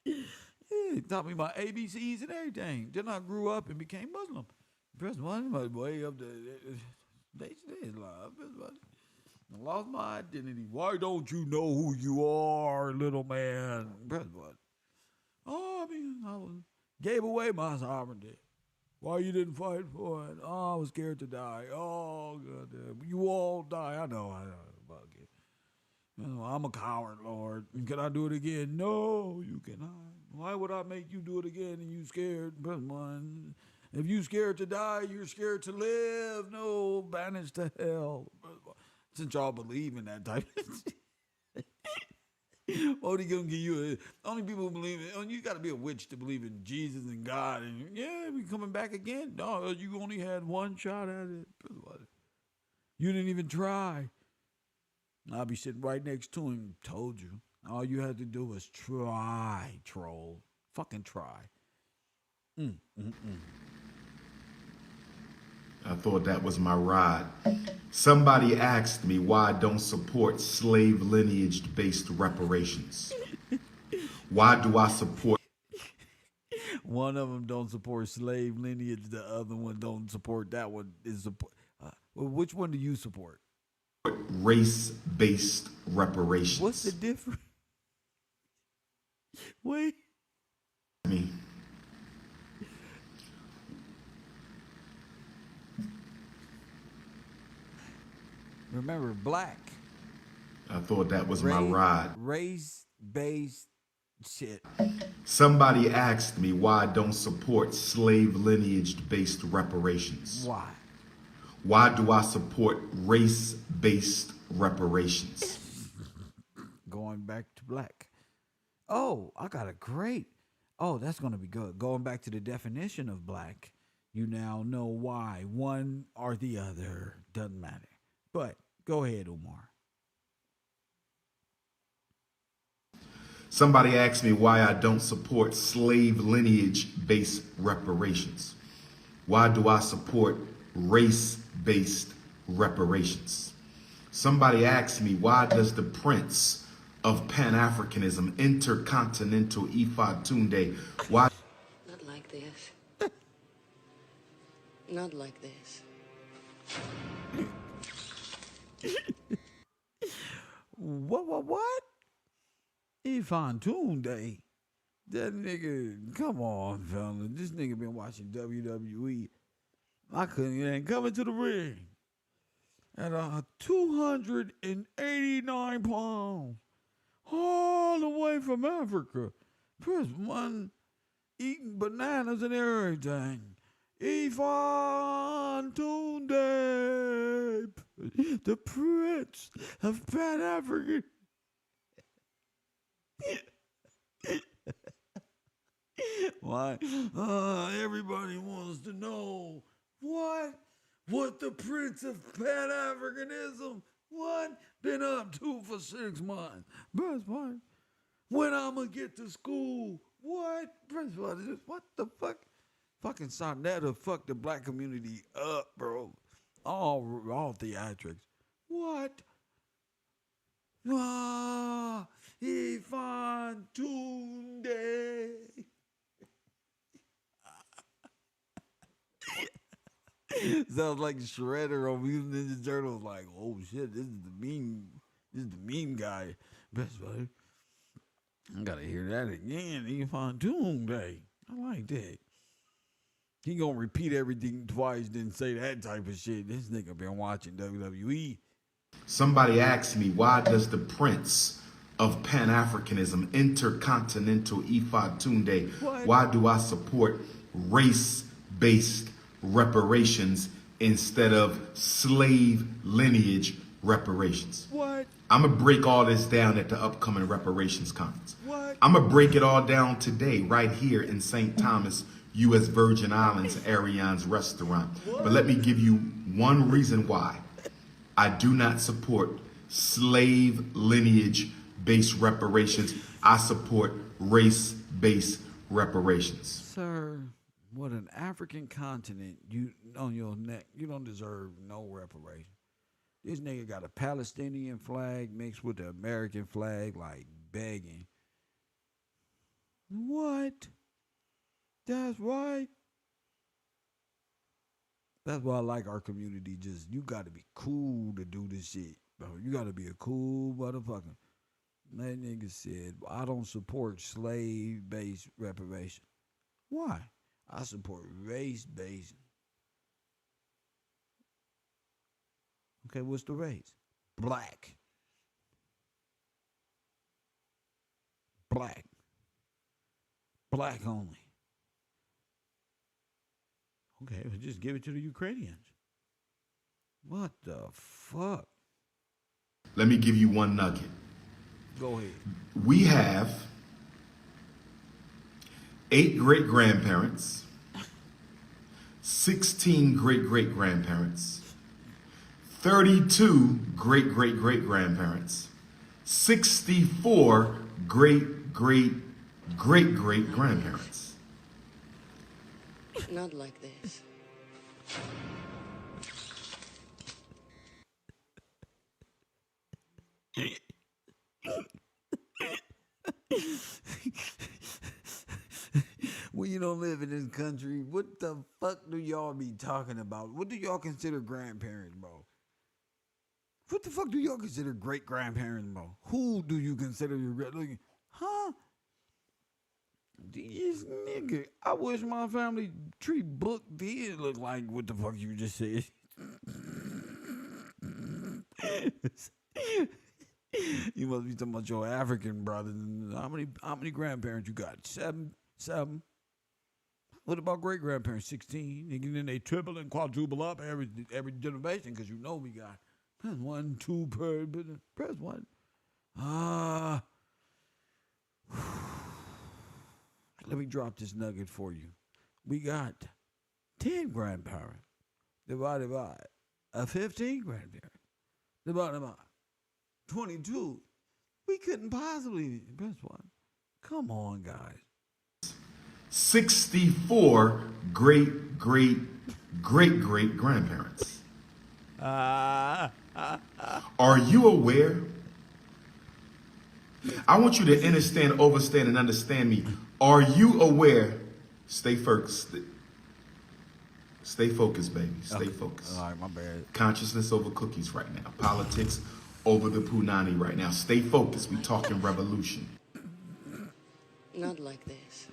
He taught me my ABCs and everything. Then I grew up and became Muslim. President, my way up they live. I lost my identity. Why don't you know who you are, little man? President, oh, gave away my sovereignty. Why you didn't fight for it? Oh, I was scared to die. Oh, goddamn. You all die. I know. Fuck it. I'm a coward, Lord. Can I do it again? No, you cannot. Why would I make you do it again and you scared? If you scared to die, you're scared to live. No, banished to hell. Since y'all believe in that type of shit. Only gonna give you only people who believe in you got to be a witch to believe in Jesus and God and we coming back again. No, you only had one shot at it. You didn't even try. I'll be sitting right next to him. Told you. All you had to do was try, troll. Fucking try. I thought that was my ride. Somebody asked me why I don't support slave lineage-based reparations. Why do I support... One of them don't support slave lineage. The other one don't support that one. Which one do you support? Race-based reparations. What's the difference? Wait. Me. Remember, black. I thought that was my ride. Race-based shit. Somebody asked me why I don't support slave lineage-based reparations. Why? Why do I support race-based reparations? Going back to black. Oh, I got a great. Oh, that's going to be good. Going back to the definition of black, you now know why one or the other doesn't matter. But go ahead, Umar. Somebody asked me why I don't support slave lineage-based reparations. Why do I support race-based reparations? Somebody asked me, why does the Prince of Pan-Africanism, Intercontinental Ifa Tunde, why... Not like this. Not like this. What? Ifan Tunde. That nigga, come on, fella. This nigga been watching WWE. It ain't coming to the ring. At 289 pounds. All the way from Africa. First one eating bananas and everything. Ifan Tunde, the Prince of Pan-African. Why? Everybody wants to know what the Prince of Pan-Africanism been up to for 6 months. Best part, when I'm gonna get to school? What the fuck? Fucking Sonetta fucked the black community up, bro. All theatrics. What? Ifan Tunde. Sounds like Shredder on Mutant Ninja Turtles. Like, oh shit, this is the meme guy. Best buddy. I gotta hear that again. Ifan Tunde. I like that. He gonna repeat everything twice, then say that type of shit. This nigga been watching WWE. Somebody asked me, why does the Prince of Pan-Africanism, Intercontinental Ifatunde, What? why do I support race-based reparations instead of slave lineage reparations? What? I'm going to break all this down at the upcoming reparations conference. What? I'm going to break it all down today right here in St. Thomas, U.S. Virgin Islands, Ariane's restaurant. But let me give you one reason why I do not support slave lineage-based reparations. I support race-based reparations. Sir, what an African continent you on your neck. You don't deserve no reparation. This nigga got a Palestinian flag mixed with the American flag, like begging. What? That's right. That's why I like our community. Just, you got to be cool to do this shit, bro. You got to be a cool motherfucker. That nigga said, I don't support slave-based reparation. Why? I support race-based. Okay, what's the race? Black. Black. Black only. Okay, well, just give it to the Ukrainians. What the fuck? Let me give you one nugget. Go ahead. We have 8 great-grandparents, 16 great-great-grandparents, 32 great-great-great-grandparents, 64 great-great-great-great-grandparents. Not like this. When you don't live in this country, what the fuck do y'all be talking about? What do y'all consider grandparents, bro? What the fuck do y'all consider great grandparents, bro? Who do you consider your great? Huh? This nigga, I wish my family tree book did look like what the fuck you just said. You must be talking about your African brothers. How many grandparents you got? Seven. What about great grandparents? 16. And then they triple and quadruple up every generation, because you know we got press 1, 2 per press 1. Let me drop this nugget for you. We got 10 grandparents divided by 15 grandparents divided by 22. We couldn't possibly press 1. Come on, guys. 64 great-great-great-great-grandparents. Are you aware? I want you to understand, overstand, and understand me. Are you aware? Stay focused. Stay focused, baby. Stay focused. All right, my bad. Consciousness over cookies right now. Politics over the punani right now. Stay focused. We talking revolution. Not like this.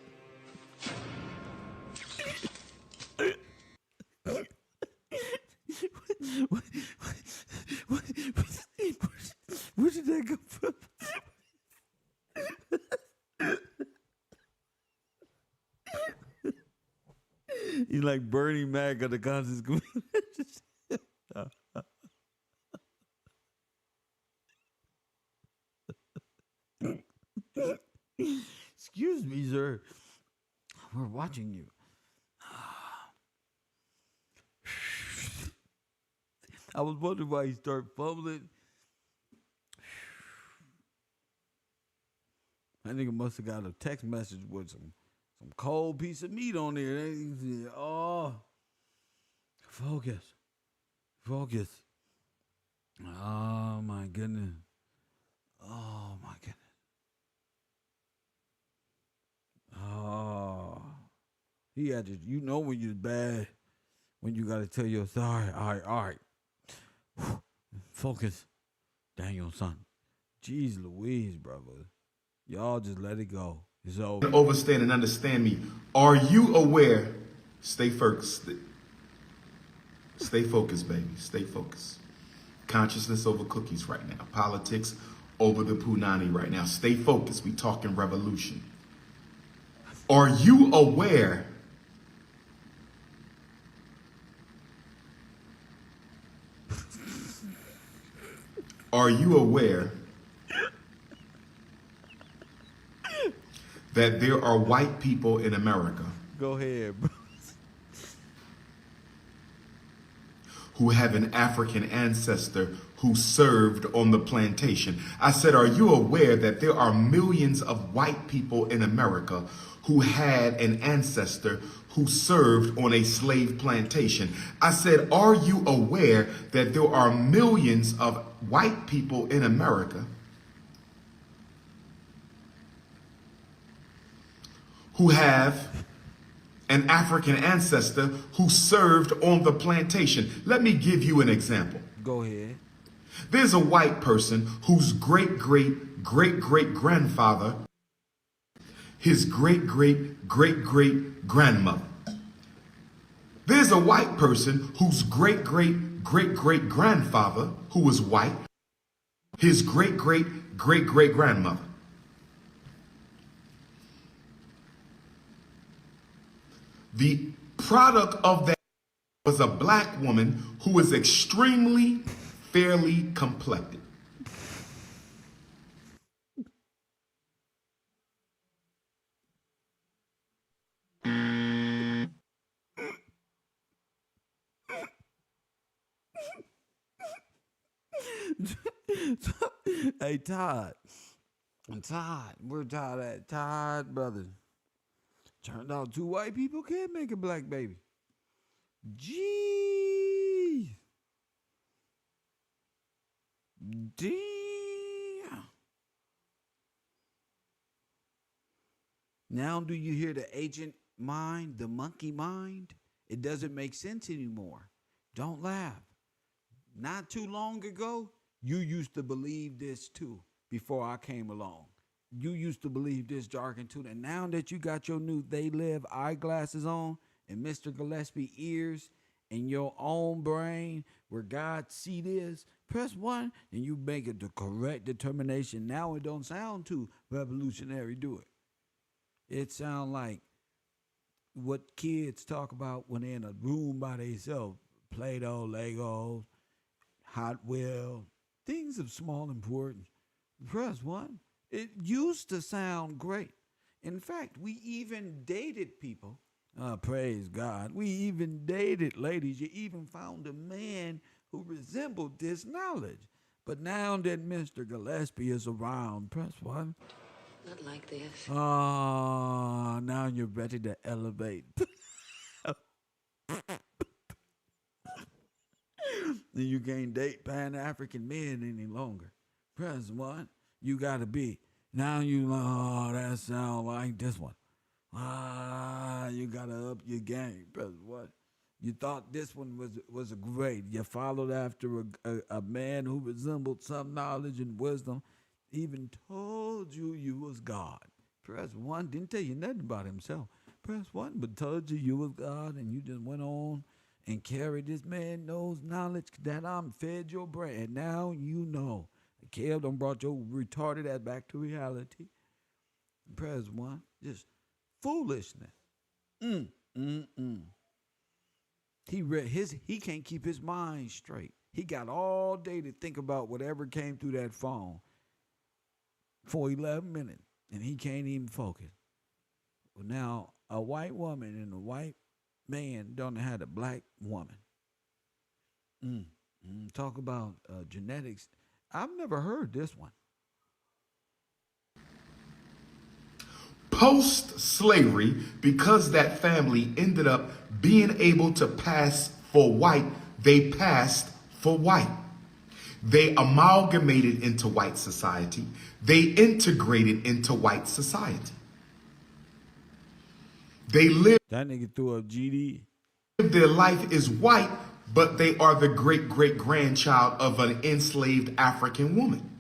Where did that come from? He's like Bernie Mac of the conscious community. Excuse me, sir. We're watching you. I was wondering why he started fumbling. That nigga must have got a text message with some cold piece of meat on there. Oh, focus. Oh my goodness. Oh my goodness. Oh, he had to. You know when you're bad, when you got to tell your sorry. All right. Focus, Daniel, son. Jeez Louise, brother. Y'all just let it go. It's over. Overstand and understand me. Are you aware? Stay focused. Stay focused, baby. Stay focused. Consciousness over cookies right now. Politics over the punani right now. Stay focused. We talking revolution. Are you aware that there are white people in America Go ahead, bro. who have an African ancestor who served on the plantation? I said, are you aware that there are millions of white people in America who had an ancestor who served on a slave plantation? I said, are you aware that there are millions of white people in America who have an African ancestor who served on the plantation? Let me give you an example. Go ahead. There's a white person whose great-great-great-great-grandfather, his great-great-great-great-grandmother. There's a white person whose great-great-great-great-grandfather, who was white, his great-great-great-great-grandmother. The product of that was a black woman who was extremely fairly complected. Hey, Todd. We're Todd at Todd, brother. Turned out two white people can't make a black baby. Gee. Damn. Now do you hear the agent mind, the monkey mind? It doesn't make sense anymore. Don't laugh. Not too long ago, you used to believe this too before I came along. You used to believe this jargon too. And now that you got your new They Live eyeglasses on and Mr. Gillespie ears and your own brain where God's seat is, press 1 and you make it the correct determination. Now it don't sound too revolutionary, do it? It sound like what kids talk about when they're in a room by themselves. Play-Doh, Legos, Hot Wheels, things of small importance. Press 1. It used to sound great. In fact, we even dated people. Praise God. We even dated ladies. You even found a man who resembled this knowledge. But now that Mr. Gillespie is around, press 1. Not like this. Now you're ready to elevate. You can't date Pan-African men any longer. Press 1. You gotta be. Now that sound like this one. You gotta up your game. Press 1. You thought this one was great. You followed after a man who resembled some knowledge and wisdom. Even told you was God. Press 1. Didn't tell you nothing about himself. Press 1, but told you was God, and you just went on and carried this man knows knowledge that I'm fed your brain. And now you know. Kev done brought your retarded ass back to reality. Press 1. Just foolishness. He can't keep his mind straight. He got all day to think about whatever came through that phone for 11 minutes, and he can't even focus. Well, now, a white woman and a white man don't have a black woman. Talk about genetics. I've never heard this one. Post-slavery, because that family ended up being able to pass for white, they passed for white. They amalgamated into white society. They integrated into white society. They lived. That nigga threw up GD. Their life is white, but they are the great-great-grandchild of an enslaved African woman.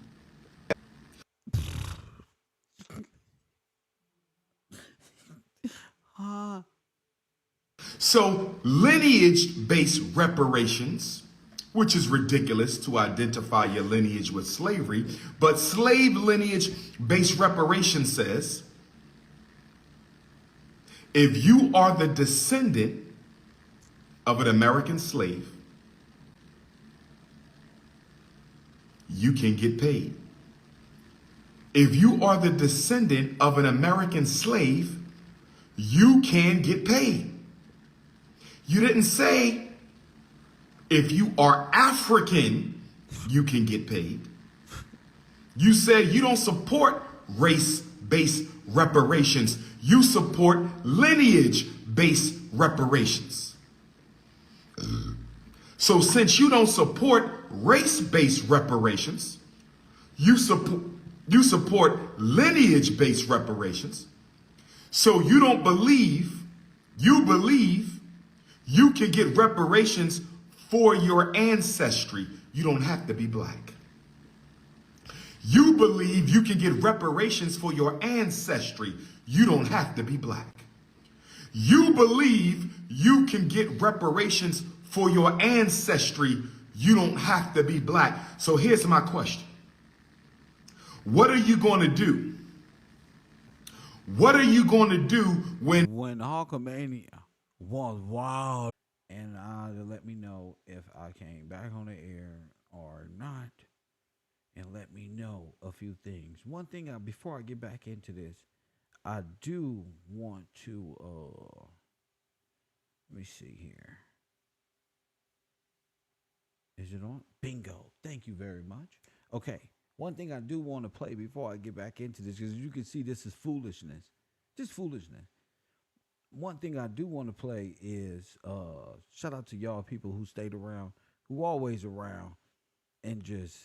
So lineage-based reparations, which is ridiculous to identify your lineage with slavery, but slave lineage-based reparation says, if you are the descendant of an American slave, you can get paid. If you are the descendant of an American slave, you can get paid. You didn't say if you are African, you can get paid. You said you don't support race-based reparations. You support lineage-based reparations. So since you don't support race-based reparations, you support lineage-based reparations. So you don't believe, you believe you can get reparations for your ancestry. You don't have to be black. You believe you can get reparations for your ancestry. You don't have to be black. You believe you can get reparations for your ancestry. You don't have to be black. So here's my question. What are you going to do? What are you going to do when Hulkamania was wild? And let me know if I came back on the air or not. And let me know a few things. One thing, before I get back into this, I do want to, let me see here. Is it on? Bingo. Thank you very much. Okay. One thing I do want to play before I get back into this, because you can see this is foolishness. Just foolishness. One thing I do want to play is, shout out to y'all people who stayed around, who always around, and just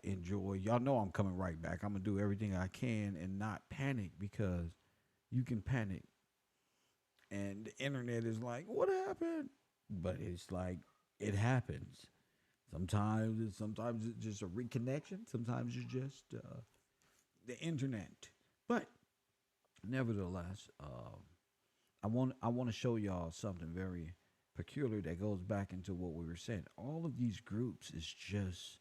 enjoy. Y'all know I'm coming right back. I'm gonna do everything I can and not panic, because you can panic and the internet is like, what happened? But it's like, it happens. Sometimes it's just a reconnection. Sometimes it's just the internet. But nevertheless, I want to show y'all something very peculiar that goes back into what we were saying. All of these groups is just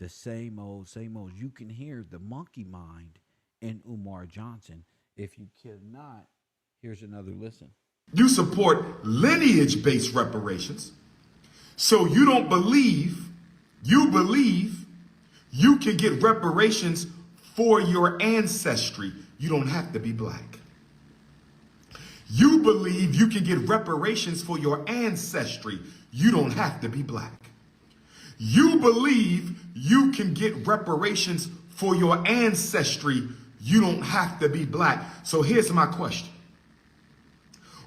the same old, same old. You can hear the monkey mind in Umar Johnson. If you cannot, here's another listen. you support lineage-based reparations? So you don't believe, you believe you can get reparations for your ancestry. You don't have to be black. You believe you can get reparations for your ancestry. You don't have to be black. You believe you can get reparations for your ancestry. You don't have to be black. So here's my question.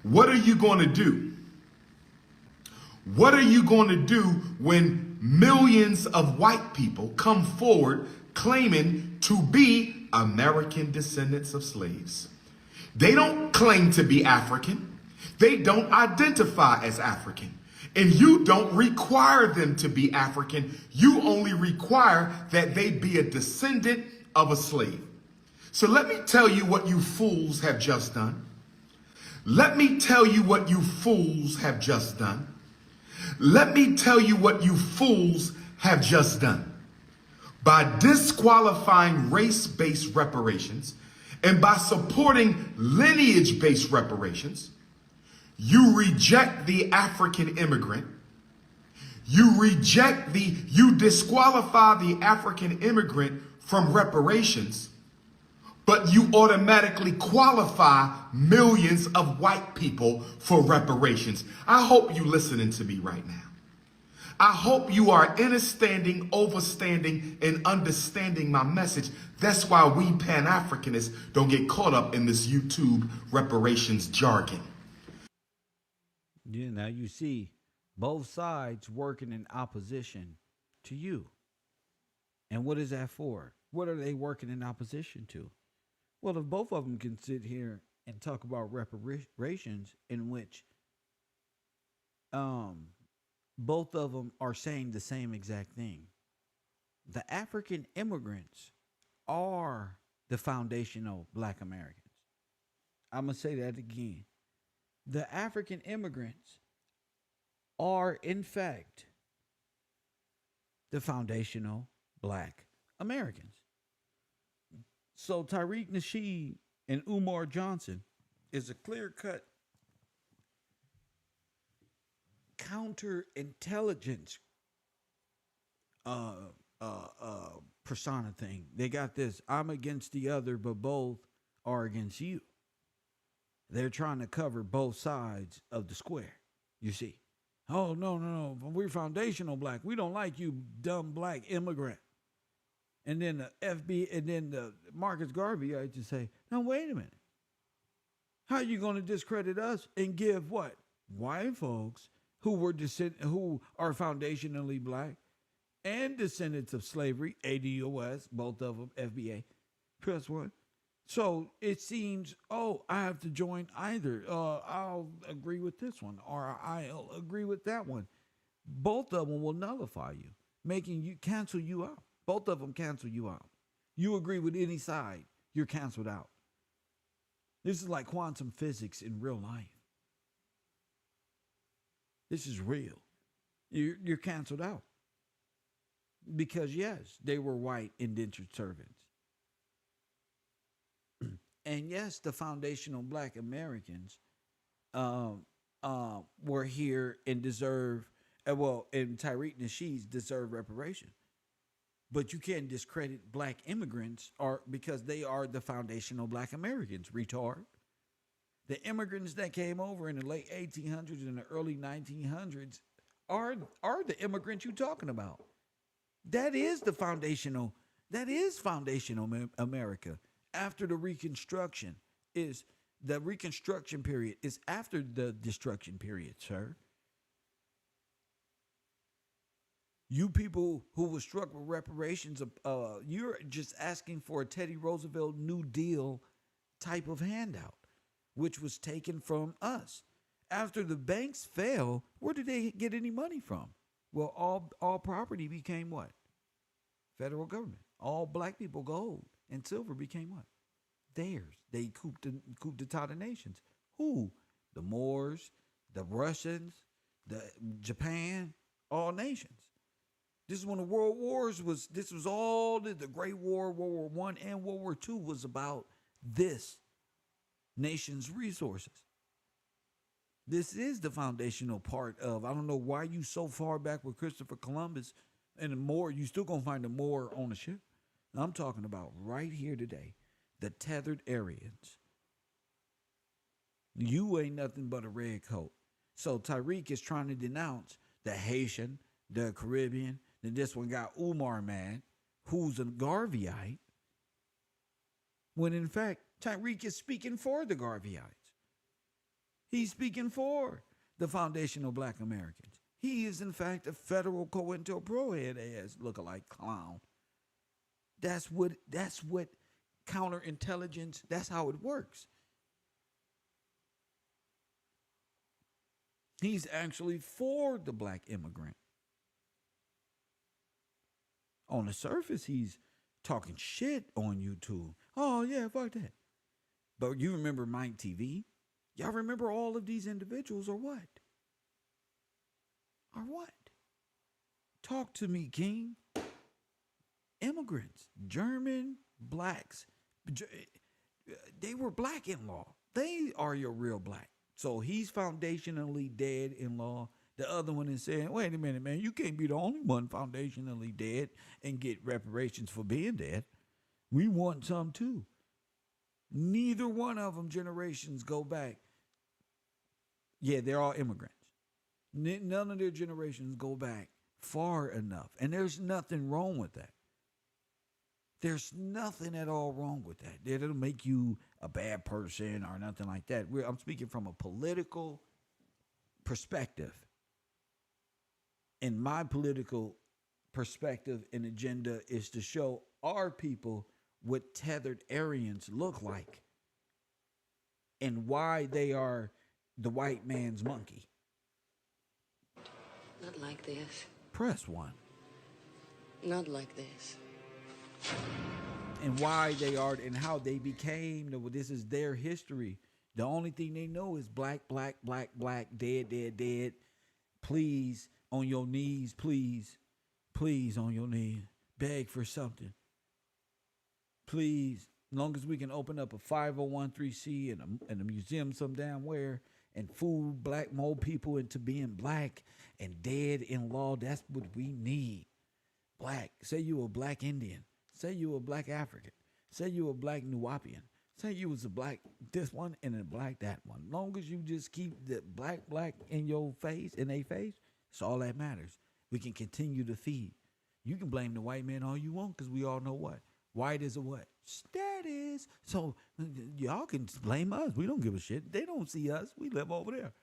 What are you going to do? What are you going to do when millions of white people come forward claiming to be American descendants of slaves? They don't claim to be African. They don't identify as African. And you don't require them to be African. You only require that they be a descendant of a slave. So let me tell you what you fools have just done. Let me tell you what you fools have just done. Let me tell you what you fools have just done. By disqualifying race-based reparations and by supporting lineage-based reparations, you reject the African immigrant. You disqualify the African immigrant from reparations, but you automatically qualify millions of white people for reparations. I hope you listening to me right now. I hope you are understanding, overstanding, and understanding my message. That's why we Pan-Africanists don't get caught up in this YouTube reparations jargon. Yeah, now you see both sides working in opposition to you. And what is that for? What are they working in opposition to? Well, if both of them can sit here and talk about reparations in which both of them are saying the same exact thing. The African immigrants are the foundational black Americans. I'm going to say that again. The African immigrants are, in fact, the foundational black Americans. So Tariq Nasheed and Umar Johnson is a clear-cut counterintelligence persona thing. They got this, I'm against the other, but both are against you. They're trying to cover both sides of the square, you see. Oh, no, no, no. We're foundational black. We don't like you, dumb black immigrant. And then the FB, and then the Marcus Garvey, I just say, now, wait a minute. How are you going to discredit us and give what? White folks who who are foundationally black and descendants of slavery, ADOS, both of them, FBA, press one. So it seems, oh, I have to join either. I'll agree with this one, or I'll agree with that one. Both of them will nullify you, making you cancel you out. Both of them cancel you out. You agree with any side, you're canceled out. This is like quantum physics in real life. This is real. You're canceled out. Because, yes, they were white indentured servants. And, yes, the foundational black Americans were here and deserve, and Tariq Nasheed's deserve reparation. But you can't discredit black immigrants because they are the foundational black Americans, retard. The immigrants that came over in the late 1800s and the early 1900s are the immigrants you're talking about. That is foundational America. After the Reconstruction the Reconstruction period is after the destruction period, sir. You people who were struck with reparations, you're just asking for a Teddy Roosevelt New Deal type of handout, which was taken from us. After the banks fell, where did they get any money from? Well, all property became what? Federal government. All black people, gold and silver became what? Theirs. They couped the nations. Who? The Moors, the Russians, the Japan, all nations. This is when the World Wars was. This was all the Great War, World War I, and World War II was about this nation's resources. This is the foundational part of. I don't know why you so far back with Christopher Columbus and the Moor. You still gonna find the Moor on the ship. I'm talking about right here today, the tethered Aryans. You ain't nothing but a red coat. So Tariq is trying to denounce the Haitian, the Caribbean. Then this one got Umar, man, who's a Garveyite. When in fact, Tariq is speaking for the Garveyites. He's speaking for the foundational black Americans. He is in fact a federal COINTELPRO head ass lookalike clown. That's what counterintelligence, that's how it works. He's actually for the black immigrant. On the surface, he's talking shit on YouTube. Oh, yeah, fuck that. But you remember Mike TV? Y'all remember all of these individuals or what? Or what? Talk to me, King. Immigrants, German, blacks. They were black in law. They are your real black. So he's foundationally dead in law. The other one is saying, wait a minute, man, you can't be the only one foundationally dead and get reparations for being dead. We want some too. Neither one of them generations go back. Yeah, they're all immigrants. None of their generations go back far enough. And there's nothing wrong with that. There's nothing at all wrong with that. It'll make you a bad person or nothing like that. I'm speaking from a political perspective. And my political perspective and agenda is to show our people what tethered Aryans look like and why they are the white man's monkey. Not like this. Press one. Not like this. And why they are and how they became. This is their history. The only thing they know is black, black, black, black, dead, dead, dead. Please, on your knees, please, please, on your knees, beg for something. Please, as long as we can open up a 501c and a museum some damn where and fool black more people into being black and dead in law, that's what we need. Black. Say you a black Indian. Say you a black African. Say you a black Nuwapian. Say you was a black this one and a black that one. Long as you just keep the black in your face, in their face, it's all that matters. We can continue to feed. You can blame the white man all you want because we all know what? White is a what? Status. So y'all can blame us. We don't give a shit. They don't see us. We live over there.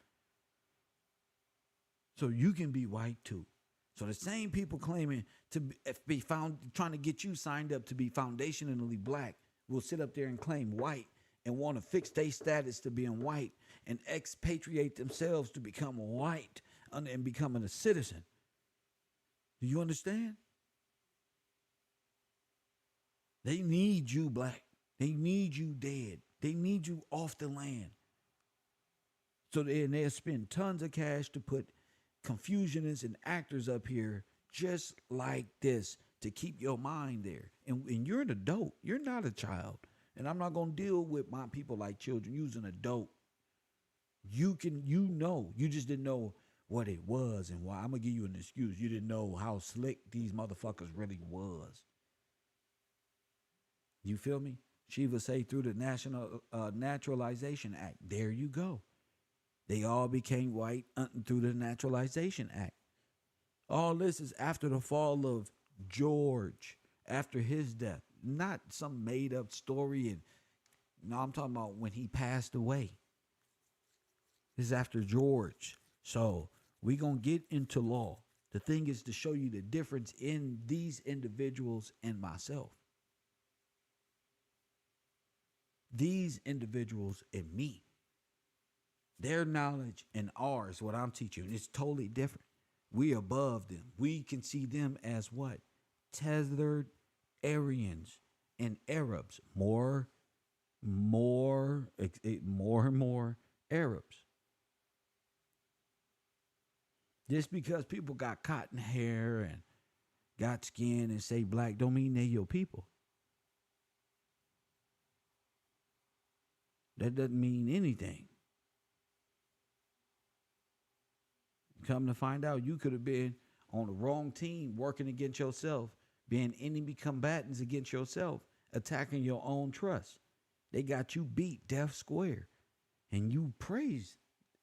So you can be white too. So the same people claiming to be found, trying to get you signed up to be foundationally black, will sit up there and claim white and want to fix their status to being white and expatriate themselves to become white and becoming a citizen. Do you understand? They need you black. They need you dead. They need you off the land. So they'll spend tons of cash to put confusionists and actors up here just like this to keep your mind there. And you're an adult. You're not a child. And I'm not going to deal with my people like children. You're an adult. You just didn't know what it was and why. I'm going to give you an excuse. You didn't know how slick these motherfuckers really was. You feel me? Shiva say through the National Naturalization Act. There you go. They all became white through the Naturalization Act. All this is after the fall of George, after his death. Not some made up story. And no, I'm talking about when he passed away. This is after George. So we're going to get into law. The thing is to show you the difference in these individuals and myself. These individuals and me. Their knowledge and ours, what I'm teaching, is totally different. We above them. We can see them as what? Tethered Aryans and Arabs. More and more Arabs. Just because people got cotton hair and got skin and say black don't mean they your people. That doesn't mean anything. Come to find out, you could have been on the wrong team working against yourself, being enemy combatants against yourself, attacking your own trust. They got you beat death square. And you praise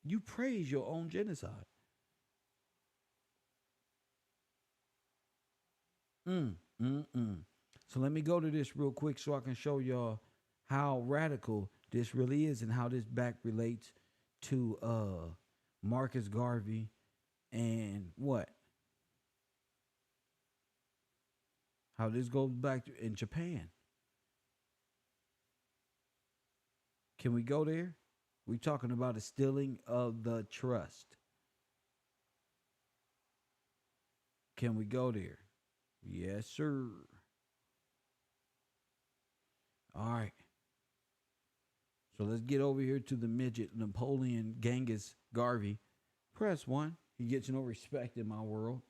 your own genocide. So let me go to this real quick so I can show y'all how radical this really is and how this back relates to Marcus Garvey and what? How this goes back to in Japan. Can we go there? We're talking about a stealing of the trust. Can we go there? Yes, sir. All right. So let's get over here to the midget, Napoleon Genghis Garvey. Press 1. He gets no respect in my world.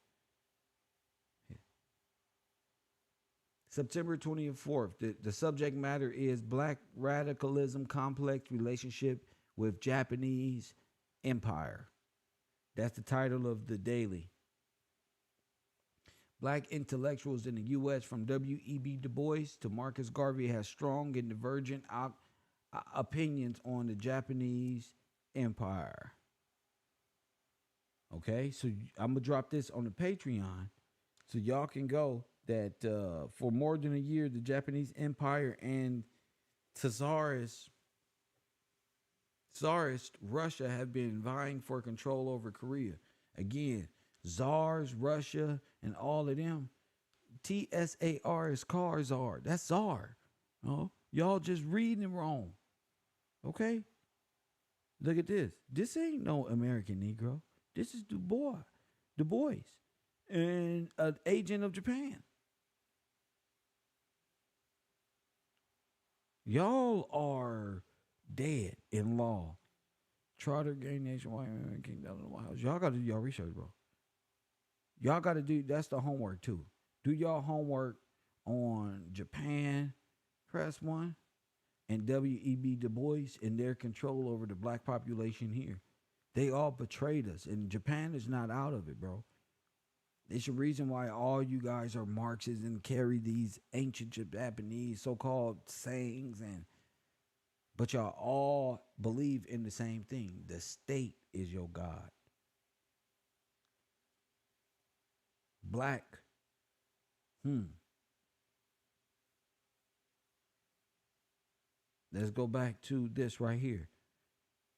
September 24th. The subject matter is Black Radicalism Complex Relationship with Japanese Empire. That's the title of the daily. Black intellectuals in the U.S. from W.E.B. Du Bois to Marcus Garvey has strong and divergent opinions on the Japanese Empire. Okay, so I'm going to drop this on the Patreon so y'all can go that for more than a year, the Japanese Empire and Tsarist Russia have been vying for control over Korea. Again, Tsars, Russia, and all of them. TSAR is car czar. That's Tsar. Oh, y'all just reading it wrong. Okay? Look at this. This ain't no American Negro. This is Du Bois, and an agent of Japan. Y'all are dead in law. Charter gain nationwide kingdom in the White House. Y'all got to do y'all research, bro. Y'all got to do, that's the homework too. Do y'all homework on Japan, press one, and W.E.B. Du Bois and their control over the black population here. They all betrayed us, and Japan is not out of it, bro. It's a reason why all you guys are Marxists and carry these ancient Japanese so-called sayings, but y'all all believe in the same thing. The state is your God. Black. Let's go back to this right here.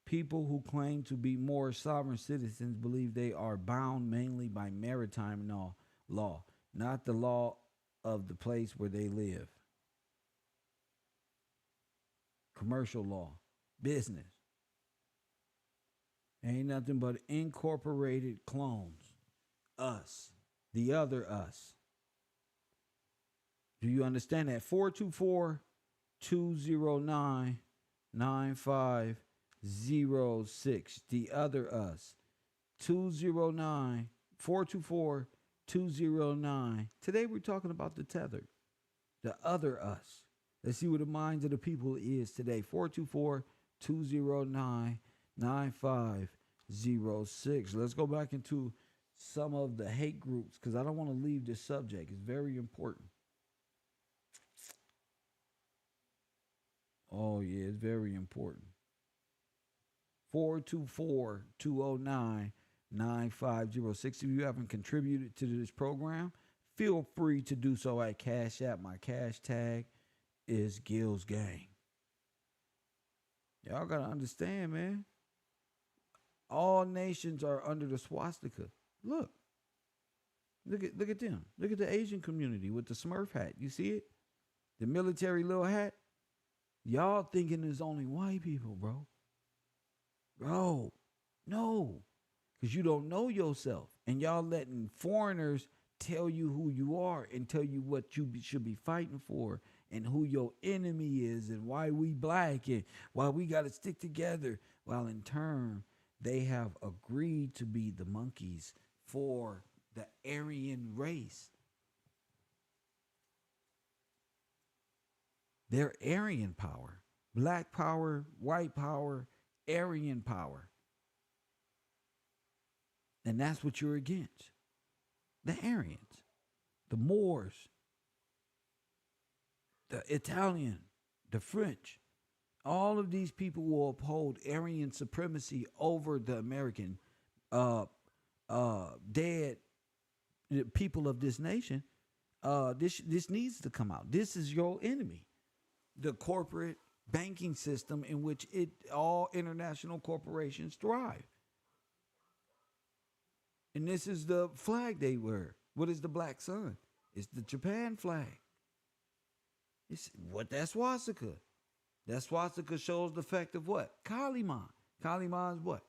People who claim to be more sovereign citizens believe they are bound mainly by maritime law, not the law of the place where they live. Commercial law, business. Ain't nothing but incorporated clones. Us, the other us. Do you understand that? 424-209-9506. The other us. 424-209. Today we're talking about the tethered. The other us. Let's see what the minds of the people is today. 424-209-9506. Let's go back into some of the hate groups because I don't want to leave this subject. It's very important. Oh, yeah, it's very important. 424-209-9506. If you haven't contributed to this program, feel free to do so at Cash App. My cash tag is Gil's Gang. Y'all got to understand, man. All nations are under the swastika. Look at them. Look at the Asian community with the Smurf hat. You see it? The military little hat. Y'all thinking there's only white people, bro. Bro, no. Because you don't know yourself. And y'all letting foreigners tell you who you are and tell you what you should be fighting for and who your enemy is and why we black and why we got to stick together. While in turn, they have agreed to be the monkeys for the Aryan race. They're Aryan power. Black power, white power, Aryan power. And that's what you're against. The Aryans, the Moors, the Italian, the French. All of these people will uphold Aryan supremacy over the American dead people of this nation. This needs to come out. This is your enemy. The corporate banking system in which all international corporations thrive. And this is the flag they wear. What is the black sun? It's the Japan flag. It's what that swastika. That swastika shows the fact of what? Kali-Ma. Kali-Ma is what?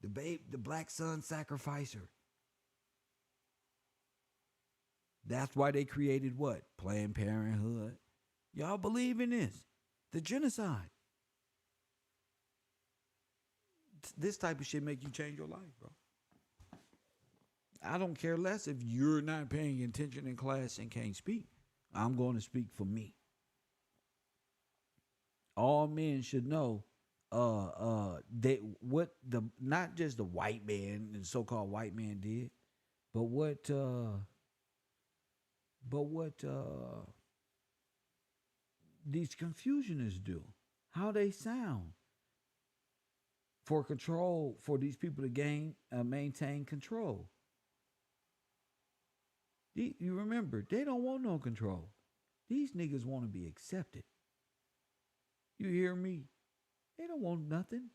The black sun sacrificer. That's why they created what? Planned Parenthood. Y'all believe in this? The genocide. This type of shit make you change your life, bro. I don't care less if you're not paying attention in class and can't speak. I'm going to speak for me. All men should know not just the white man and so-called white man did, but what these Confucianists do, how they sound for control, for these people to maintain control. You remember, they don't want no control. These niggas want to be accepted. You hear me? They don't want nothing.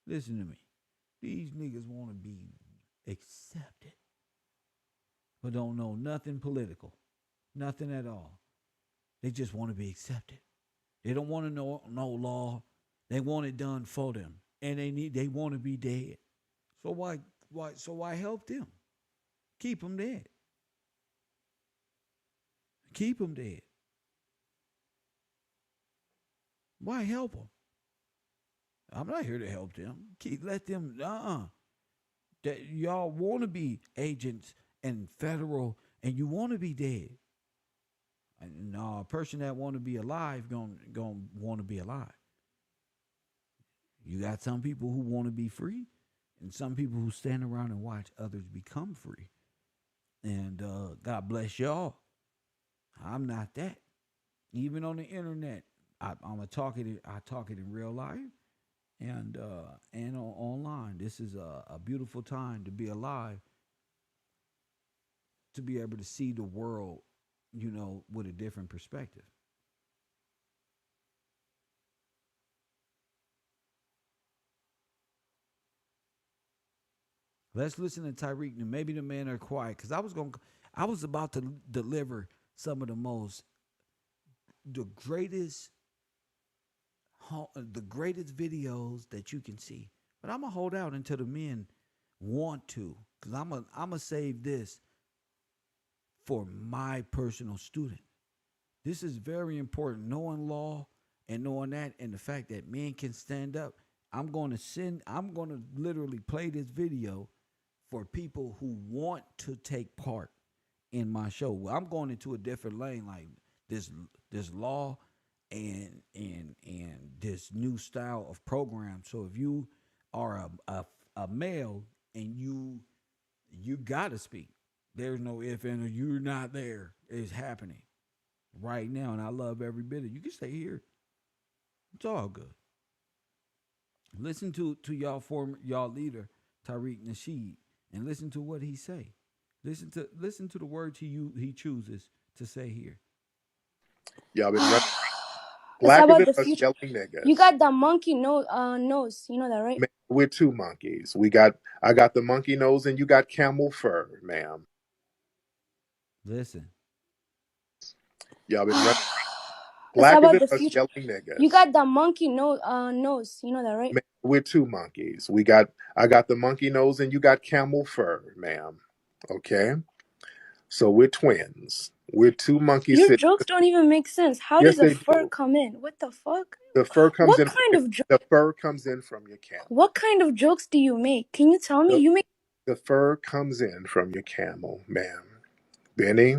Listen to me. These niggas want to be accepted, but don't know nothing political, nothing at all. They just want to be accepted. They don't want to know no law. They want it done for them, and they want to be dead. So why help them? Keep them dead. Keep them dead. Why help them? I'm not here to help them. Let them. That y'all want to be agents and federal, and you want to be dead. And no, a person that want to be alive gon' want to be alive. You got some people who want to be free, and some people who stand around and watch others become free. And God bless y'all. I'm not that. Even on the internet, I'm a talk it. I talk it in real life and online. This is a beautiful time to be alive, to be able to see the world, with a different perspective. Let's listen to Tyreek. And maybe the men are quiet because I was about to deliver some of the greatest, the greatest videos that you can see. But I'm gonna hold out until the men want to, because I'm gonna save this for my personal student. This is very important. Knowing law and knowing that, and the fact that men can stand up. I'm going to literally play this video for people who want to take part in my show. Well, I'm going into a different lane, like this law and this new style of program. So if you are a male and you gotta speak. There's no if and you're not there. It's happening right now, and I love every bit of it. You can stay here. It's all good. Listen to y'all leader Tariq Nasheed, and listen to what he say. Listen to the words he chooses to say here. Y'all been running It's blacker about than the us future. yelling niggas. You got the monkey nose. You know that, right? Man, we're two monkeys. I got the monkey nose and you got camel fur, ma'am. Listen. Y'all been running It's blacker about than the us future. yelling niggas. You got the monkey nose. You know that, right? Man, we're two monkeys. I got the monkey nose and you got camel fur, ma'am. Okay? So we're twins. We're two monkeys Your sitting. jokes don't even make sense. How Yes, does the they fur do. come in? What the fuck? The fur comes What in from kind of the fur comes in from your camel. what kind of jokes do you make? Can you tell me? The, You make the fur comes in from your camel, ma'am. Benny,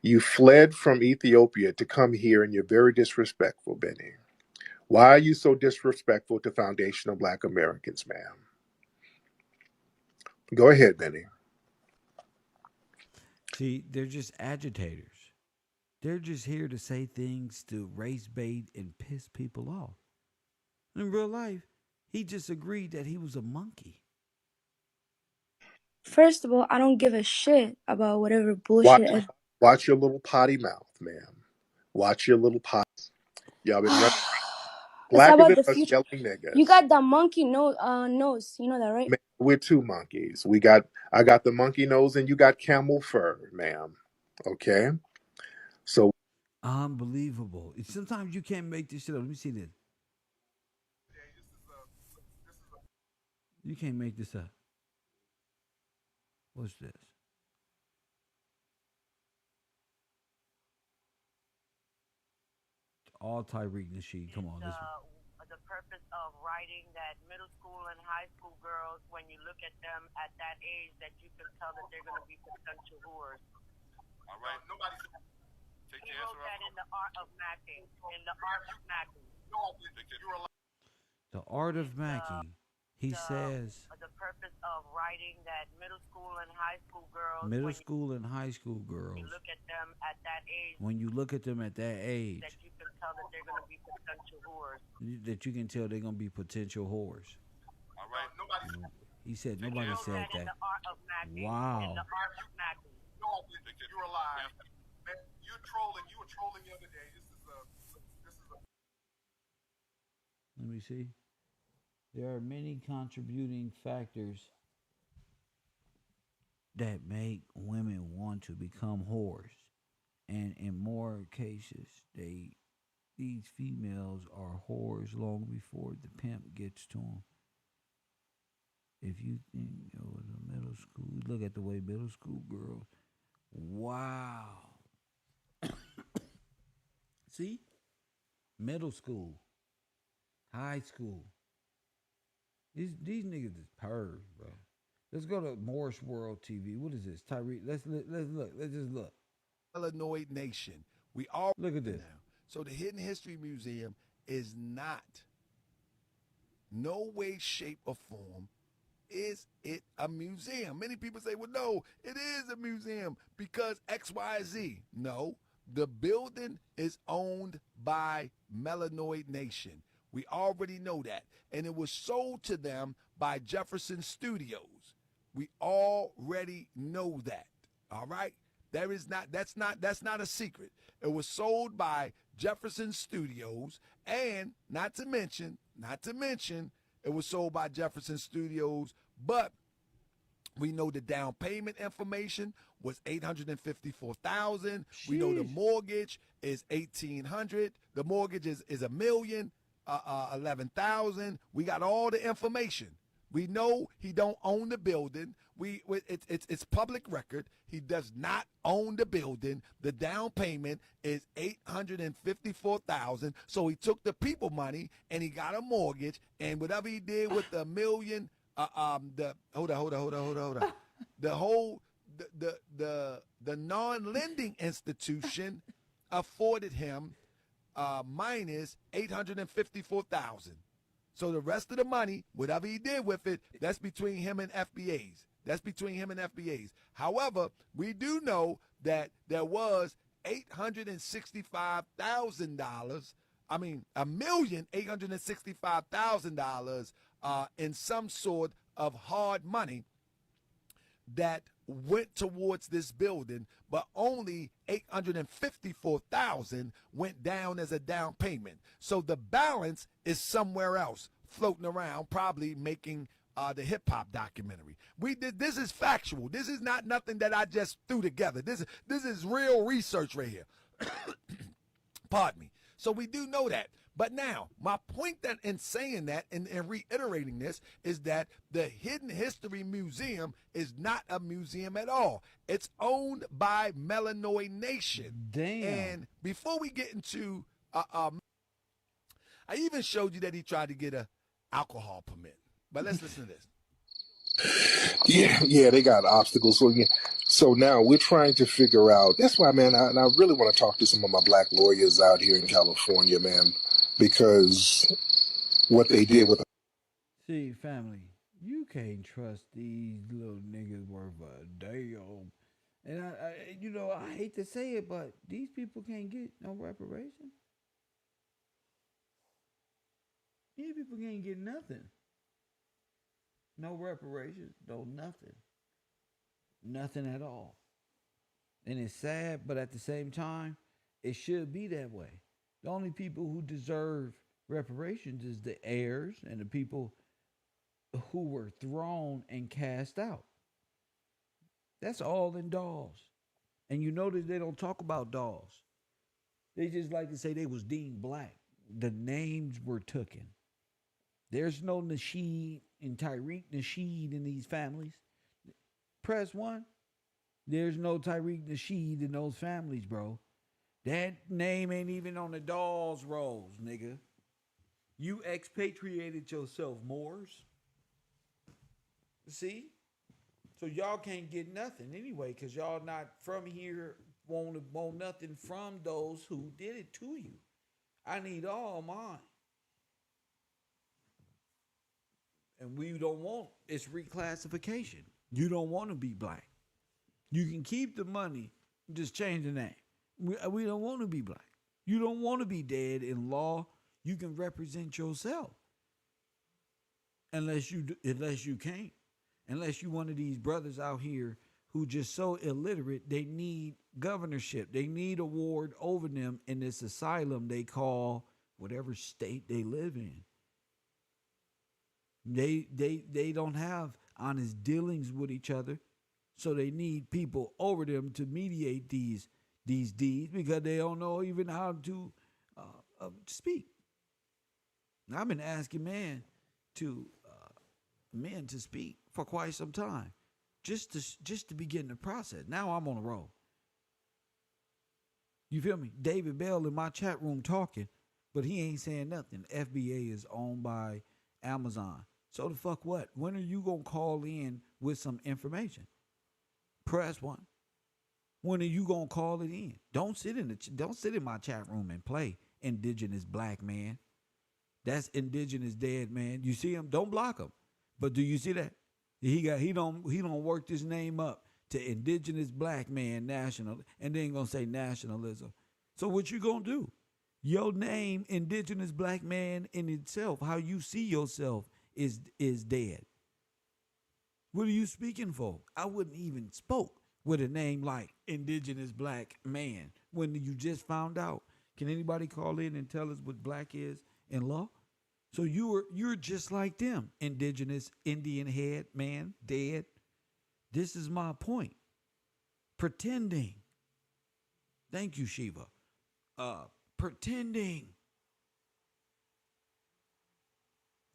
you fled from Ethiopia to come here and you're very disrespectful, Benny. Why are you so disrespectful to foundational Black Americans, ma'am? Go ahead, Benny. See, they're just agitators. They're just here to say things to race bait and piss people off. In real life, he just agreed that he was a monkey. First of all, I don't give a shit about whatever Watch, bullshit. watch your little potty mouth, ma'am. Watch your little pot. Y'all been running It's blacker about than the us future. yelling niggas. You got the monkey nose. You know that, right? Man, we're two monkeys. I got the monkey nose and you got camel fur, ma'am. Okay? So Unbelievable. Sometimes you can't make this shit up. Let me see this. You can't make this up. What's this? All Tyreek Nasheed. Come on, listen. The purpose of writing that middle school and high school girls, when you look at them at that age, that you can tell that they're going to be potential whores. All right, nobody. Take He your wrote answer that out. in the art of macking. In the art of macking. The art of macking. He says The purpose of writing that middle school and high school girls. middle school and high school girls. You look at them at that age. When you look at them at that age, that you can tell that they're going to be potential whores. that you can tell they're gonna be potential whores. All right, nobody. He said nobody said In that. the art of macking. Wow. In the art of macking. No, you're alive. Man, you trolling. You were trolling the other day. This is a. Let me see. There are many contributing factors that make women want to become whores. And in more cases, these females are whores long before the pimp gets to them. If you think the middle school, look at the way middle school girls. Wow. See? Middle school, high school. These niggas is pervs, bro. Let's go to Morris World TV. What is this? Tyreek. Let's look. Let's just look. Illinois nation. We all Look at this. now. So the Hidden History Museum is not, no way, shape, or form, is it a museum. Many people say, well, no, it is a museum because X, Y, Z. No, the building is owned by Melanoid Nation. We already know that. And it was sold to them by Jefferson Studios. We already know that. All right? That's not a secret. It was sold by Jefferson Studios, and not to mention, it was sold by Jefferson Studios, but we know the down payment information was $854,000. We know the mortgage is $1,800. The mortgage is $1 million, 11,000. We got all the information. We know he don't own the building. It's public record. He does not own the building. The down payment is $854,000. So he took the people money and he got a mortgage. And whatever he did with the million, the non-lending institution afforded him minus $854,000. So the rest of the money, whatever he did with it, that's between him and FBAs. However, we do know that there was $865,000. I mean, $1,865,000 in some sort of hard money that went towards this building, but only $854,000 went down as a down payment. So the balance is somewhere else, floating around, probably making the hip hop documentary. This is factual. This is not nothing that I just threw together. This is real research right here. Pardon me. So we do know that. But now, my point that in saying that and reiterating this is that the Hidden History Museum is not a museum at all. It's owned by Melanoid Nation. Damn. And before we get into, I even showed you that he tried to get a alcohol permit. But let's listen to this. Yeah, they got obstacles. So now we're trying to figure out. That's why, man, I really want to talk to some of my black lawyers out here in California, man, because what they did with. See, family, you can't trust these little niggas worth a damn. And I hate to say it, but these people can't get no reparation. These people can't get nothing. No reparations, no nothing. Nothing at all. And it's sad, but at the same time, it should be that way. The only people who deserve reparations is the heirs and the people who were thrown and cast out. That's all in dolls. And you notice they don't talk about dolls. They just like to say they was deemed black. The names were taken. There's no Nasheed and Tyreek Nasheed in these families. Press one. There's no Tyreek Nasheed in those families, bro. That name ain't even on the dolls' rolls, nigga. You expatriated yourself, Moors. See? So y'all can't get nothing anyway, because y'all not from here, want nothing from those who did it to you. I need all mine. And we don't want, it's reclassification. You don't want to be black. You can keep the money, just change the name. We don't want to be black. You don't want to be dead in law. You can represent yourself. Unless you can't. Unless you one of these brothers out here who just so illiterate, they need governorship. They need a ward over them in this asylum they call whatever state they live in. They don't have honest dealings with each other, so they need people over them to mediate these deeds because they don't know even how to speak. I've been asking men to speak for quite some time, just to begin the process. Now I'm on the road. You feel me? David Bell in my chat room talking, but he ain't saying nothing. FBA is owned by Amazon. So the fuck what? When are you gonna call in with some information? Press 1. When are you gonna call it in? Don't sit in my chat room and play indigenous black man. That's indigenous dead man. You see him? Don't block him. But do you see that? He don't work this name up to indigenous black man national and then gonna say nationalism. So what you gonna do? Your name, indigenous black man in itself, how you see yourself is dead. What are you speaking for? I wouldn't even spoke with a name like indigenous black man when you just found out. Can anybody call in and tell us what black is in law? So you're just like them, indigenous Indian head man, dead. This is my point. Pretending. Thank you, Shiva. Pretending.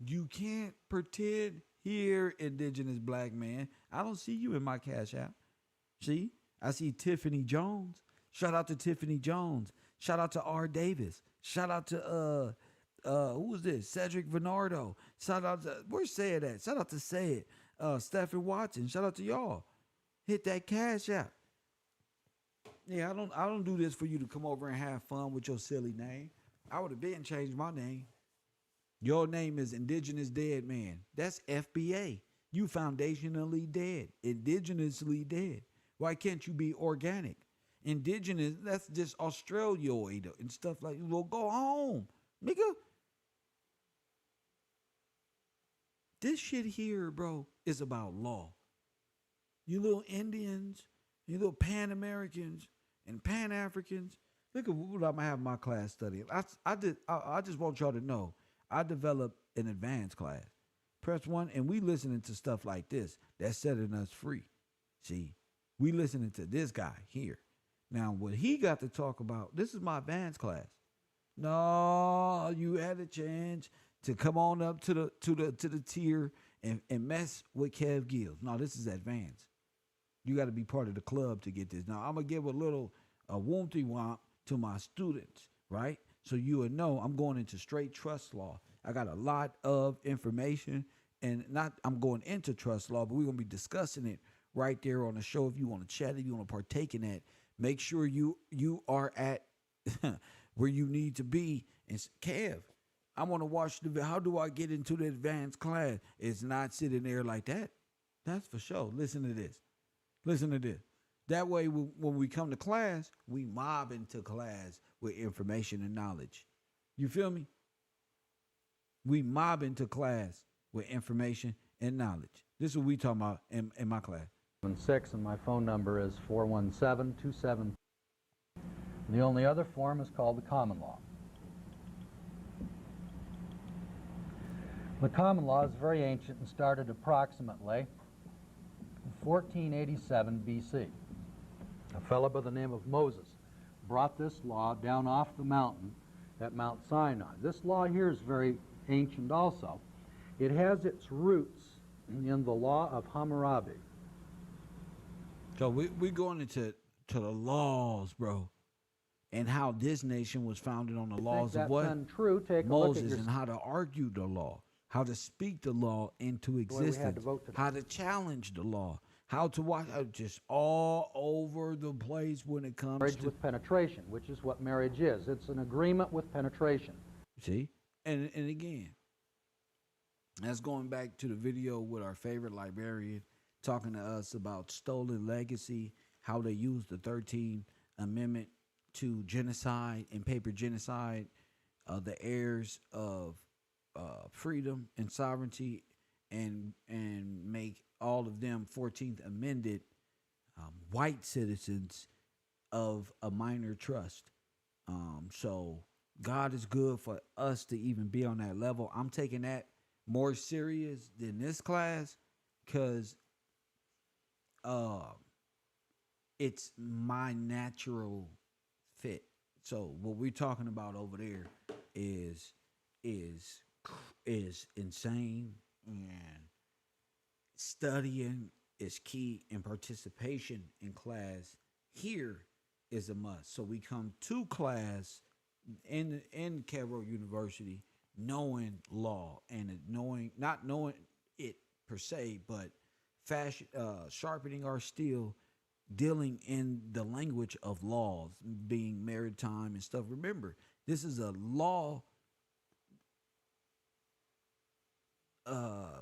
You can't pretend here, indigenous black man. I don't see you in my Cash App. See? I see Tiffany Jones. Shout out to Tiffany Jones. Shout out to R. Davis. Shout out to who is this? Cedric Bernardo. Shout out to where's Sayed at? Shout out to Sayed. Stephen Watson. Shout out to y'all. Hit that Cash App. Yeah, I don't do this for you to come over and have fun with your silly name. I would have been changed my name. Your name is Indigenous Dead Man. That's FBA. You foundationally dead. Indigenously dead. Why can't you be organic? Indigenous, that's just Australoid and stuff like that. Well, go home, nigga. This shit here, bro, is about law. You little Indians, you little Pan Americans and Pan Africans. Look at what I'm gonna have my class studying. I just want y'all to know I developed an advanced class. Press 1, and we listening to stuff like this that's setting us free. See, we listening to this guy here. Now, what he got to talk about, this is my advanced class. No, you had a chance to come on up to the tier and mess with Kev Gills. No, this is advanced. You got to be part of the club to get this. Now, I'm going to give a little woompty womp to my students, right? So you would know I'm going into straight trust law. I got a lot of information, and I'm going into trust law, but we're going to be discussing it right there on the show. If you want to chat, if you want to partake in that, make sure you are at where you need to be. And Kev, I want to watch how do I get into the advanced class? It's not sitting there like that. That's for sure. Listen to this. Listen to this. That way, when we come to class, we mob into class with information and knowledge. You feel me? We mob into class with information and knowledge. This is what we talking about in my class. 6, and my phone number is 417-27. The only other form is called the common law. The common law is very ancient and started approximately 1487 BC. A fellow by the name of Moses brought this law down off the mountain at Mount Sinai. This law here is very ancient also. It has its roots in the law of Hammurabi. So we're going into the laws, bro, and how this nation was founded on the laws of what? Untrue, take Moses, a look at and how to argue the law, how to speak the law into existence, how to challenge the law, how to watch, just all over the place when it comes marriage with penetration, which is what marriage is. It's an agreement with penetration. See? And again, that's going back to the video with our favorite librarian talking to us about stolen legacy, how they used the 13th Amendment to genocide and paper genocide the heirs of freedom and sovereignty and make all of them 14th Amended white citizens of a minor trust. So God is good for us to even be on that level. I'm taking that more serious than this class because it's my natural fit. So what we're talking about over there is insane, and studying is key, and participation in class here is a must. So we come to class in Cairo University knowing law and knowing not knowing it per se, but sharpening our steel, dealing in the language of laws, being maritime and stuff. Remember, this is a law, uh,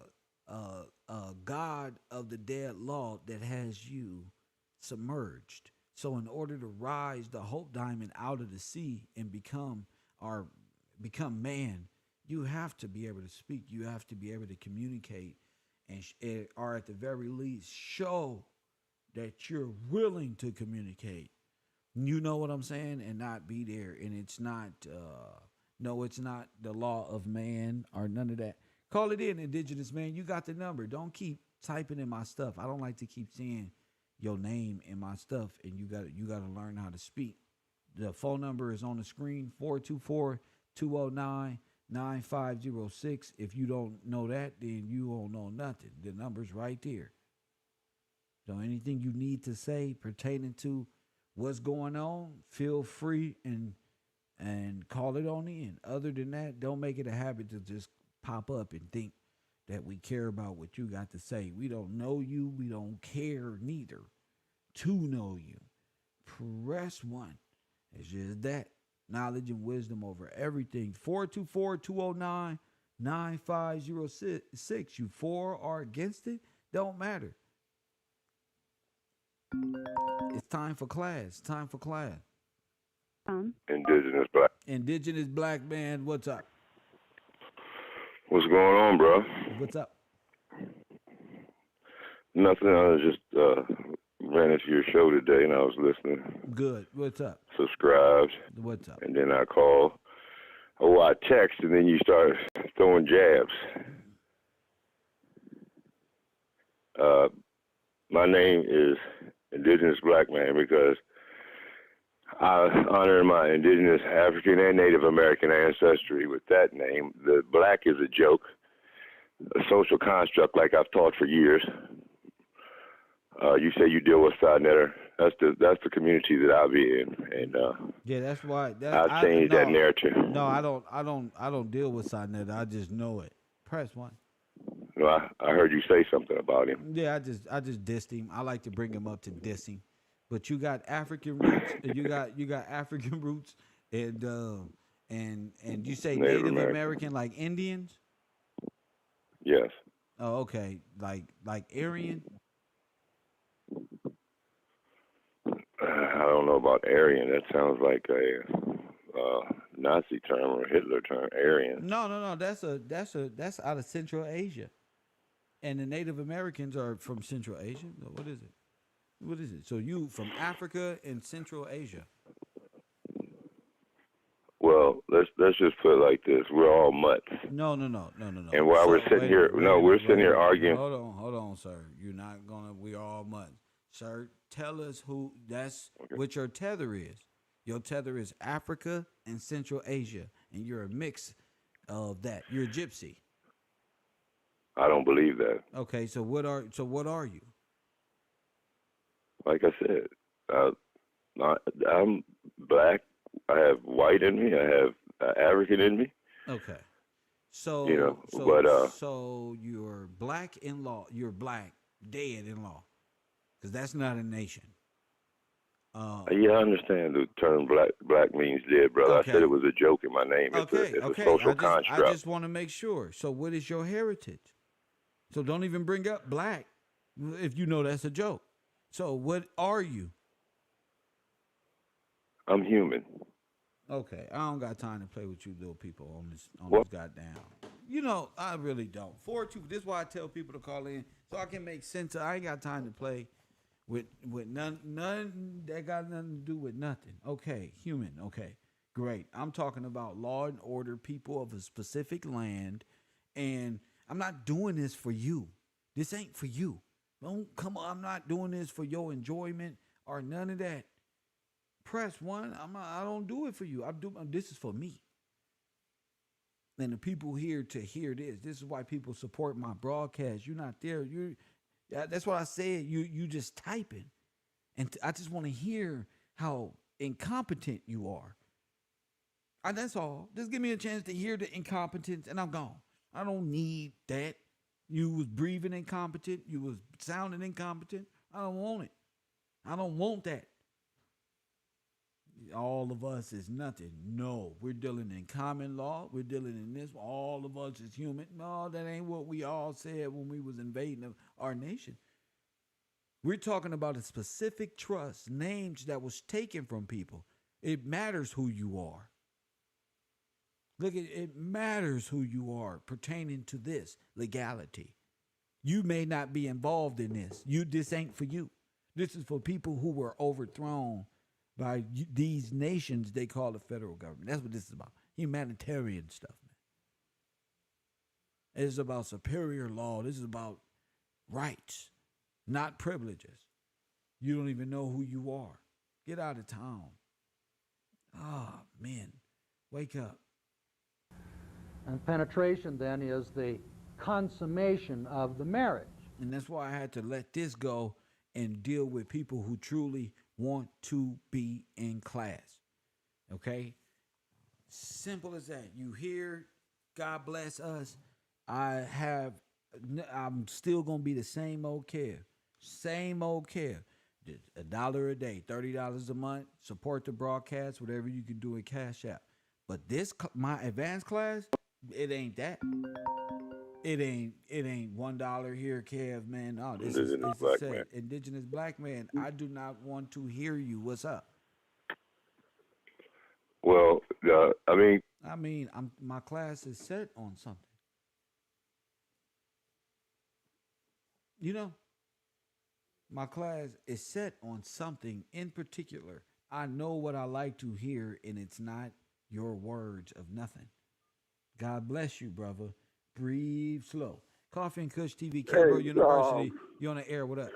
God of the dead law that has you submerged. So, in order to rise the Hope Diamond out of the sea and our become man, you have to be able to speak. You have to be able to communicate, and or at the very least show that you're willing to communicate. You know what I'm saying, and not be there. And it's not, no, it's not the law of man or none of that. Call it in, indigenous man. You got the number. Don't keep typing in my stuff. I don't like to keep seeing your name in my stuff, and you gotta learn how to speak. The phone number is on the screen, 424-209-9506. If you don't know that, then you don't know nothing. The number's right there. So anything you need to say pertaining to what's going on, feel free and call it on in. Other than that, don't make it a habit to just pop up and think that we care about what you got to say. We don't know you. We don't care neither to know you. Press 1. It's just that. Knowledge and wisdom over everything. 424-209-9506. You for or against it? Don't matter. It's time for class. Time for class. Indigenous black. Indigenous black man, what's up? What's going on, bro? What's up? Nothing. I was just ran into your show today, and I was listening. Good. What's up? Subscribed. What's up? And then I called. Oh, I text, and then you start throwing jabs. My name is Indigenous Black Man because I honor my indigenous African and Native American ancestry with that name. The black is a joke, a social construct like I've taught for years. You say you deal with Sinetter. That's the community that I'll be in, and yeah, that's why. I've changed that narrative. No, I don't deal with Sinetter. I just know it. Press 1. No, I heard you say something about him. Yeah, I just dissed him. I like to bring him up to dissing. But you got African roots. You got African roots, and you say Native American like Indians. Yes. Oh, okay. Like Aryan. I don't know about Aryan. That sounds like a Nazi term or Hitler term. Aryan. No. That's out of Central Asia, and the Native Americans are from Central Asia. What is it? What is it? So you from Africa and Central Asia? Well, let's just put it like this: we're all mutts. No. And while we're sitting here, we're sitting here arguing. Hold on, sir. You're not gonna. We all mutts, sir. Tell us who. That's what your tether is. Your tether is Africa and Central Asia, and you're a mix of that. You're a gypsy. I don't believe that. Okay, so what are you? Like I said, I'm black. I have white in me. I have African in me. Okay. So so you're black in law. You're black dead in law, because that's not a nation. Yeah, I understand the term black means dead, brother. Okay. I said it was a joke in my name. It's a social construct. I just want to make sure. So what is your heritage? So don't even bring up black if you know that's a joke. So what are you? I'm human. Okay, I don't got time to play with you little people on this goddamn. You know, I really don't. 4-2. This is why I tell people to call in so I can make sense. I ain't got time to play with none that got nothing to do with nothing. Okay, human. Okay, great. I'm talking about law and order, people of a specific land, and I'm not doing this for you. This ain't for you. Don't come on. I'm not doing this for your enjoyment or none of that. Press 1. I don't do it for you. This is for me. And the people here to hear this. This is why people support my broadcast. You're not there. That's what I said. You just typing. And I just want to hear how incompetent you are. And that's all. Just give me a chance to hear the incompetence, and I'm gone. I don't need that. You was breathing incompetent. You was sounding incompetent. I don't want it. I don't want that. All of us is nothing. No, we're dealing in common law. We're dealing in this. All of us is human. No, that ain't what we all said when we was invading our nation. We're talking about a specific trust, names that was taken from people. It matters who you are. Look, it matters who you are pertaining to this legality. You may not be involved in this. This ain't for you. This is for people who were overthrown by these nations they call the federal government. That's what this is about. Humanitarian stuff, man. It's about superior law. This is about rights, not privileges. You don't even know who you are. Get out of town. Ah, men, wake up. And penetration then is the consummation of the marriage. And that's why I had to let this go and deal with people who truly want to be in class. Okay? Simple as that. You hear, God bless us. I'm still going to be the same old Kev. Same old Kev. $1 a day, $30 a month. Support the broadcast, whatever you can do in Cash App. But my advanced class, it ain't that. It ain't $1 here, Kev, man. Oh, this is Black man. Indigenous black man. I do not want to hear you. What's up? Well, my class is set on something. You know, my class is set on something in particular. I know what I like to hear, and it's not your words of nothing. God bless you, brother. Breathe slow. Coffee and Kush TV, Campbell University. You on the air? What up?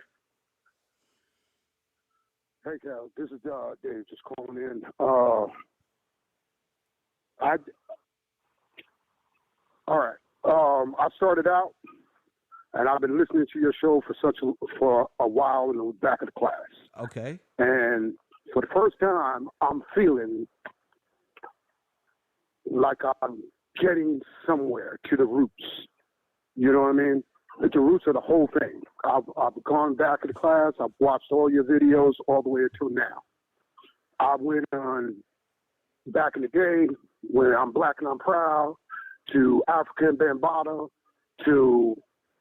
Hey, Cal. This is Dave just calling in. All right. I started out, and I've been listening to your show for a while in the back of the class. Okay. And for the first time, I'm feeling like I'm getting somewhere to the roots. You know what I mean? The roots of the whole thing. I've gone back to the class. I've watched all your videos all the way until now. I went on back in the day when I'm black and I'm proud to African Bambaataa to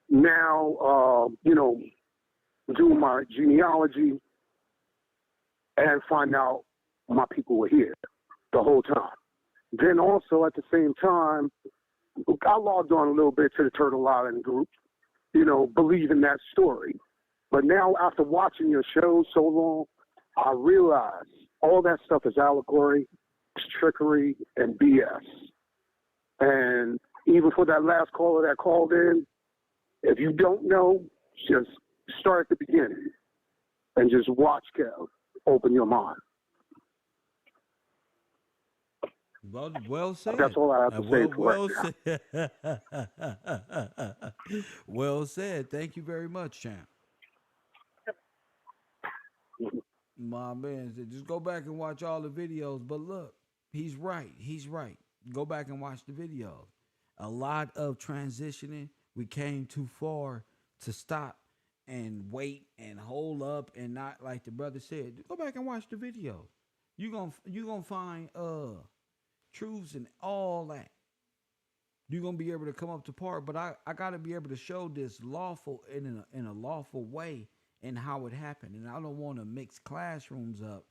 now, doing my genealogy and find out my people were here the whole time. Then also at the same time, I logged on a little bit to the Turtle Island group, believing that story. But now after watching your show so long, I realize all that stuff is allegory, it's trickery, and BS. And even for that last caller that called in, if you don't know, just start at the beginning and just watch Kev open your mind. Well said. That's all I have to say for it. Well said. Thank you very much, champ. My man said, just go back and watch all the videos. But look, he's right. He's right. Go back and watch the videos. A lot of transitioning. We came too far to stop and wait and hold up and not, like the brother said, go back and watch the videos. You're gonna find truths and all that. You're gonna be able to come up to par, but I gotta be able to show this lawful in a lawful way and how it happened. And I don't want to mix classrooms up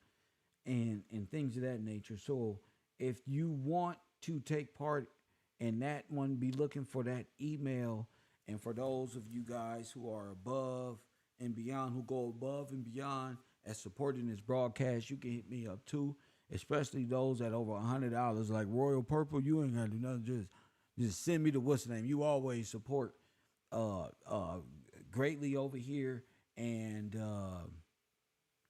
and things of that nature. So if you want to take part in that one, be looking for that email. And for those of you guys who are above and beyond, who go above and beyond as supporting this broadcast, you can hit me up too. Especially those at over $100, like Royal Purple. You ain't gotta do nothing. Just send me the what's the name. You always support greatly over here, and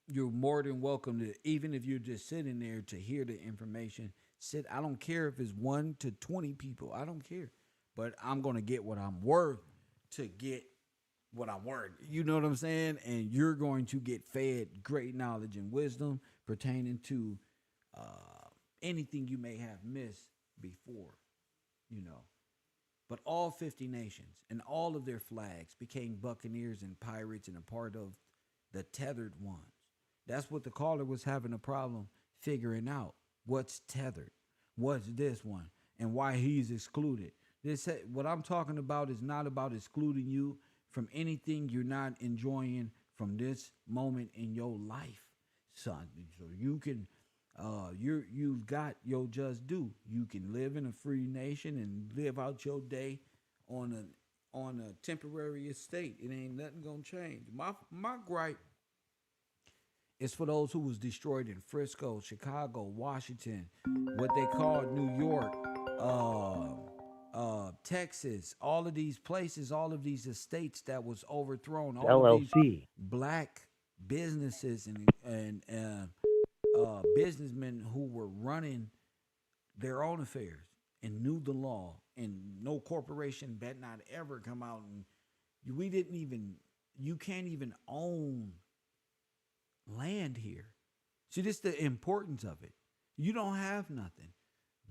you're more than welcome to, even if you're just sitting there to hear the information. Sit. I don't care if it's 1 to 20 people. I don't care, but I'm gonna get what I'm worth to get what I'm worth. You know what I'm saying? And you're going to get fed great knowledge and wisdom pertaining to anything you may have missed before, you know. But all 50 nations and all of their flags became buccaneers and pirates and a part of the tethered ones. That's what the caller was having a problem figuring out. What's tethered? What's this one? And why he's excluded. What I'm talking about is not about excluding you from anything you're not enjoying from this moment in your life, son. So you can you've got your just due. You can live in a free nation and live out your day on a temporary estate. It ain't nothing gonna change. My gripe is for those who was destroyed in Frisco, Chicago, Washington, what they called New York, Texas, all of these places, all of these estates that was overthrown, all of these black businesses and businessmen who were running their own affairs and knew the law, and no corporation bet not ever come out and you can't even own land here. See, this is the importance of it. You don't have nothing.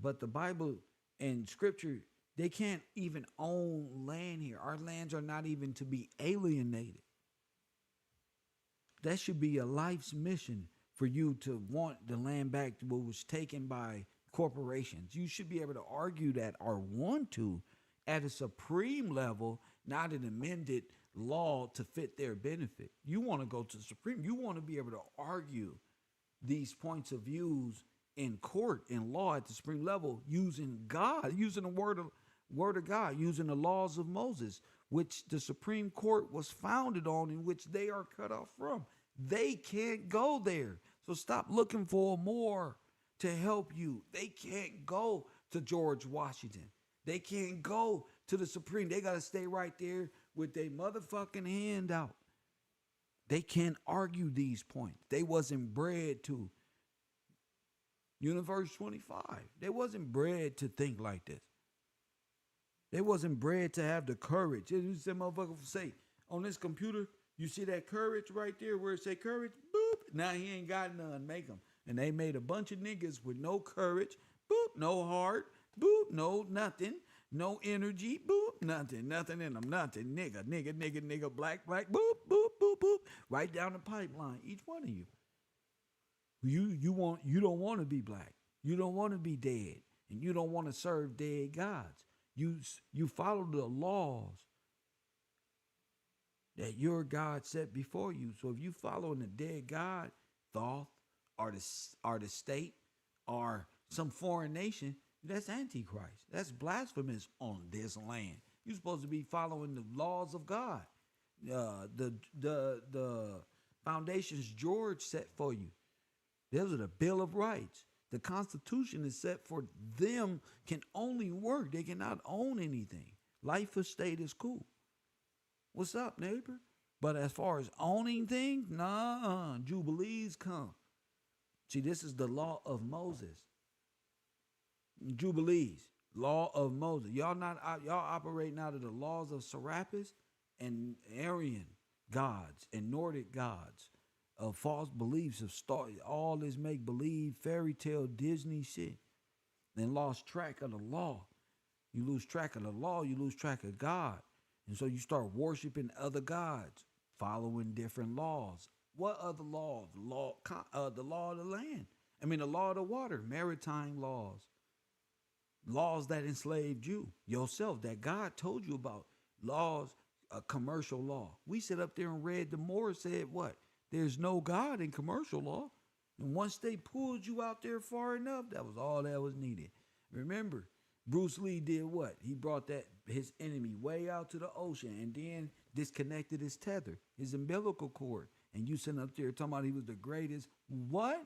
But the Bible and scripture, they can't even own land here. Our lands are not even to be alienated. That should be a life's mission for you to want the land back that was taken by corporations. You should be able to argue that or want to at a supreme level, not an amended law to fit their benefit. You want to go to the Supreme. You want to be able to argue these points of views in court, in law at the supreme level, using God, using the word of God, using the laws of Moses, which the Supreme Court was founded on, in which they are cut off from. They can't go there. So stop looking for more to help you. They can't go to George Washington. They can't go to the Supreme. They got to stay right there with their motherfucking hand out. They can't argue these points. They wasn't bred to. Universe 25. They wasn't bred to think like this. They wasn't bred to have the courage. You see motherfucker say, on this computer, you see that courage right there where it say courage? Boop. Now he ain't got none. Make them. And they made a bunch of niggas with no courage. Boop. No heart. Boop. No nothing. No energy. Boop. Nothing. Nothing in them. Nothing. Nigga. Black. Boop. Boop. Right down the pipeline. Each one of you. You don't want to be black. You don't want to be dead. And you don't want to serve dead gods. You follow the laws that your God set before you. So if you following the dead God, Thoth, or the state, or some foreign nation, that's antichrist. That's blasphemous on this land. You're supposed to be following the laws of God. The foundations George set for you. Those are the Bill of Rights. The Constitution is set for them can only work. They cannot own anything. Life estate is cool. What's up, neighbor? But as far as owning things, nah, Jubilees come. See, this is the law of Moses. Jubilees, law of Moses. Y'all operating out of the laws of Serapis and Aryan gods and Nordic gods. Of false beliefs of all this make believe fairy tale Disney shit, and lost track of the law. You lose track of the law, you lose track of God, and so you start worshiping other gods, following different laws. What other laws? The law of the land. The law of the water, maritime laws, laws that enslaved you yourself that God told you about. Laws, commercial law. We sit up there and read the Moors said what? There's no God in commercial law. And once they pulled you out there far enough, that was all that was needed. Remember, Bruce Lee did what? He brought his enemy way out to the ocean and then disconnected his tether, his umbilical cord. And you sitting up there talking about he was the greatest. What?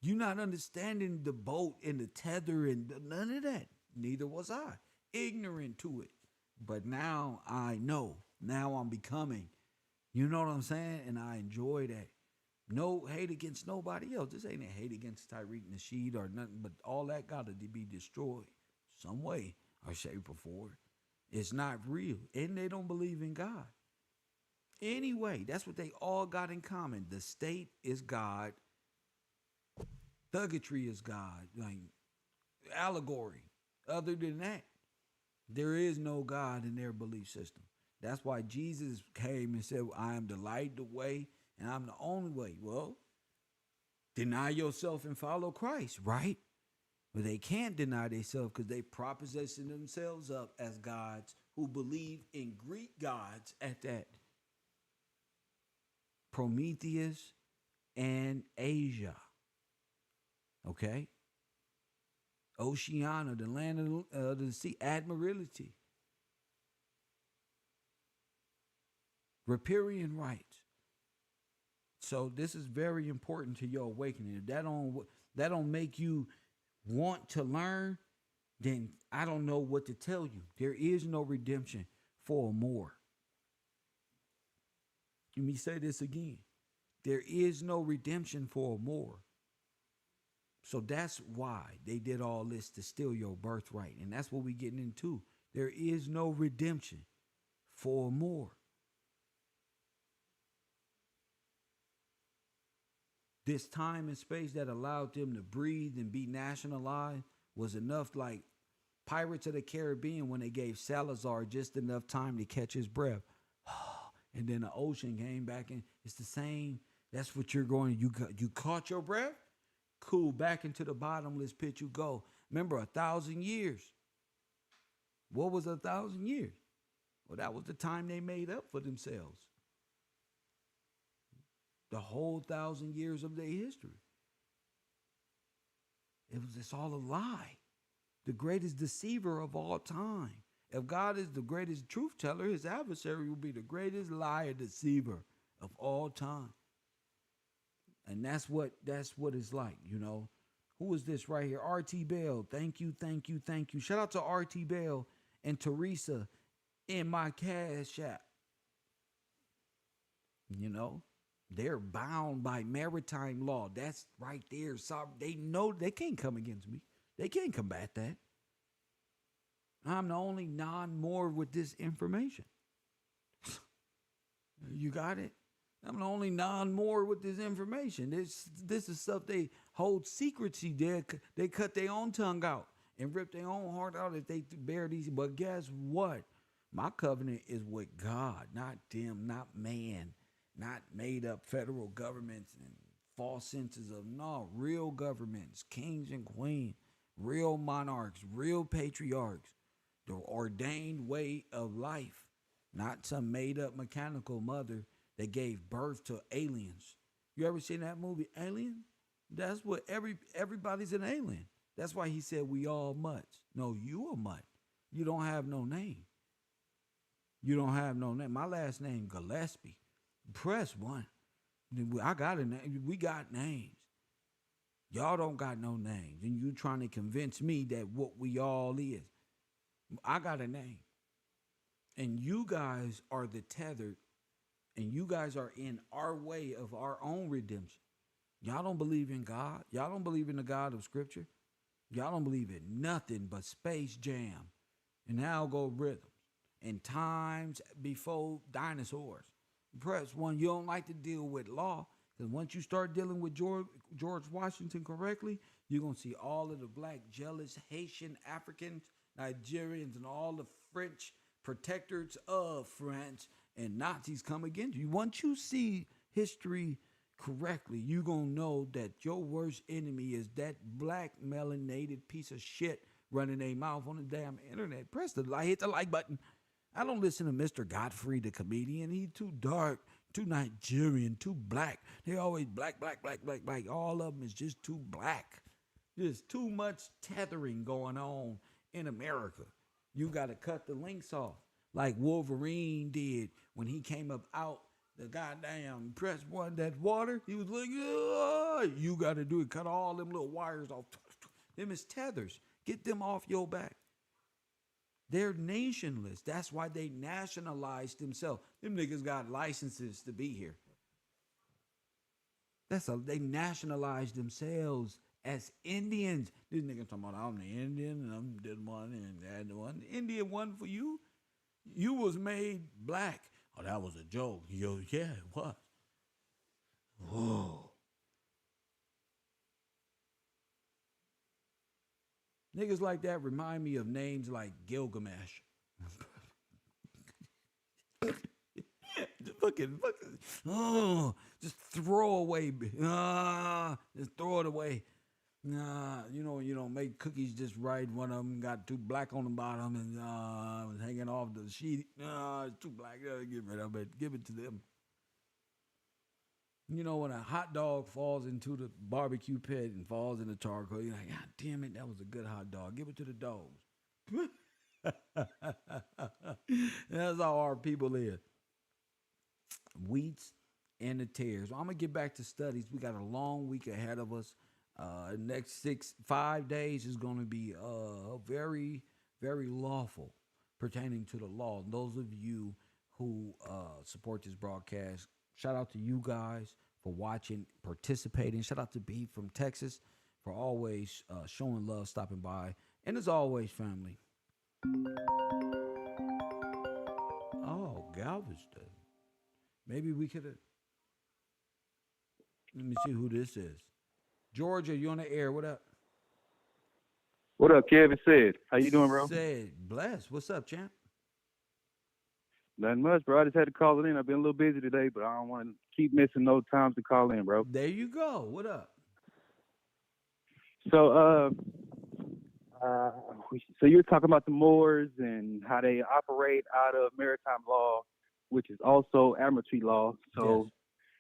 You not understanding the boat and the tether and none of that. Neither was I. Ignorant to it. But now I know. Now I'm becoming. You know what I'm saying? And I enjoy that. No hate against nobody else. This ain't a hate against Tariq Nasheed or nothing, but all that got to be destroyed some way or shape or form. It's not real. And they don't believe in God. Anyway, that's what they all got in common. The state is God. Thuggetry is God, like allegory. Other than that, there is no God in their belief system. That's why Jesus came and said, I am the light, the way, and I'm the only way. Well, deny yourself and follow Christ, right? But they can't deny themselves because they proposition themselves up as gods who believe in Greek gods at that. Prometheus and Asia. Okay? Oceania, the land of the sea, admiralty. Riparian rights. So this is very important to your awakening. If that don't make you want to learn, then I don't know what to tell you. There is no redemption for more. Let me say this again. There is no redemption for more. So that's why they did all this to steal your birthright. And that's what we're getting into. There is no redemption for more. This time and space that allowed them to breathe and be nationalized was enough, like Pirates of the Caribbean when they gave Salazar just enough time to catch his breath. And then the ocean came back and it's the same. That's what you're going. You caught your breath? Cool. Back into the bottomless pit you go. Remember, 1,000 years. What was 1,000 years? Well, that was the time they made up for themselves. The whole 1,000 years of their history. It's all a lie. The greatest deceiver of all time. If God is the greatest truth teller, his adversary will be the greatest liar, deceiver of all time. And that's what it's like, you know. Who is this right here? R.T. Bell. Thank you. Shout out to R.T. Bell and Teresa in my Cash App. You know, they're bound by maritime law. That's right there. So they know they can't come against me. They can't combat that. I'm the only non-Moor with this information. You got it? I'm the only non-Moor with this information. This is stuff they hold secrecy. They cut their own tongue out and rip their own heart out if they bear these. But guess what? My covenant is with God, not them, not man, not made up federal governments and false senses of no, real governments, kings and queens, real monarchs, real patriarchs, the ordained way of life, not some made up mechanical mother that gave birth to aliens. You ever seen that movie, Alien? That's what everybody's an alien. That's why he said we all mutts. No, you a mutt. You don't have no name. You don't have no name. My last name, Gillespie. Press 1. I got a name. We got names. Y'all don't got no names. And you trying to convince me that what we all is. I got a name. And you guys are the tethered. And you guys are in our way of our own redemption. Y'all don't believe in God. Y'all don't believe in the God of Scripture. Y'all don't believe in nothing but Space Jam and algorithms and times before dinosaurs. Press 1, you don't like to deal with law, because once you start dealing with George Washington correctly, you're going to see all of the black, jealous, Haitian, Africans, Nigerians, and all the French protectors of France and Nazis come against you. Once you see history correctly, you're going to know that your worst enemy is that black melanated piece of shit running their mouth on the damn internet. Press the like, hit the like button. I don't listen to Mr. Godfrey, the comedian. He's too dark, too Nigerian, too black. They always black. All of them is just too black. There's too much tethering going on in America. You got to cut the links off like Wolverine did when he came up out the goddamn press 1, that water. He was like, you got to do it. Cut all them little wires off. Them is tethers. Get them off your back. They're nationless. That's why they nationalized themselves. Them niggas got licenses to be here. They nationalized themselves as Indians. This nigga talking about I'm the Indian and I'm this one and that one. The Indian one for you. You was made black. Oh, that was a joke. Yo, yeah, it was. Whoa. Niggas like that remind me of names like Gilgamesh. fucking, oh, just throw away, just throw it away. Nah, you know, make cookies just right. One of them got too black on the bottom and was hanging off the sheet. It's too black. Get rid of it. Give it to them. You know, when a hot dog falls into the barbecue pit and falls in the charcoal, you're like, God damn it, that was a good hot dog. Give it to the dogs. That's how our people live. Wheats and the tares. Well, I'm gonna get back to studies. We got a long week ahead of us. Next 5 days is gonna be very, very lawful pertaining to the law. And those of you who support this broadcast, shout out to you guys for watching, participating. Shout out to B from Texas for always showing love, stopping by. And as always, family. Oh, Galveston. Maybe we could have. Let me see who this is. Georgia, you on the air? What up? What up, Kevin? Said, how you doing, bro? Said, bless. What's up, champ? Nothing much, bro. I just had to call it in. I've been a little busy today, but I don't want to keep missing no times to call in, bro. There you go. What up? So, so you were talking about the Moors and how they operate out of maritime law, which is also admiralty law. So yes.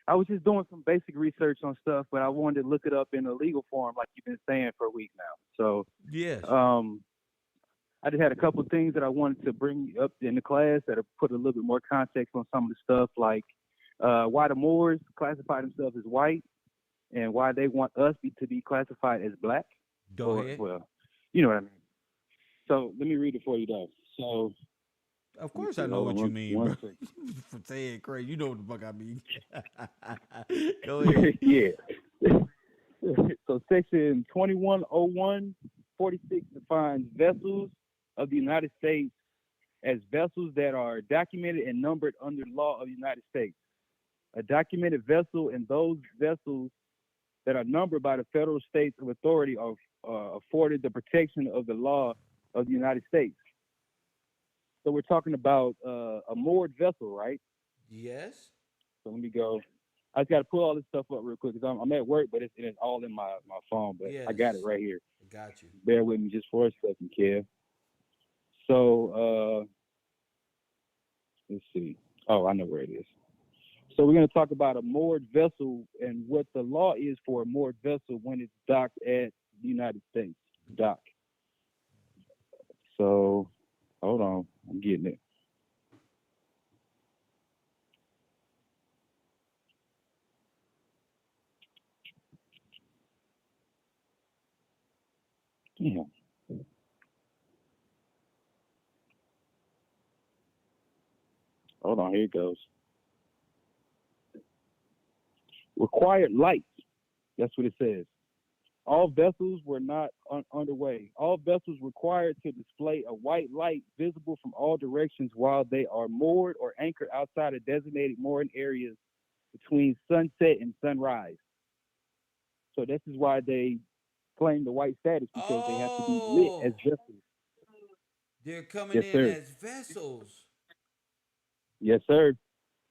I was just doing some basic research on stuff, but I wanted to look it up in a legal form, like you've been saying for a week now. So yes, I just had a couple of things that I wanted to bring up in the class that have put a little bit more context on some of the stuff, like why the Moors classify themselves as white and why they want us to be classified as black. Go ahead. Well, you know what I mean. So let me read it for you, though. So, of course, I know what you mean, bro. For saying crazy, you know what the fuck I mean. Go ahead. Yeah. So, Section 2101-46 defines vessels of the United States as vessels that are documented and numbered under law of the United States. A documented vessel and those vessels that are numbered by the federal states of authority are afforded the protection of the law of the United States. So we're talking about a moored vessel, right? Yes. So let me go. I just got to pull all this stuff up real quick because I'm at work, but it's all in my phone. But yes. I got it right here. I got you. Bear with me just for a second, Kev. So let's see. Oh, I know where it is. So we're going to talk about a moored vessel and what the law is for a moored vessel when it's docked at the United States dock. So hold on, I'm getting it. Yeah. Hold on, here it goes. Required lights. That's what it says. All vessels were not underway. All vessels required to display a white light visible from all directions while they are moored or anchored outside of designated mooring areas between sunset and sunrise. So this is why they claim the white status, because they have to be lit as vessels. They're coming in as vessels. Yes, sir.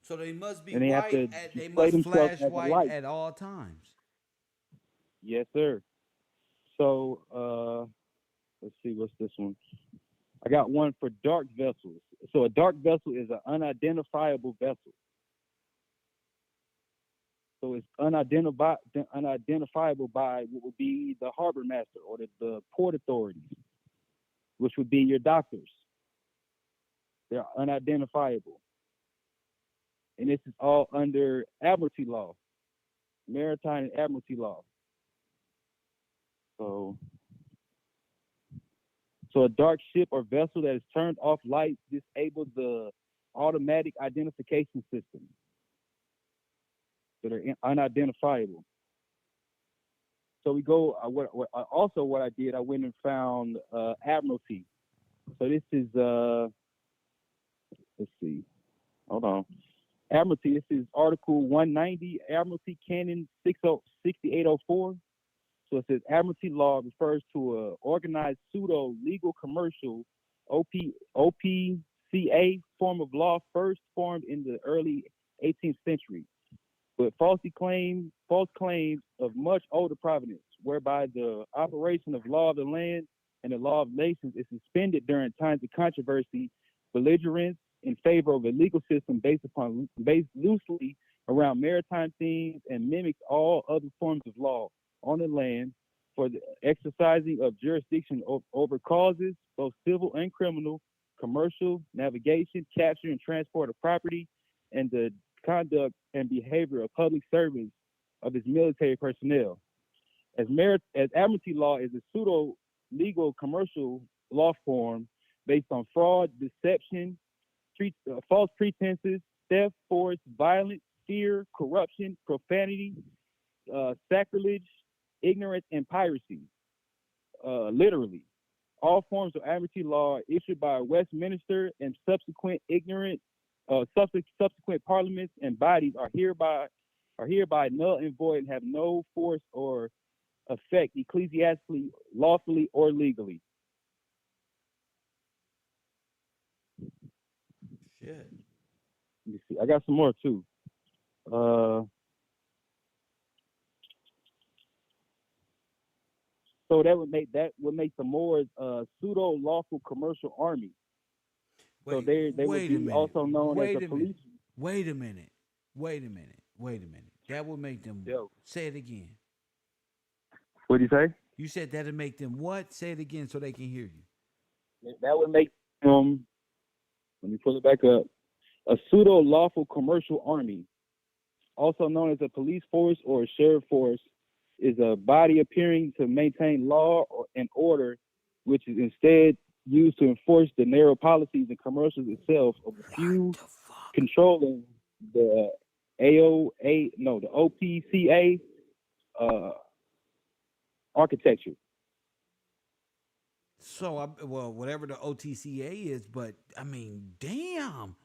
So they must be and they white. They must flash white at all times. Yes, sir. So let's see, what's this one? I got one for dark vessels. So a dark vessel is an unidentifiable vessel. So it's unidentifiable by what would be the harbor master or the port authorities, which would be your doctors. They're unidentifiable. And this is all under admiralty law, maritime and admiralty law. So a dark ship or vessel that is turned off lights disables the automatic identification system that are unidentifiable. So we go. What I did, I went and found admiralty. So this is let's see. Hold on. Admiralty. This is Article 190, Admiralty Canon 6804. So it says admiralty law refers to a organized pseudo legal commercial OPCA form of law first formed in the early 18th century, but false claims of much older provenance, whereby the operation of law of the land and the law of nations is suspended during times of controversy, belligerence in favor of a legal system based loosely around maritime themes and mimics all other forms of law on the land for the exercising of jurisdiction over causes, both civil and criminal, commercial, navigation, capture and transport of property, and the conduct and behavior of public servants of its military personnel. As admiralty law is a pseudo legal commercial law form based on fraud, deception, false pretenses, theft, force, violence, fear, corruption, profanity, sacrilege, ignorance, and piracy. Literally, all forms of admiralty law issued by Westminster and subsequent parliaments and bodies are hereby null and void and have no force or effect ecclesiastically, lawfully, or legally. Shit. Let me see. I got some more too. So that would make the Moors pseudo lawful commercial army. So they would be also known as the police. Wait a minute. That would make them. Say it again. What did you say? You said that would make them what? Say it again so they can hear you. That would make them. Let me pull it back up. A pseudo lawful commercial army, also known as a police force or a sheriff force, is a body appearing to maintain law and order, which is instead used to enforce the narrow policies and commercials itself of a few controlling the the OPCA architecture. So, whatever the OTCA is, but I mean, damn,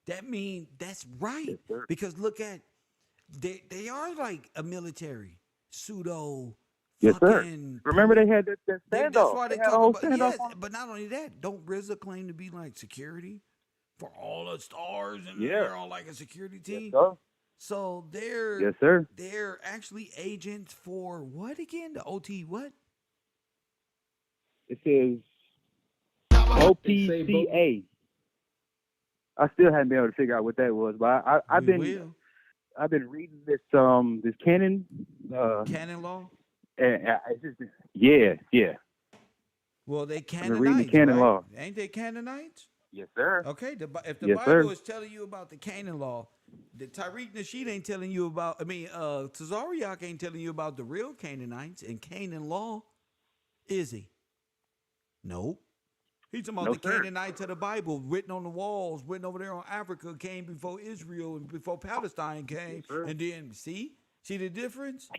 that's right. Yes, because look at, they are like a military pseudo. Yes, sir. Remember they had that standoff. That's why they had a talk whole about, standoff. yes, but not only that, don't RZA claim to be like security for all the stars, and Yeah. they're all like a security team? Yes, so they're yes, sir. They're actually agents for what again? The OT what? It says OPCA. I still haven't been able to figure out what that was, but I've been reading this canon canon law. And it's just, yeah. Well, they I've Canaanites, been reading the canon right? law. Ain't they Canaanites? Yes, sir. Okay, if the Yes, Bible sir. is telling you about the Canaan law, the Tariq Nasheed ain't telling you about. Tazariak ain't telling you about the real Canaanites and Canaan law, is he? Nope. He's talking about the Canaanites of the Bible, written on the walls, written over there on Africa, came before Israel and before Palestine came, and then see the difference.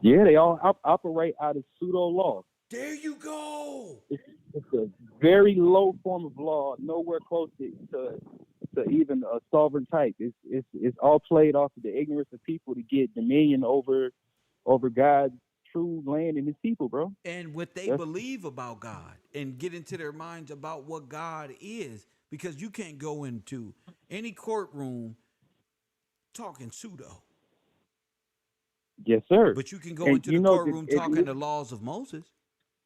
Yeah, they all operate out of pseudo law. There you go. It's a very low form of law, nowhere close to even a sovereign type. It's all played off of the ignorance of people to get dominion over God's true land and his people, bro. And what they believe about God and get into their minds about what God is, because you can't go into any courtroom talking pseudo. Yes, sir. But you can go into the courtroom talking the laws of Moses.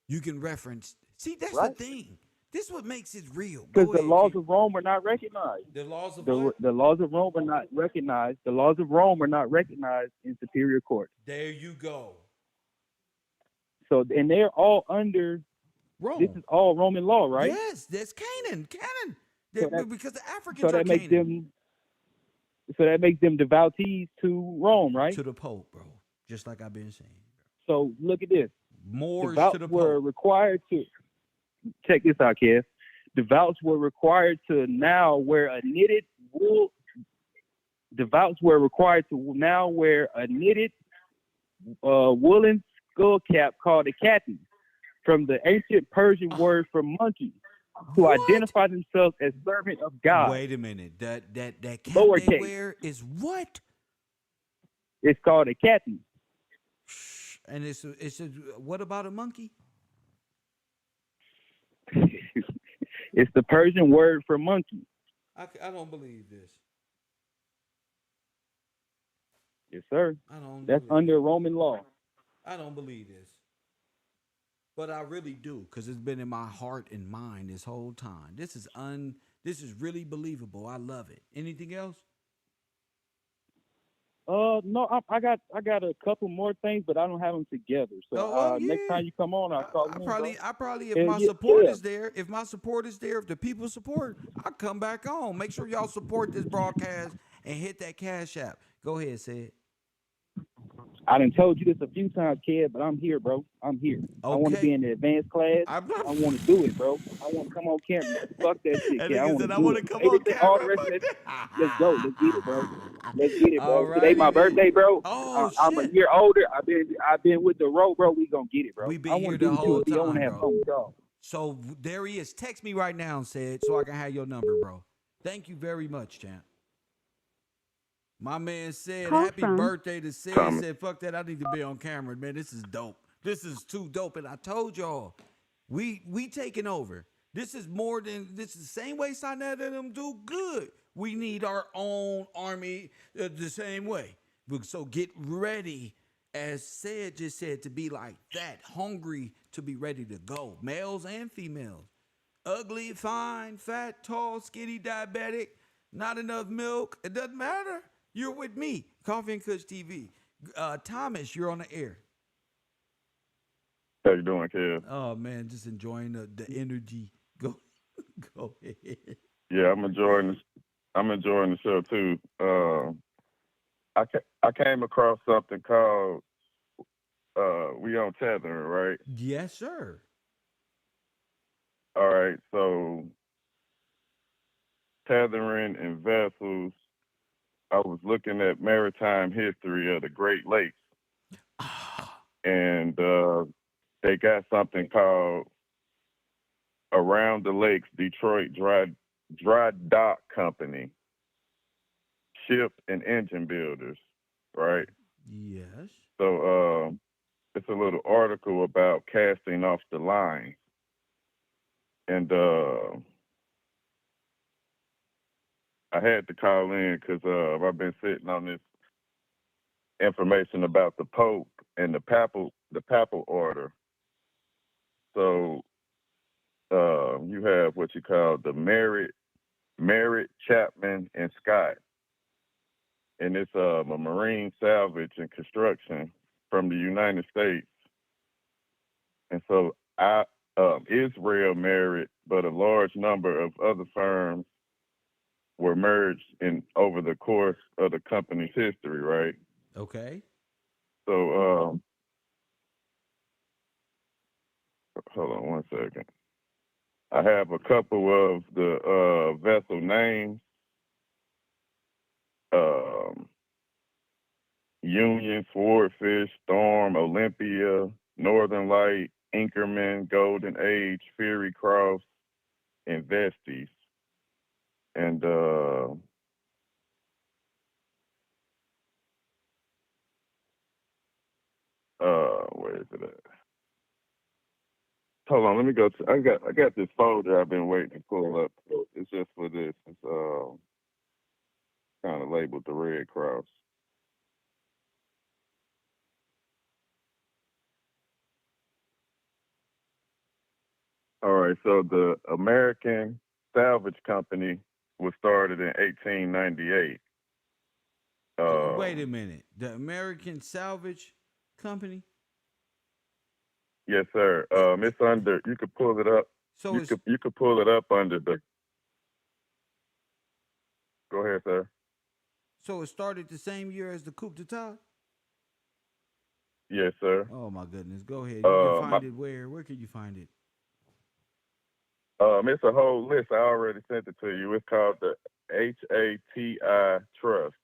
You can reference. See, that's the thing. This is what makes it real. Because the laws of Rome were not recognized. The laws of the laws of Rome were not recognized. The laws of Rome were not recognized in superior court. There you go. So, and they're all under Rome. This is all Roman law, right? Yes, that's Canaan. Because the Africans so that are makes Canaan. So that makes them devotees to Rome, right? To the Pope, bro. Just like I've been saying. So look at this. Moors Devout to the were Pope. required to check this out, Kev. Devout were required to now wear a knitted wool. Devout were required to now wear a knitted woolen skull cap called a kati, from the ancient Persian word for monkey, to identify themselves as servant of God. Wait a minute. That cap Lowercase. they wear is what? It's called a kati. And it's what about a monkey? It's the Persian word for monkey. I don't believe this. Yes, sir. I don't That's believe under Roman law. I don't believe this. But I really do, because it's been in my heart and mind this whole time. This is really believable. I love it. Anything else? No, I got a couple more things, but I don't have them together. So next Yeah. time you come on, I'll call you in, bro. I probably, if Hell my yeah, support yeah. is there, if the people support, I'll come back on. Make sure y'all support this broadcast and hit that Cash App. Go ahead, say it. I done told you this a few times, kid, but I'm here, bro. I'm here. I want to be Okay. in the advanced class. I want to do it, bro. I want to come on camera. Fuck that shit, That kid. I nigga want said, to I do want it. to come on Everything, all camera. the rest of Fuck that. that. Let's go. Let's get it, bro. Let's get it, bro. All Today my righty then. birthday, bro. Oh, I'm a shit. year older. I've been with the road, bro. We gonna get it, bro. We been I here want to the do whole 2 I want to time, have bro. fun with y'all. So there he is. Text me right now and said so I can have your number, bro. Thank you very much, champ. My man said, Call happy from birthday to Sid. Tommy. Said, fuck that. I need to be on camera, man. This is dope. This is too dope. And I told y'all, we taking over. This is the same way Sinetta and them do good. We need our own army the same way. So get ready, as Sid just said, to be like that, hungry to be ready to go. Males and females. Ugly, fine, fat, tall, skinny, diabetic, not enough milk. It doesn't matter. You're with me. Coffee and Kush TV. Thomas, you're on the air. How you doing, Kev? Oh man, just enjoying the energy. Go ahead. Yeah, I'm enjoying this. I'm enjoying the show too. I came across something called we on Tethering, right? Yes, sir. All right, so tethering and vessels. I was looking at maritime history of the Great Lakes, and they got something called Around the Lakes Detroit Dry Dock Company, ship and engine builders, right? Yes. So it's a little article about casting off the line, and I had to call in because I've been sitting on this information about the Pope and the papal order. So you have what you call the Merritt, Chapman, and Scott, and it's a marine salvage and construction from the United States. And so Israel Merritt, but a large number of other firms were merged in over the course of the company's history, right? Okay. So hold on one second. I have a couple of the vessel names. Union, Swordfish, Storm, Olympia, Northern Light, Inkerman, Golden Age, Fury Cross, and Vestes. And where is it at? Hold on, let me go to I got this folder I've been waiting to pull up. It's just for this. It's kind of labeled the Red Cross. All right, so the American Salvage Company was started in 1898. Wait a minute. The American Salvage Company? Yes, sir. It's under. You could pull it up. So You could pull it up under the. Go ahead, sir. So it started the same year as the coup d'etat? Yes, sir. Oh my goodness. Go ahead. You can find it where? Where can you find it? It's a whole list. I already sent it to you. It's called the HATI Trust.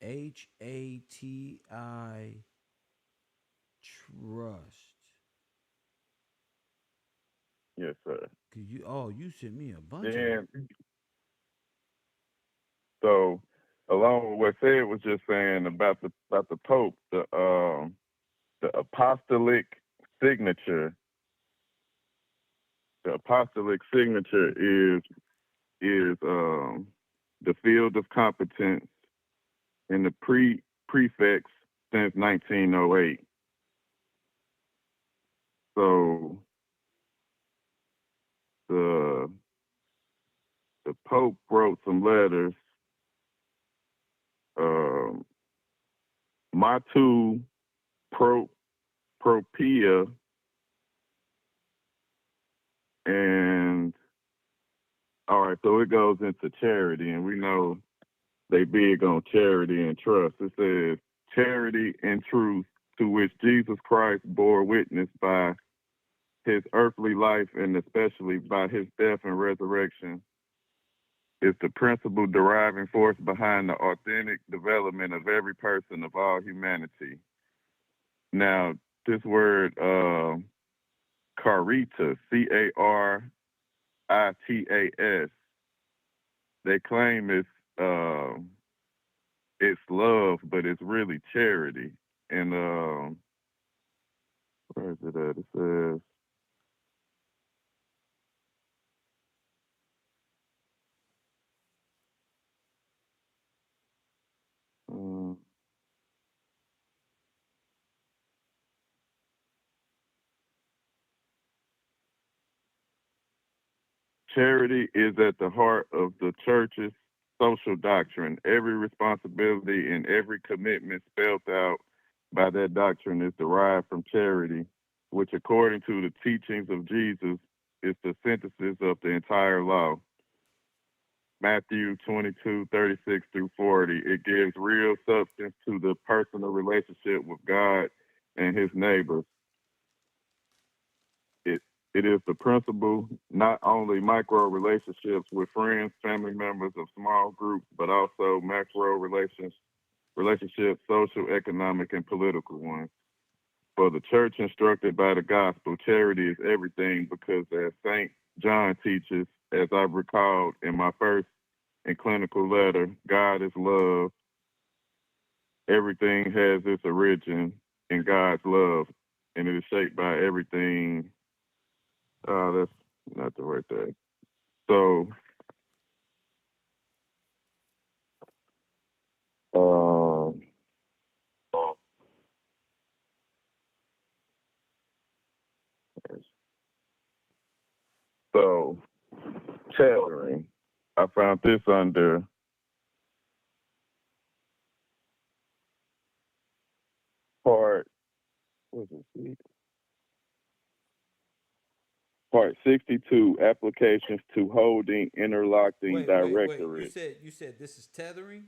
HATI Trust. Yes, sir. You sent me a bunch of Then, so along with what Sid was just saying about the Pope, the apostolic signature. The apostolic signature is the field of competence in the prefix since 1908. So the Pope wrote some letters. Matu propia, and all right, so it goes into charity, and we know they big on charity and trust. It says charity and truth, to which Jesus Christ bore witness by his earthly life and especially by his death and resurrection, is the principal deriving force behind the authentic development of every person of all humanity. Now, this word caritas, caritas, they claim it's love, but it's really charity. And where is it at? It says charity is at the heart of the church's social doctrine. Every responsibility and every commitment spelled out by that doctrine is derived from charity, which, according to the teachings of Jesus, is the synthesis of the entire law. Matthew 22:36 through 40. It gives real substance to the personal relationship with God and his neighbors. It is the principle, not only micro relationships with friends, family members of small groups, but also macro relationships, social, economic, and political ones. For the church instructed by the gospel, charity is everything because as St. John teaches, as I've recalled in my first and clinical letter, God is love. Everything has its origin in God's love, and it is shaped by everything. That's not the right thing. So, so tethering. I found this under part. What is it? Part 62, applications to holding interlocking directory. You said this is tethering?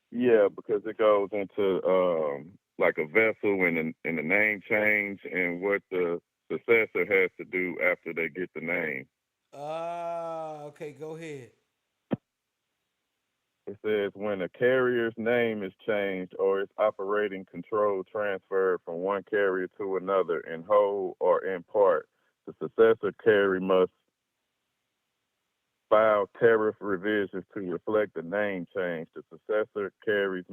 Yeah, because it goes into like a vessel and the name change and what the successor has to do after they get the name. Okay, go ahead. It says when a carrier's name is changed or its operating control transferred from one carrier to another in whole or in part, the successor carrier must file tariff revisions to reflect the name change. The successor carrier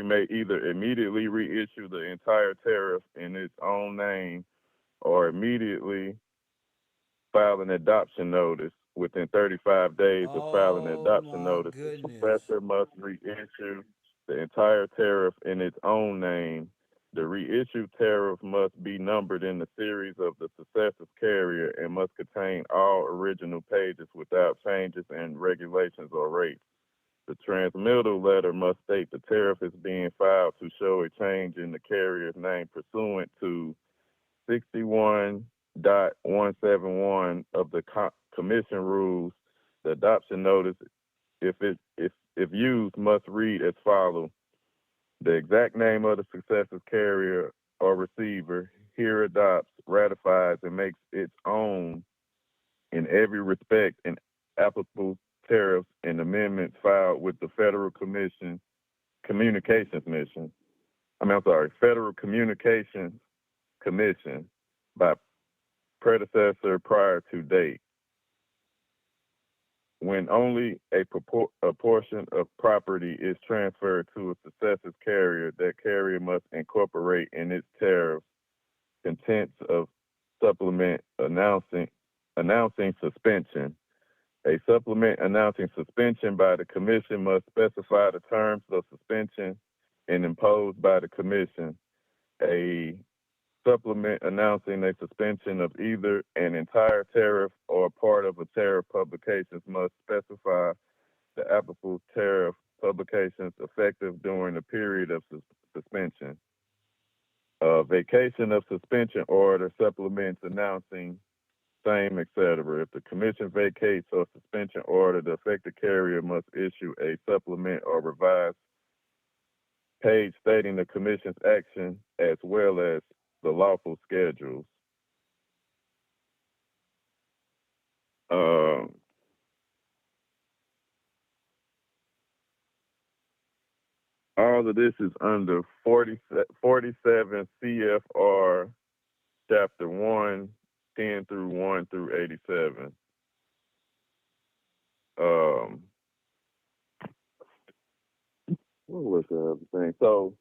may either immediately reissue the entire tariff in its own name or immediately file an adoption notice. Within 35 days of filing an adoption notice, the successor must reissue the entire tariff in its own name. The reissued tariff must be numbered in the series of the successive carrier and must contain all original pages without changes in regulations or rates. The transmittal letter must state the tariff is being filed to show a change in the carrier's name pursuant to 61.171 of the commission rules. The adoption notice, if used, must read as follows: the exact name of the successive carrier or receiver here adopts, ratifies, and makes its own in every respect and applicable tariffs and amendments filed with the Federal Federal Communications Commission by predecessor prior to date. when only a portion of property is transferred to a successive carrier, that carrier must incorporate in its tariff contents of supplement announcing suspension. A supplement announcing suspension by the commission must specify the terms of suspension and imposed by the commission. A supplement announcing a suspension of either an entire tariff or part of a tariff publications must specify the applicable tariff publications effective during the period of suspension. Vacation of suspension order, supplements announcing same, etc. If the commission vacates or suspension order, the affected carrier must issue a supplement or revised page stating the commission's action as well as the lawful schedules. All of this is under 47 CFR Chapter 1, 10 through 1 through 87. What was the other thing? So,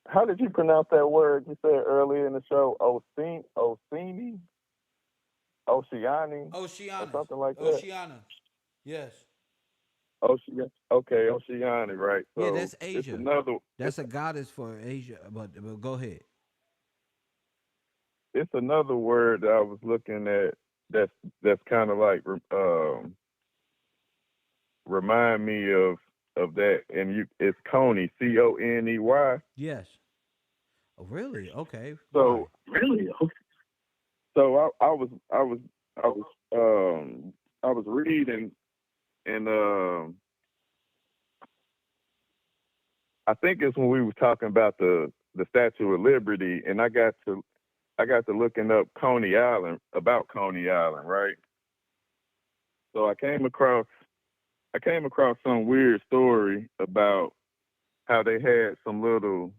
how did you pronounce that word you said earlier in the show? Oceani? Oceani? Oceana. Or something like that? Oceana. Yes. Okay, Oceani, right. So Yeah, that's Asia. It's That's a goddess for Asia, but go ahead. It's another word that I was looking at that's kind of like remind me of that, and it's Coney, Coney. Yes. Oh, really? Okay. So Why? really, so I was reading, and I think it's when we were talking about the Statue of Liberty, and I got to looking up Coney Island, right? So I came across some weird story about how they had some little,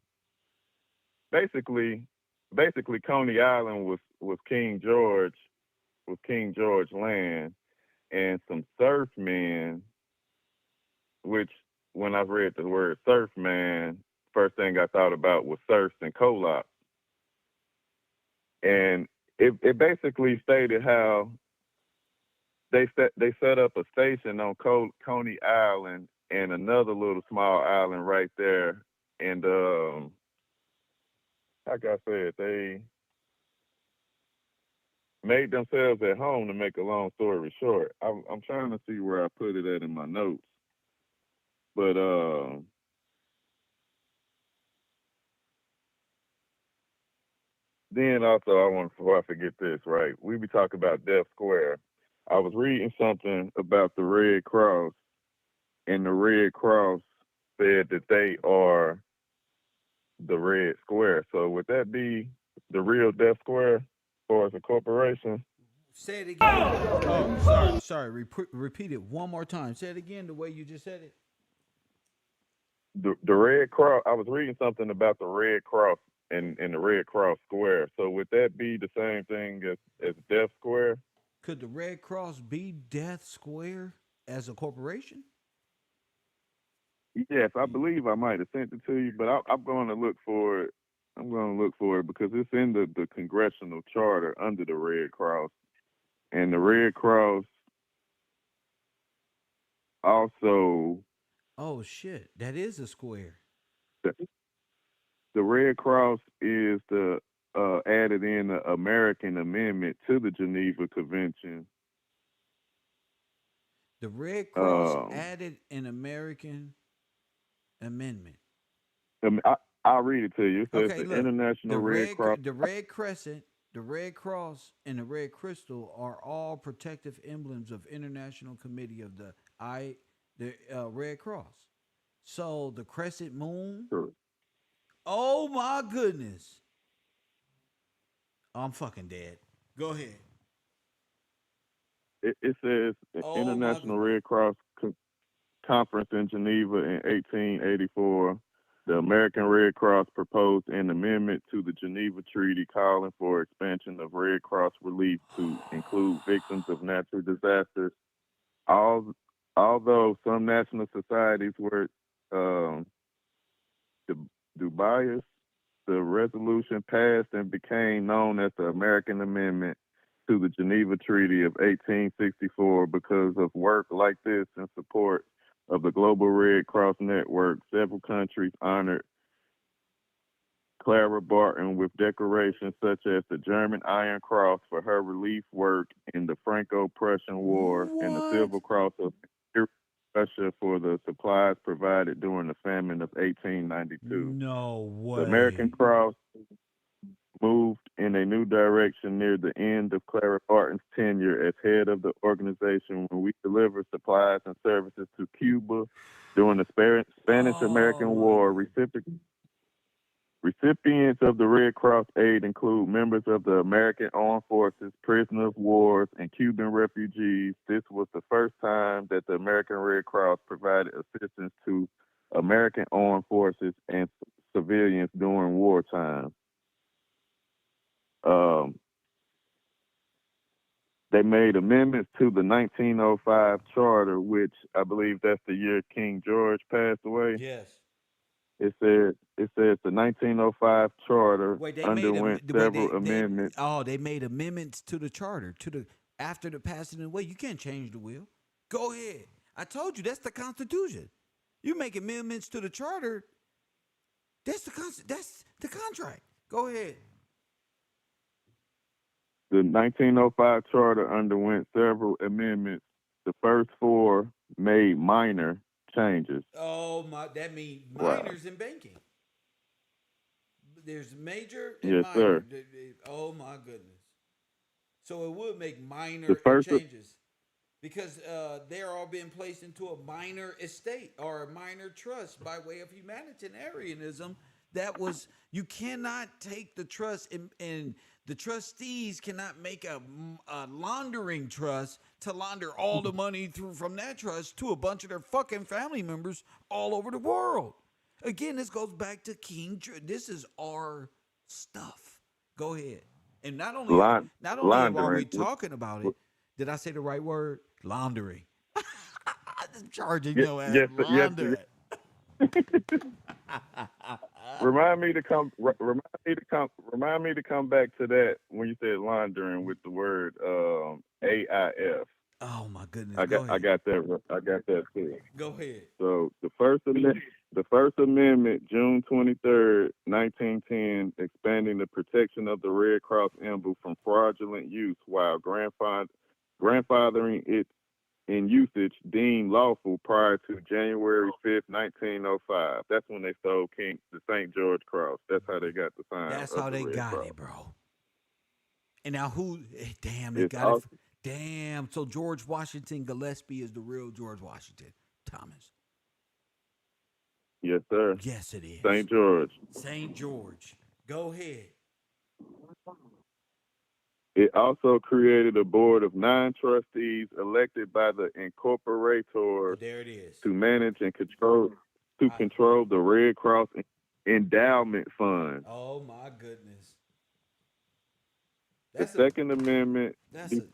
basically Coney Island was King George land, and some surfmen, which when I read the word surfman, first thing I thought about was surfs and co-op. And it basically stated how they set up a station on Coney Island and another little small island right there. And like I said, they made themselves at home, to make a long story short. I'm trying to see where I put it at in my notes. But then also I want, before I forget this, right? We be talking about Death Square. I was reading something about the Red Cross, and the Red Cross said that they are the Red Square. So would that be the real Death Square as far as a corporation? Say it again. Oh, sorry. Repeat it one more time. Say it again the way you just said it. The Red Cross. I was reading something about the Red Cross and the Red Cross Square. So would that be the same thing as Death Square? Could the Red Cross be Death Square as a corporation? Yes, I believe I might have sent it to you, but I'm going to look for it. I'm going to look for it because it's in the congressional charter under the Red Cross. And the Red Cross also... Oh, shit. That is a square. The Red Cross is added in the American Amendment to the Geneva Convention. The Red Cross added an American Amendment. I'll read it to you. It says Okay, the look, International Red Cross. The Red Crescent, the Red Cross, and the Red Crystal are all protective emblems of International Committee of the Red Cross. So the crescent moon. Sure. Oh my goodness! I'm fucking dead. Go ahead. It says International Red Cross Conference in Geneva in 1884. the American Red Cross proposed an amendment to the Geneva Treaty calling for expansion of Red Cross relief to include victims of natural disasters. Although some national societies were dubious, the resolution passed and became known as the American Amendment to the Geneva Treaty of 1864 because of work like this in support of the Global Red Cross Network. Several countries honored Clara Barton with decorations such as the German Iron Cross for her relief work in the Franco-Prussian War and the Silver Cross of Russia for the supplies provided during the famine of 1892. No way. The American Cross moved in a new direction near the end of Clara Barton's tenure as head of the organization when we delivered supplies and services to Cuba during the Spanish-American War. Recipients of the Red Cross aid include members of the American Armed Forces, prisoners of war, and Cuban refugees. This was the first time that the American Red Cross provided assistance to American Armed Forces and civilians during wartime. They made amendments to the 1905 charter, which I believe that's the year King George passed away. Yes. It says the 1905 charter Wait, underwent several amendments. They made amendments to the charter after the passing away. You can't change the will. Go ahead. I told you that's the Constitution. You make amendments to the charter. That's the contract. Go ahead. The 1905 charter underwent several amendments. The first four made minor changes. Oh my! That means minors in banking. There's major and yes, minor. Sir. Oh my goodness! So it would make minor changes because they're all being placed into a minor estate or a minor trust by way of humanitarianism. That was you cannot take the trust and the trustees cannot make a laundering trust to launder all the money from that trust to a bunch of their fucking family members all over the world. Again, this goes back to King. This is our stuff. Go ahead. And not only are we talking about it, did I say the right word? Laundering. I'm charging your ass laundering. Remind me to come back to that when you said laundering with the word AIF. Oh my goodness! I got that too. Go ahead. So the first amendment, June 23rd, 1910, expanding the protection of the Red Cross emblem from fraudulent use while grandfathering it in usage deemed lawful prior to January 5th, 1905. That's when they stole the St. George Cross. That's how they got the sign. That's how they got Cross. it, bro. And now they got it. Damn. So George Washington Gillespie is the real George Washington Thomas. Yes, sir. Yes, it is. St. George. St. George. Go ahead. It also created a board of 9 trustees elected by the incorporators to manage and control the Red Cross Endowment Fund. Oh my goodness! The Second Amendment. This is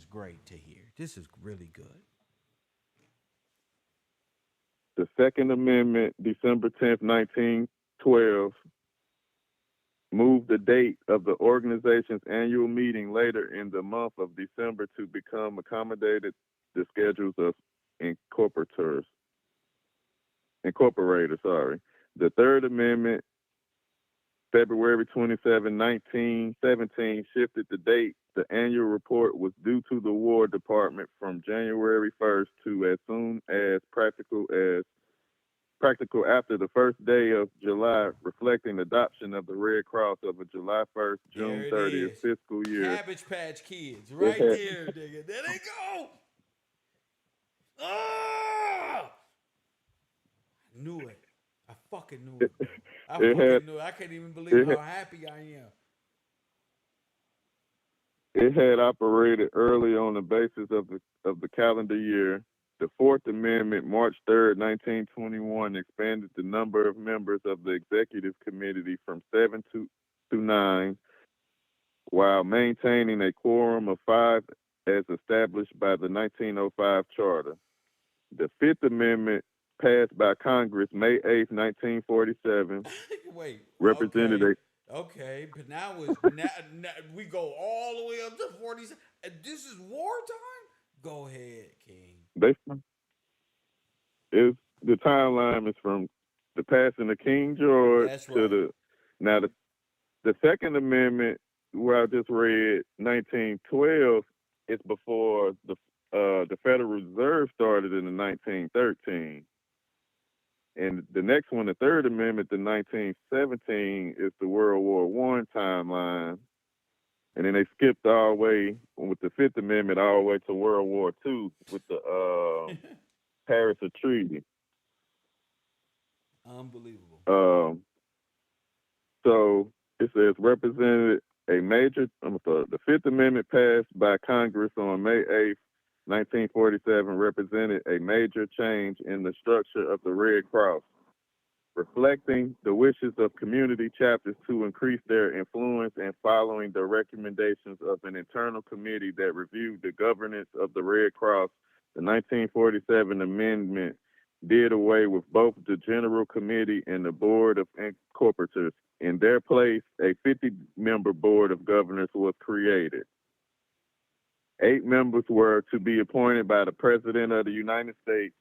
great to hear. This is really good. The Second Amendment, December 10th, 1912. Moved the date of the organization's annual meeting later in the month of December to become accommodated the schedules of incorporators. The Third Amendment, February 27, 1917, shifted the date the annual report was due to the War Department from January 1st to as soon as practical after the first day of July, reflecting adoption of the Red Cross of a July 1st, June 30th fiscal year. Cabbage Patch Kids, right there, nigga. There they go. Oh! I knew it. I fucking knew it. I knew it. I can't even believe how happy I am. It had operated early on the basis of the calendar year The Fourth Amendment, March 3rd, 1921, expanded the number of members of the executive committee from 7 to 9, while maintaining a quorum of 5 as established by the 1905 Charter. The Fifth Amendment, passed by Congress May 8th, 1947, Wait, represented okay, but now we go all the way up to 47. This is wartime? Go ahead, King. The timeline is from the passing of King George That's to right. the Second Amendment, where I just read 1912, it's before the Federal Reserve started in the 1913. And the next one, the Third Amendment, the 1917, is the World War I timeline. And then they skipped all the way with the Fifth Amendment all the way to World War II with the Paris Treaty. Unbelievable. So it says represented a major, the Fifth Amendment passed by Congress on May 8th, 1947, represented a major change in the structure of the Red Cross, reflecting the wishes of community chapters to increase their influence and following the recommendations of an internal committee that reviewed the governance of the Red Cross. The 1947 amendment did away with both the General Committee and the Board of Incorporators. In their place, a 50-member Board of Governors was created. 8 members were to be appointed by the President of the United States,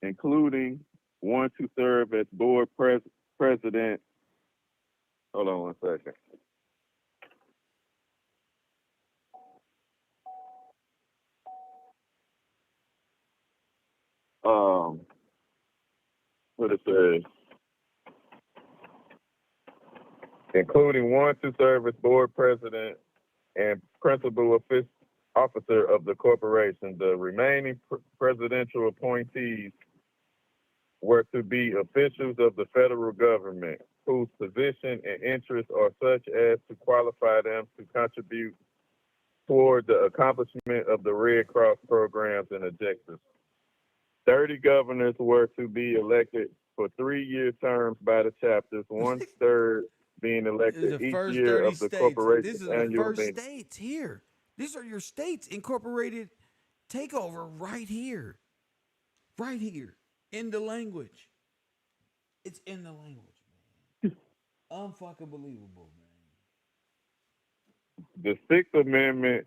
including one to serve as board president. Hold on one second. What it says, including one to serve as board president and principal officer of the corporation. The remaining presidential appointees were to be officials of the federal government whose position and interests are such as to qualify them to contribute toward the accomplishment of the Red Cross programs and objectives. 30 governors were to be elected for 3-year terms by the chapters, 1/3 being elected each year of the corporation's This is the annual first meeting. states here. These are your states incorporated takeover right here. Right here. In the language. It's in the language, man. Unfucking believable, man. The Sixth Amendment,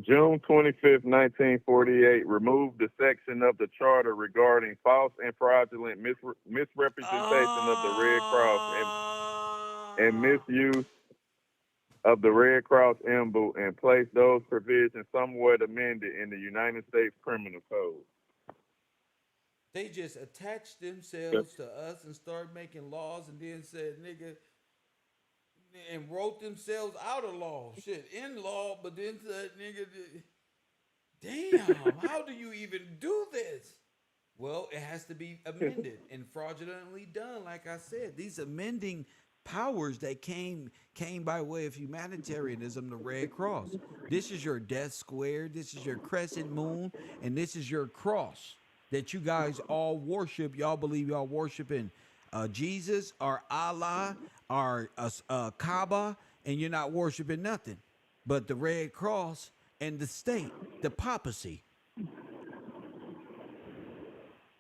June 25th, 1948, removed the section of the charter regarding false and fraudulent misrepresentation of the Red Cross and misuse of the Red Cross emblem and placed those provisions somewhat amended in the United States Criminal Code. They just attached themselves to us and started making laws and then said, nigga, and wrote themselves out of law. Shit, in law, but then said, nigga, damn, how do you even do this? Well, it has to be amended and fraudulently done, like I said. These amending powers that came by way of humanitarianism, the Red Cross. This is your death square, this is your crescent moon, and this is your cross that you guys all worship. Y'all believe y'all worshiping Jesus or Allah or Kaaba, and you're not worshiping nothing but the Red Cross and the state, the papacy.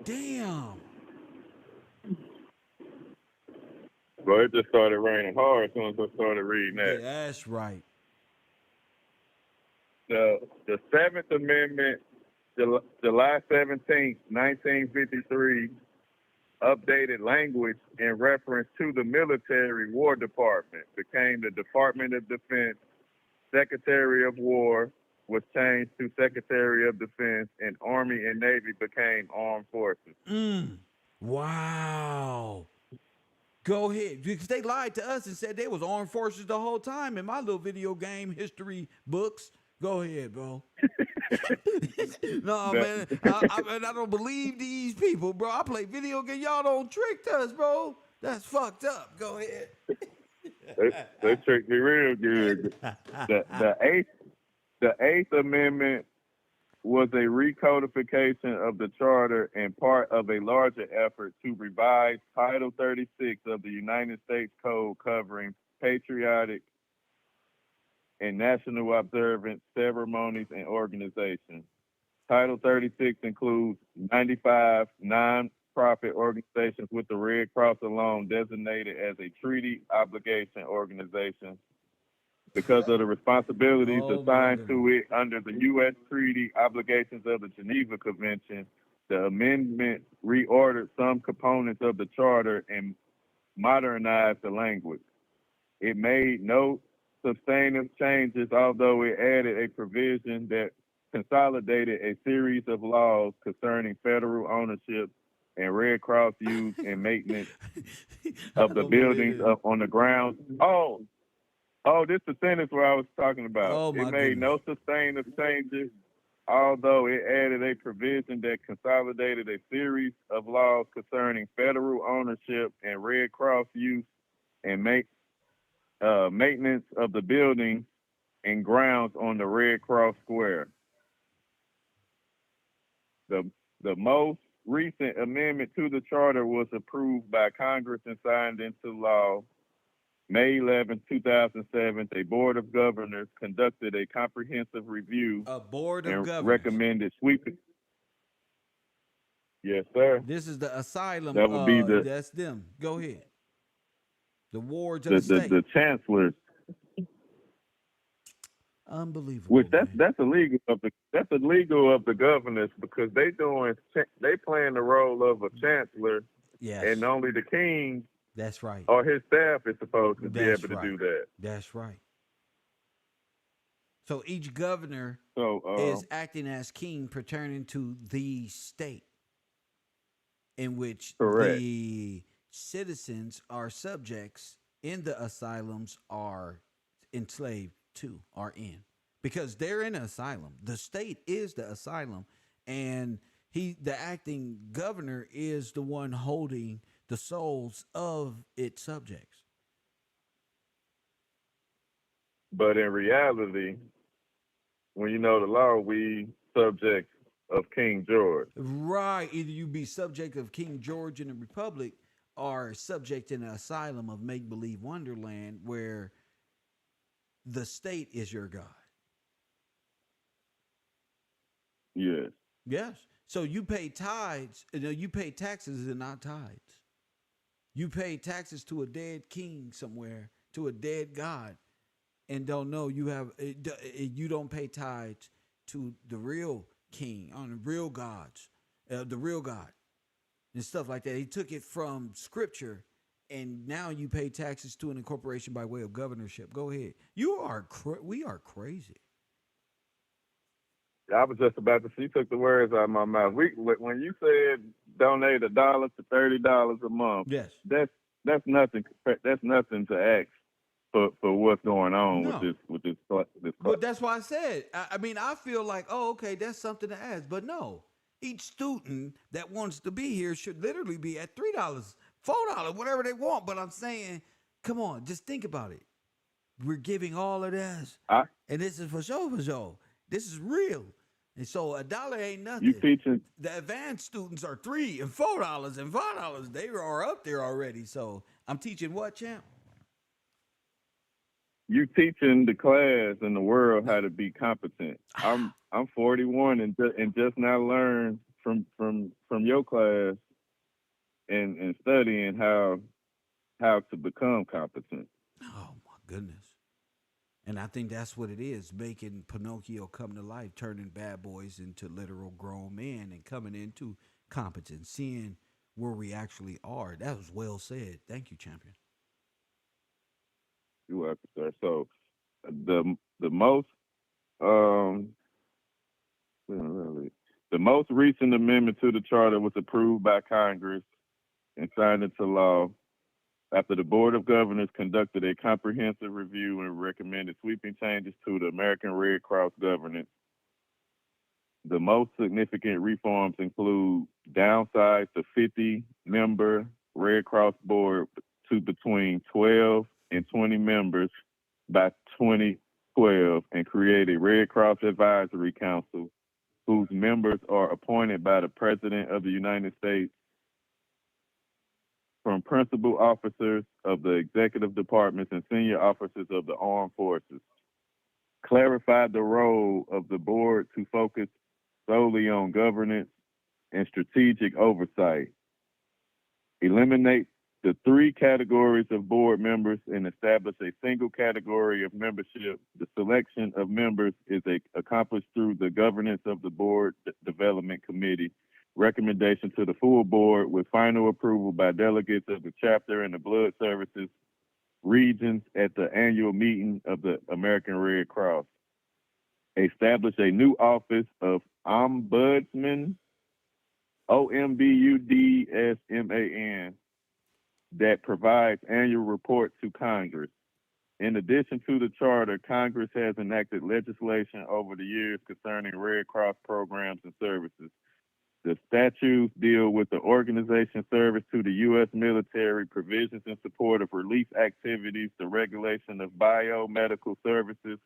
Damn. Well, it just started raining hard as soon as I started reading that. Yeah, that's right. The Seventh Amendment, July 17th, 1953, updated language in reference to the military war department, became the Department of Defense. Secretary of War was changed to Secretary of Defense, and Army and Navy became Armed Forces. Wow. Go ahead, because they lied to us and said they was armed forces the whole time in my little video game history books. Go ahead, bro. No, man, I don't believe these people, bro. I play video games. Y'all don't trick us, bro. That's fucked up. Go ahead. They tricked me real good. The Eighth Amendment was a recodification of the charter and part of a larger effort to revise Title 36 of the United States Code covering patriotic and national observance ceremonies and organizations. Title 36 includes 95 non-profit organizations, with the Red Cross alone designated as a treaty obligation organization because of the responsibilities assigned to it under the U.S. treaty obligations of the Geneva Convention. The amendment reordered some components of the charter and modernized the language. It made no substantive changes, although it added a provision that consolidated a series of laws concerning federal ownership and Red Cross use and maintenance of the buildings up on the ground. Oh, this is the sentence where I was talking about. Oh, my it made no substantive changes, although it added a provision that consolidated a series of laws concerning federal ownership and Red Cross use and maintenance of the buildings and grounds on the Red Cross Square. The most recent amendment to the charter was approved by Congress and signed into law May 11, 2007. A board of governors conducted a comprehensive review and recommended sweeping. Yes, sir. This is the asylum. That would be that's them. Go ahead. The wards of the state. The chancellors. Unbelievable. Which that's illegal of the governors, because they playing the role of a chancellor, and only the king. That's right. Or his staff is supposed to be able to do that. That's right. So each governor is acting as king pertaining to the state in which Correct. the citizens are subjects in the asylums are enslaved to, are in. Because they're in an asylum. The state is the asylum, and the acting governor is the one holding the souls of its subjects. But in reality, when you know the law, we subjects of King George. Right. Either you be subject of King George in the Republic or subject in an asylum of make-believe wonderland where the state is your God. Yes. Yes. So you pay tithes, you pay taxes and not tithes. You pay taxes to a dead king somewhere, to a dead God, and don't know you don't pay tithes to the real king, on the real gods, the real God, and stuff like that. He took it from scripture, and now you pay taxes to an incorporation by way of governorship. Go ahead. We are crazy. I was just about to say, you took the words out of my mouth. When you said donate $1 to $30 a month, yes, that's nothing. That's nothing to ask for what's going on with this. But that's why I said. I mean, I feel like, okay, that's something to ask. But no, each student that wants to be here should literally be at $3, $4, whatever they want. But I'm saying, come on, just think about it. We're giving all of this, and this is for sure. This is real. And so $1 ain't nothing. You teaching the advanced students are $3 and $4 and $5. They are up there already. So I'm teaching what, champ? You teaching the class in the world how to be competent. I'm 41 and just now learned from your class and studying how to become competent. Oh my goodness. And I think that's what it is, making Pinocchio come to life, turning bad boys into literal grown men and coming into competence, seeing where we actually are. That was well said. Thank you, champion. You're welcome, sir. So the most recent amendment to the charter was approved by Congress and signed into law after the Board of Governors conducted a comprehensive review and recommended sweeping changes to the American Red Cross governance. The most significant reforms include downsize the 50-member Red Cross board to between 12 and 20 members by 2012 and create a Red Cross Advisory Council whose members are appointed by the President of the United States, from principal officers of the executive departments and senior officers of the armed forces. Clarified the role of the board to focus solely on governance and strategic oversight. Eliminate the 3 categories of board members and establish a single category of membership. The selection of members is accomplished through the governance of the board development committee. Recommendation to the full board with final approval by delegates of the chapter and the blood services regions at the annual meeting of the American Red Cross. Establish a new office of Ombudsman, OMBUDSMAN, that provides annual report to Congress. In addition to the charter, Congress has enacted legislation over the years concerning Red Cross programs and services. The statutes deal with the organization service to the U.S. military, provisions in support of relief activities, the regulation of biomedical services,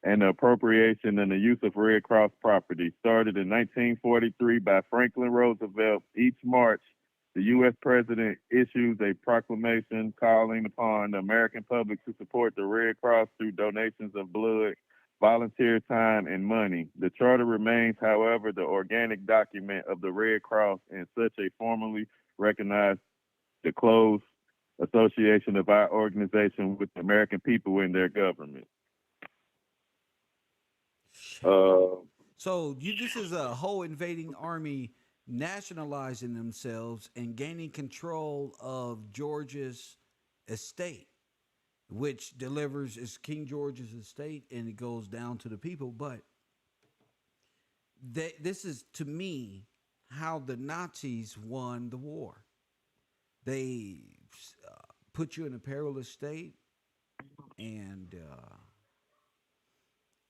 and the appropriation and the use of Red Cross property. Started in 1943 by Franklin Roosevelt, each March, the U.S. President issues a proclamation calling upon the American public to support the Red Cross through donations of blood, volunteer time, and money. The charter remains, however, the organic document of the Red Cross, and such a formally recognized the close association of our organization with the American people and their government. So this is a whole invading army nationalizing themselves and gaining control of Georgia's estate, which delivers is King George's estate, and it goes down to the people. But this is, to me, how the Nazis won the war. They put you in a perilous state, and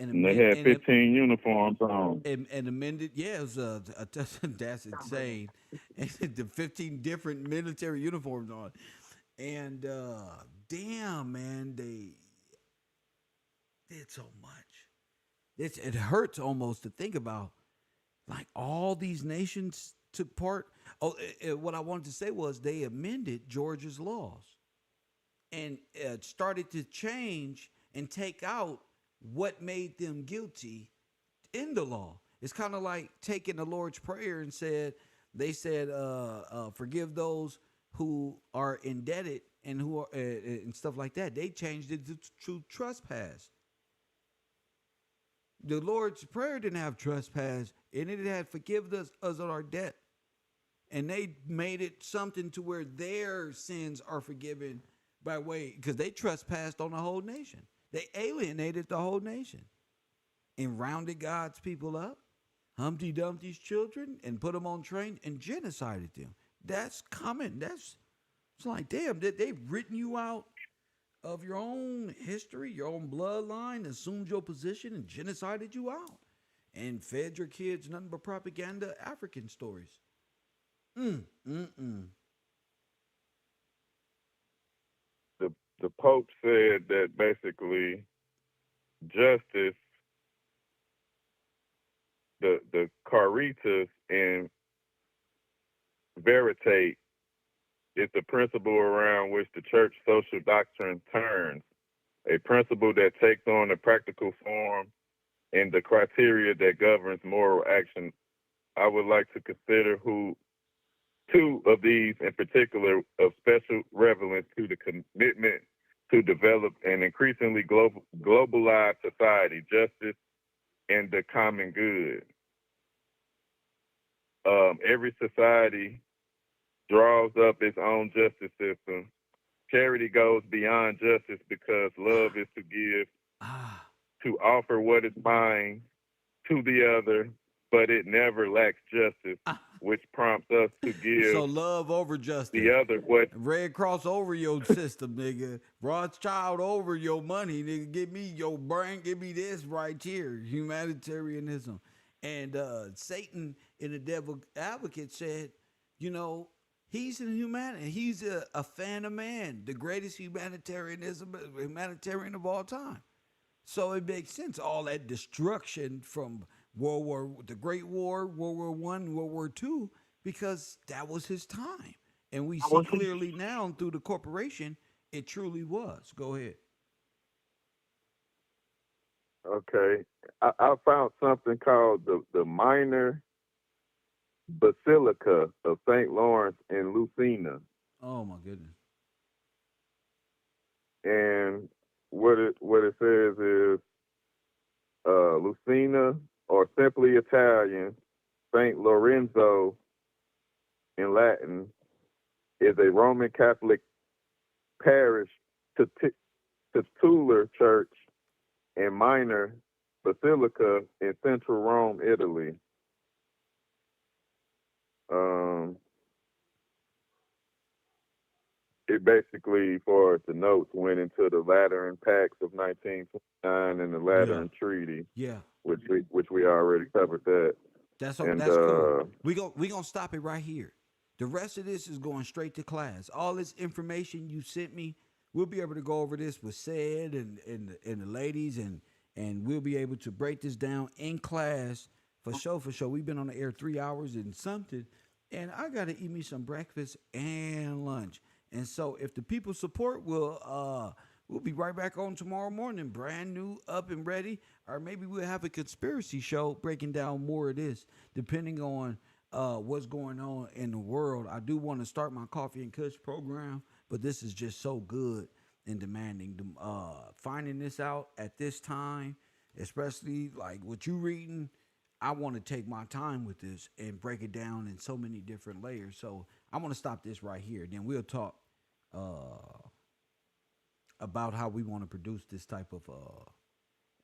they had 15 uniforms on. And amended, yeah, it was that's insane. And the 15 different military uniforms on. And damn, man, they did so much. It hurts almost to think about, like, all these nations took part. Oh, what I wanted to say was they amended Georgia's laws and started to change and take out what made them guilty in the law. It's kind of like taking the Lord's Prayer and they said, forgive those who are indebted and who are and stuff like that. They changed it to trespass. The Lord's Prayer didn't have trespass, and it had forgive us of our debt. And they made it something to where their sins are forgiven by way, because they trespassed on the whole nation. They alienated the whole nation and rounded God's people up, Humpty Dumpty's children, and put them on train and genocided them. That's coming. It's like, damn, they've written you out of your own history, your own bloodline, assumed your position, and genocided you out, and fed your kids nothing but propaganda African stories. The Pope said that basically justice, the caritas and veritate, is the principle around which the church social doctrine turns, a principle that takes on a practical form and the criteria that governs moral action. I would like to consider two of these in particular of special relevance to the commitment to develop an increasingly globalized society, justice and the common good. Every society draws up its own justice system. Charity goes beyond justice because love is to give, to offer what is mine to the other, but it never lacks justice, which prompts us to give. So love over justice. The other what? Red Cross over your system, nigga. Rothschild over your money, nigga. Give me your brain. Give me this right here. Humanitarianism. And Satan in the Devil Advocate said, he's in humanity. He's a fan of man, the greatest humanitarian of all time. So it makes sense. All that destruction from the Great War, World War One, World War Two, because that was his time. And we see clearly now through the corporation, it truly was. Go ahead. Okay. I found something called the Minor Basilica of St. Lawrence in Lucina. Oh my goodness. And what it says is Lucina, or simply Italian, St. Lorenzo in Latin, is a Roman Catholic parish titular church and minor basilica in central Rome, Italy. It basically, for the notes, went into the Lateran Pacts of 1929 and the Lateran Treaty. Yeah. Which we already covered that. That's cool. We gonna stop it right here. The rest of this is going straight to class. All this information you sent me, we'll be able to go over this with Said and the ladies, and we'll be able to break this down in class for sure. We've been on the air 3 hours and something, and I gotta eat me some breakfast and lunch. And so if the people support, we'll be right back on tomorrow morning, brand new, up and ready. Or maybe we'll have a conspiracy show breaking down more of this, depending on what's going on in the world. I do want to start my Coffee and Kush program, but this is just so good and demanding. Finding this out at this time, especially like what you reading, I want to take my time with this and break it down in so many different layers. So I want to stop this right here. Then we'll talk about how we want to produce this type of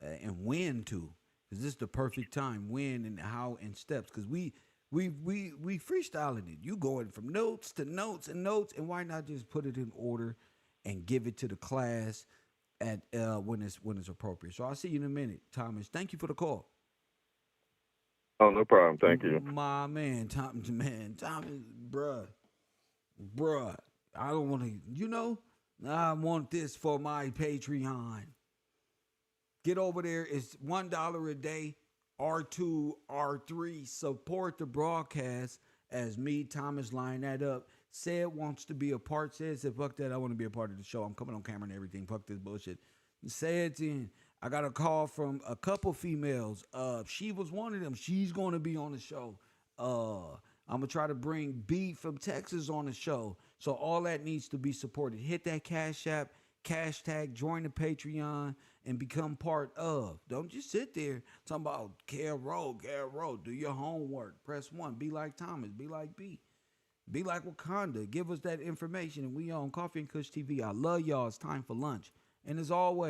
and when to, because this is the perfect time, when and how and steps, because we freestyling it. You going from notes to notes and notes, and why not just put it in order and give it to the class at when it's appropriate. So I'll see you in a minute, Thomas. Thank you for the call. Oh, no problem. Thank you. My man, Thomas, bruh. I don't want to, I want this for my Patreon. Get over there. It's $1 a day. R2, R3. Support the broadcast as me, Thomas, line that up. Said wants to be a part. Said, fuck that. I want to be a part of the show. I'm coming on camera and everything. Fuck this bullshit. Said's in. I got a call from a couple females. She was one of them. She's going to be on the show. I'm going to try to bring B from Texas on the show. So all that needs to be supported. Hit that Cash App, hashtag, join the Patreon, and become part of. Don't just sit there talking about Care Road. Do your homework. Press 1. Be like Thomas. Be like B. Be like Wakanda. Give us that information. And we on Coffee and Kush TV. I love y'all. It's time for lunch. And as always,